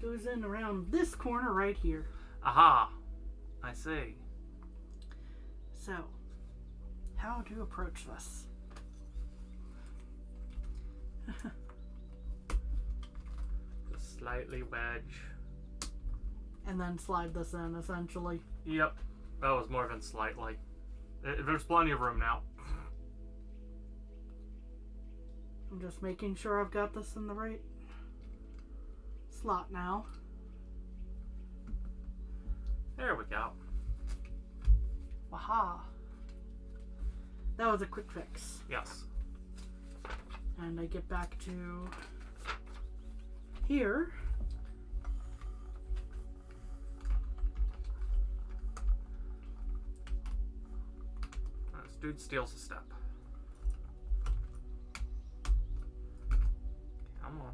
Goes in around this corner right here. Aha! I see. So, how to approach this? Just slightly wedge. And then slide this in, essentially. Yep. That was more than slightly. There's plenty of room now. I'm just making sure I've got this in the right slot now. There we go. Aha. That was a quick fix. Yes. And I get back to here. This dude steals a step. Come on.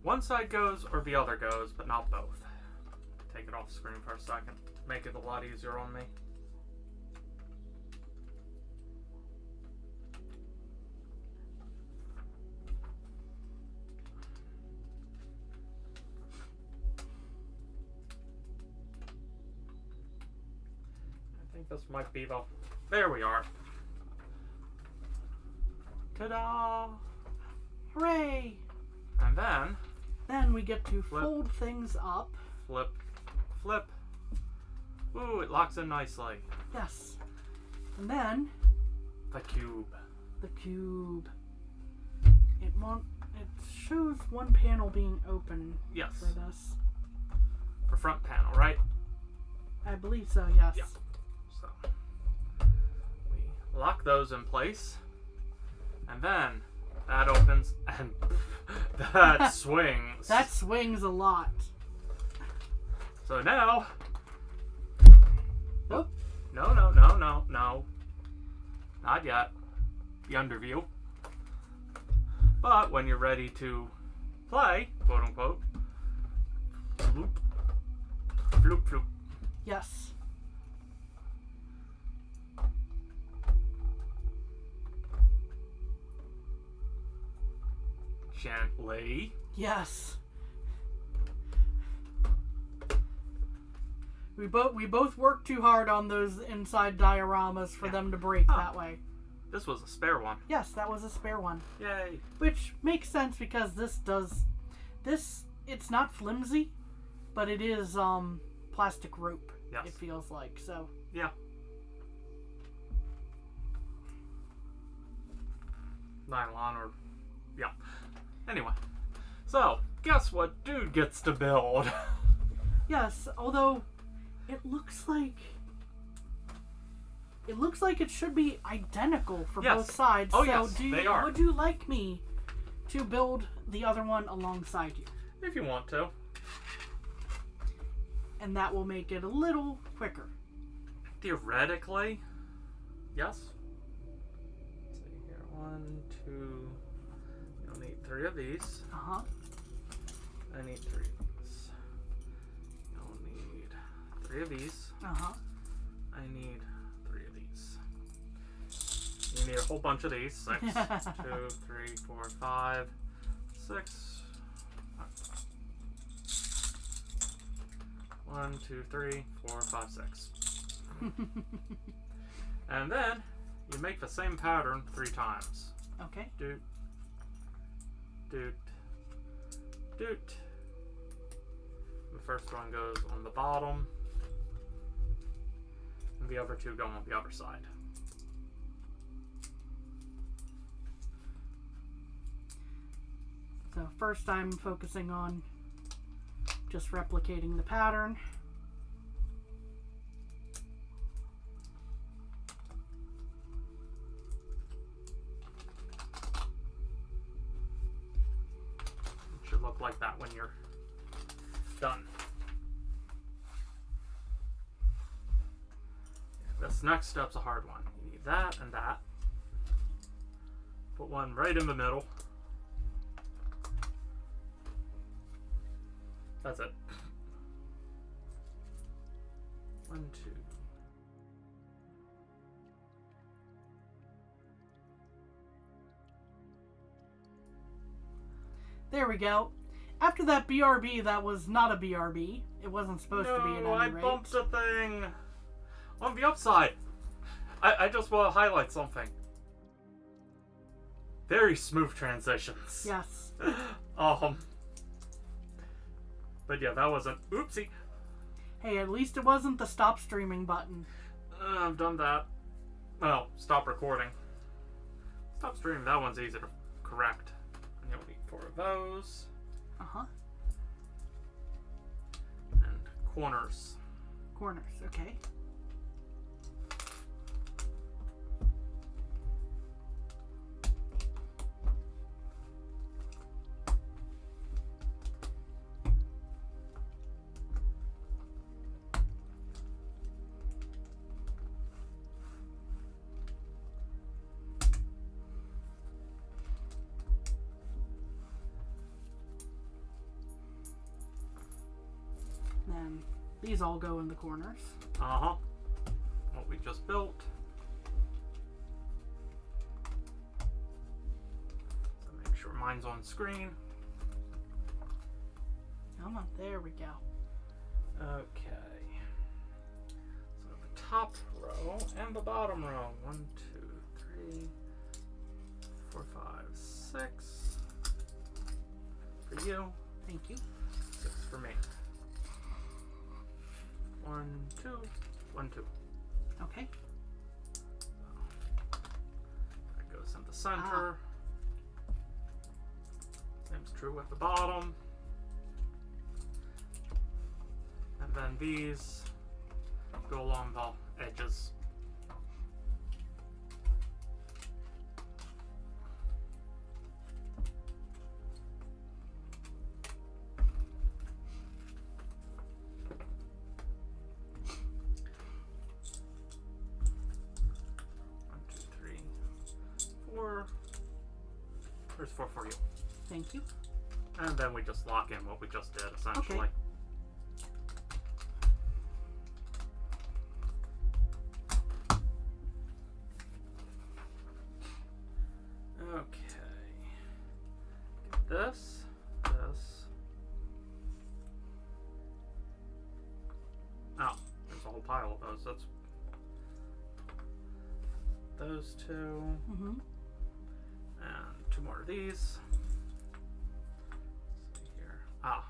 One side goes or the other goes, but not both. Take it off screen for a second. Make it a lot easier on me. I think this might be the... There we are. Ta-da! Hooray! And then... Then we get to Flip. fold things up. Flip. Flip. Ooh, it locks in nicely. Yes. And then The cube. the cube. It shows one panel being open Yes. for this. For front panel, right? I believe so, yes. Yeah. So we lock those in place. And then that opens and that swings. That swings a lot. So now... Nope. No. Not yet. The underview. But when you're ready to play, quote unquote, floop, floop, floop. Yes. Gently. Yes. We both worked too hard on those inside dioramas for them to break that way. This was a spare one. Yes, that was a spare one. Yay. Which makes sense because it's not flimsy, but it is plastic rope. Yes. It feels like, so. Yeah. Nylon or... yeah. Anyway. So, guess what dude gets to build? Yes, although it looks like it should be identical for Yes. both sides. Oh, so yes, they are. Would you like me to build the other one alongside you? If you want to. And that will make it a little quicker. Theoretically, yes. Let's see here. 1, 2. You'll need 3 of these. Uh-huh. I need 3 of these. You'll need 3 of these. Uh-huh. I need 3 of these. You need a whole bunch of these. 6, 2, 3, 4, 5, 6. 1, 2, 3, 4, 5, 6. And then you make the same pattern 3 times. Okay. Doot, doot, doot. The first one goes on the bottom, and the other 2 go on the other side. So first I'm focusing on just replicating the pattern. It should look like that when you're done. This next step's a hard one. You need that and that. Put one right in the middle. That's it. 1, 2. There we go. After that BRB, that was not a BRB. It wasn't supposed to be an No, I rate. bumped a thing. On the upside, I just want to highlight something. Very smooth transitions. Yes. But yeah, that was an oopsie. Hey, at least it wasn't the stop streaming button. I've done that. Well, stop recording. Stop streaming, that one's easy to correct. And you'll need 4 of those. Uh-huh. And corners. Corners, okay. Then these all go in the corners. Uh-huh. What we just built. So make sure mine's on screen. Come on, there we go. Okay. So the top row and the bottom row. 1, 2, 3, 4, 5, 6. For you. Thank you. 6 for me. 1, 2, 1, 2. Okay. That goes in the center. Same's true with the bottom. And then these go along the edges. There's 4 for you. Thank you. And then we just lock in what we just did, essentially. Okay. Okay. this, this. Oh, there's a whole pile of those. That's those two. Mm-hmm. And two more of these. Let's see here. Ah.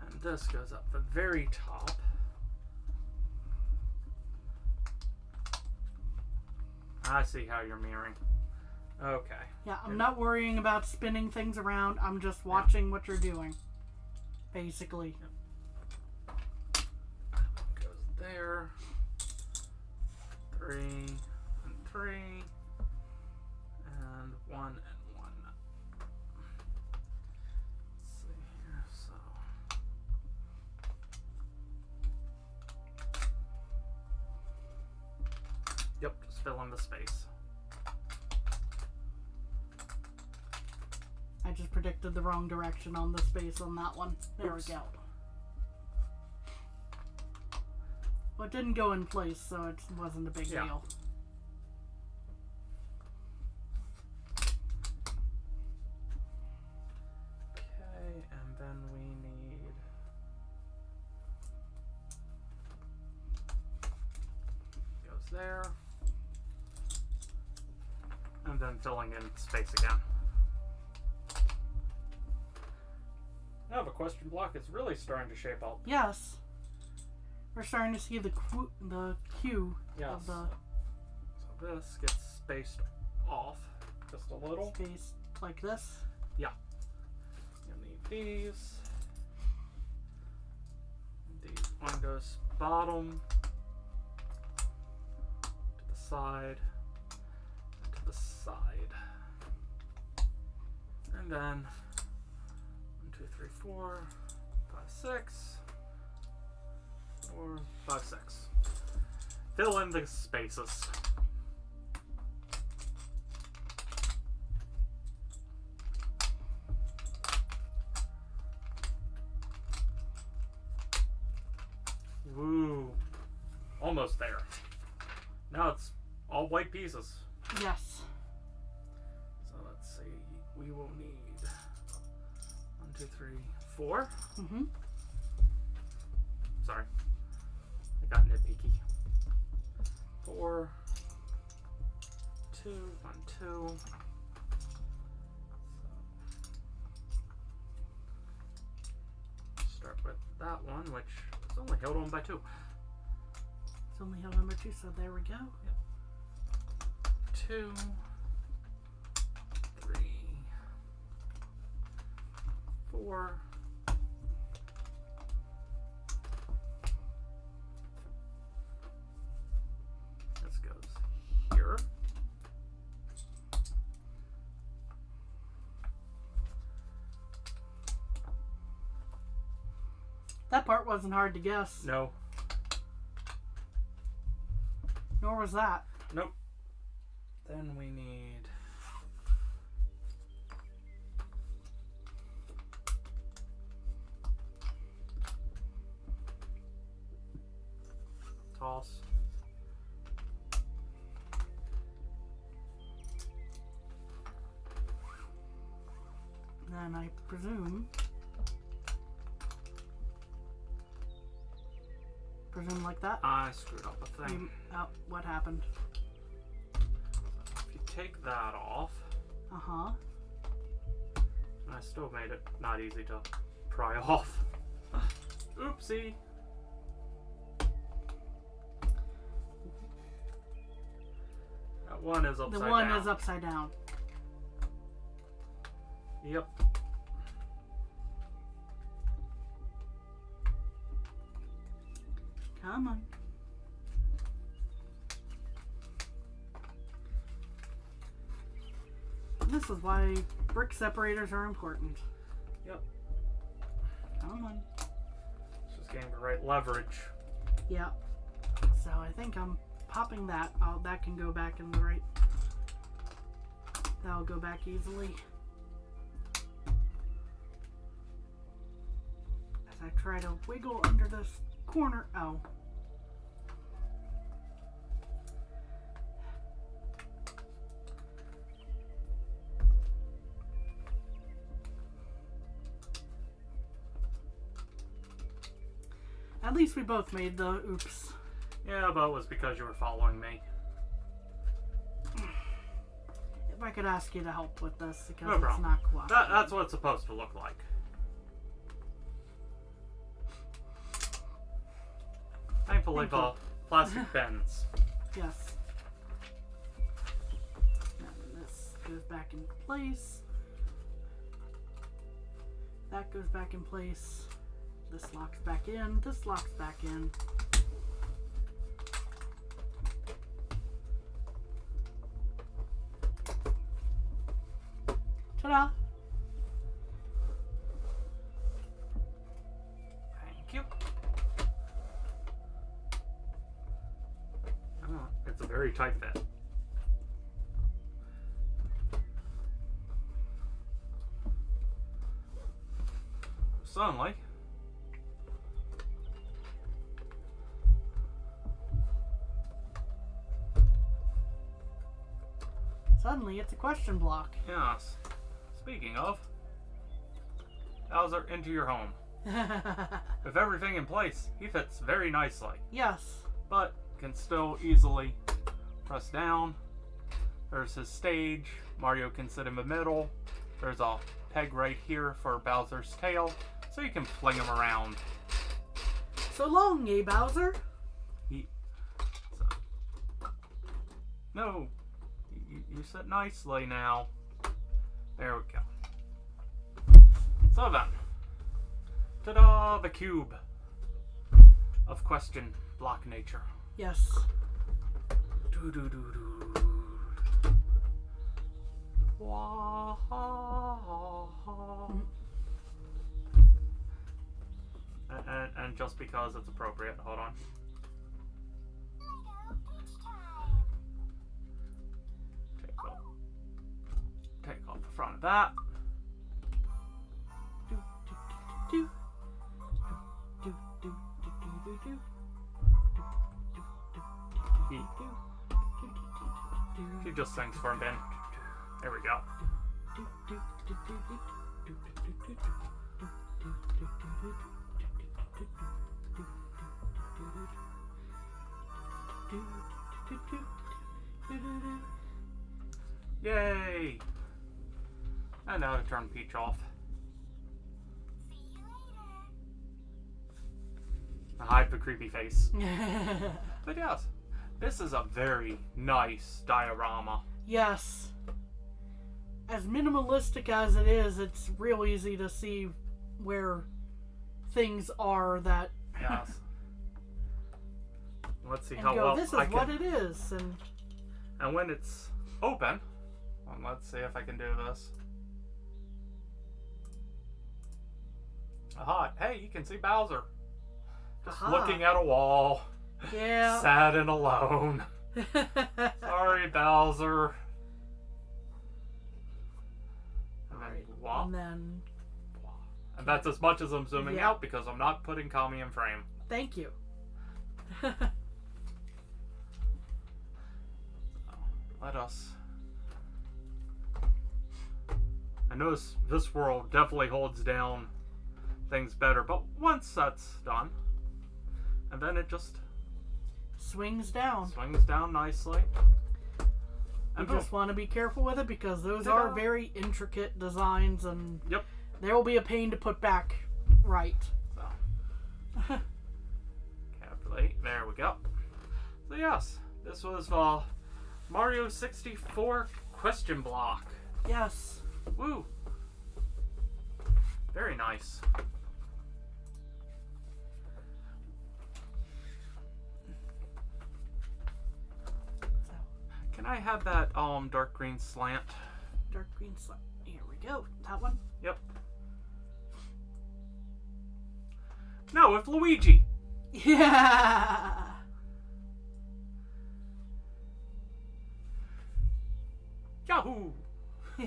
And this goes up the very top. I see how you're mirroring. Okay. Yeah, I'm not worrying about spinning things around. I'm just watching what you're doing. Basically. Goes there. 3 and 3. And 1 and 1. Let's see here. So. Yep, just fill in the space. I just predicted the wrong direction on the space on that one. There Oops. we go. Well, it didn't go in place, so it wasn't a big deal. Okay, and then we need goes there. And then filling in space again. Now the question block is really starting to shape up. Yes. We're starting to see the Q Yes. of the So this gets spaced off just a little. space like this. Yeah. You'll need these. These one goes bottom to the side and to the side. And then 1, 2, 3, 4, 5, 6. 4, 5, 6. Fill in the spaces. Woo. Almost there. Now it's all white pieces. Yes. So let's see. We will need 1, 2, 3, 4. Mm-hmm. Sorry. I got nitpicky. 4, 2, 1, 2. So start with that one, which is only held on by 2. It's only held number 2, so there we go. 2, 3, 4. This goes here. That part wasn't hard to guess. No. Nor was that. Nope. Then we need toss. Then I presume like that. I screwed up a thing. Oh, what happened? If you take that off, Uh-huh. I still made it not easy to pry off. Oopsie. That one is upside down. The one is upside down. Yep. Come on. This is why brick separators are important. Yep. Come on. It's just getting the right leverage. Yep. So I think I'm popping that. Oh, that can go back in the right. That'll go back easily. As I try to wiggle under this corner. Oh. At least we both made the oops. Yeah, but it was because you were following me. If I could ask you to help with this, because No it's problem. not cooperating. That's what it's supposed to look like. Thankfully, Thank you. the plastic bends. Yes. Now this goes back in place. That goes back in place. This locks back in. This locks back in. Ta-da! Thank you. Oh, it's a very tight fit. Suddenly, Suddenly, it's a question block. yes. Speaking of, Bowser, into your home. With everything in place, he fits very nicely, Yes. but can still easily press down. There's his stage. Mario can sit in the middle. There's a peg right here for Bowser's tail, so you can fling him around. So long, eh, Bowser? No, you sit nicely now. There we go. So then, ta-da! The cube of question block nature. Yes. Do do do do. Wah, and just because it's appropriate, hold on. Take off the front of that. Do, do, do, do, do, do, do, He, he just sings for a bit. There we go. Yay! And now to turn Peach off. Hide the creepy face. But yes, this is a very nice diorama. Yes. As minimalistic as it is, it's real easy to see where things are that. Yes. Let's see and how go, well this is I can. what it is, And when it's open, well, let's see if I can do this. Aha! Hey, you can see Bowser just Aha. looking at a wall, yeah. sad and alone. Sorry, Bowser. And then, wah, And then, wah. And that's as much as I'm zooming Yeah. out because I'm not putting Kami in frame. thank you. Let us. I know this world definitely holds down things better, but once that's done, and then it just Swings down. swings down nicely. You And just want to be careful with it because those Ta-da. are very intricate designs, and Yep. they will be a pain to put back right. So, calculate. There we go. So yes, this was Mario 64 question block. Yes. Woo! Very nice. So, Can I have that dark green slant? dark green slime. Here we go. That one. Yep. No, with Luigi. Yeah. Yahoo!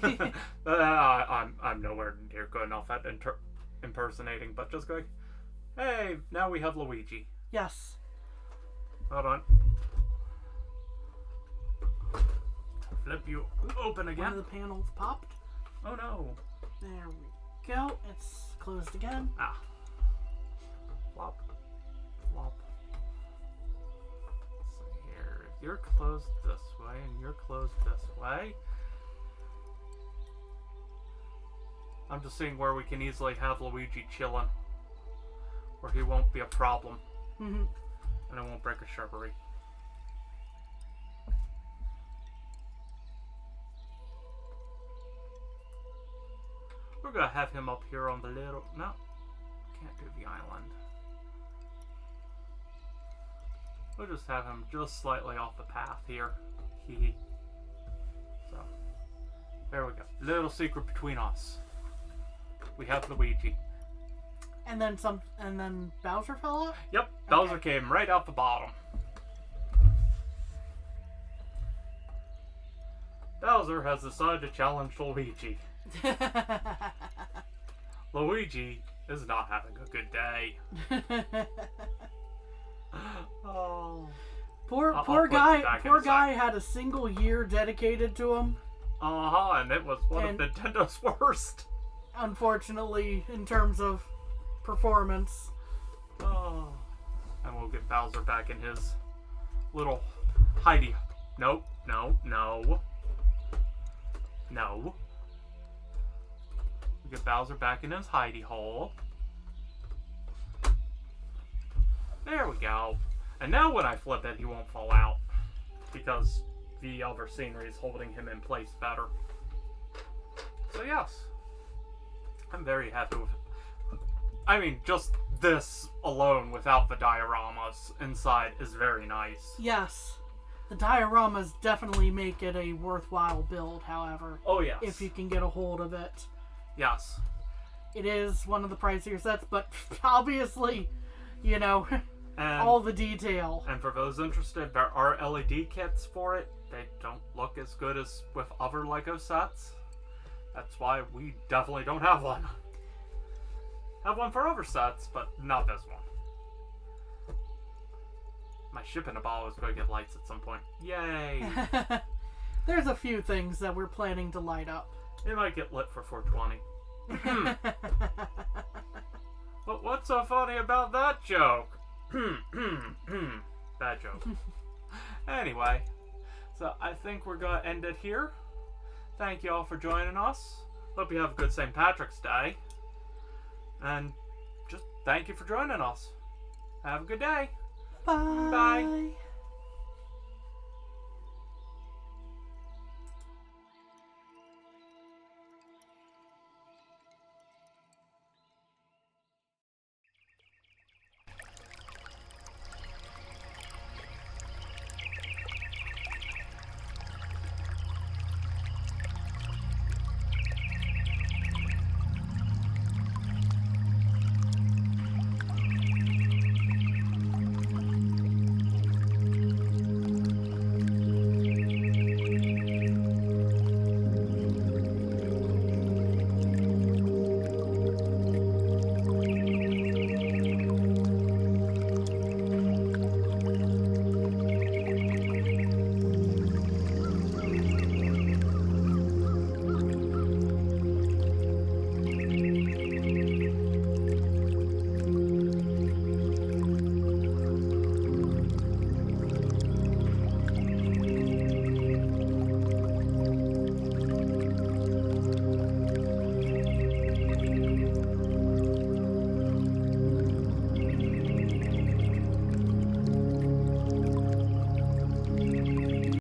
I'm nowhere near good enough at impersonating, but just going, hey, now we have Luigi. Yes. Hold on. Flip you open One again. of the panels popped. Oh no. There we go. It's closed again. Ah. Flop. you're closed this way, and you're closed this way. I'm just seeing where we can easily have Luigi chilling. Where he won't be a problem. Mm-hmm. And it won't break a shrubbery. We're gonna have him up here on the little... No. Can't do the island. We'll just have him just slightly off the path here. Hee. So. There we go. Little secret between us. We have Luigi. And then Bowser fell out? Yep, Bowser came right out the bottom. Bowser has decided to challenge Luigi. Luigi is not having a good day. Oh. Poor guy had a single year dedicated to him. And it was one of Nintendo's worst. Unfortunately, in terms of performance. Oh. And we'll get Bowser back in his little hidey. Nope, no. We'll get Bowser back in his hidey hole. There we go. And now when I flip it, he won't fall out. Because the other scenery is holding him in place better. So yes. I'm very happy with it. I mean, just this alone without the dioramas inside is very nice. Yes. The dioramas definitely make it a worthwhile build, however. Oh, yes. If you can get a hold of it. Yes. It is one of the pricier sets, but obviously, you know, And, all the detail. And for those interested, there are LED kits for it. They don't look as good as with other LEGO sets. That's why we definitely don't have one. Have one for other sets, but not this one. My ship in a ball is going to get lights at some point. Yay! There's a few things that we're planning to light up. It might get lit for 420. But what's so funny about that joke? Bad joke. Anyway, so I think we're going to end it here. Thank you all for joining us. Hope you have a good St. Patrick's Day. And just thank you for joining us. Have a good day. Bye. Bye.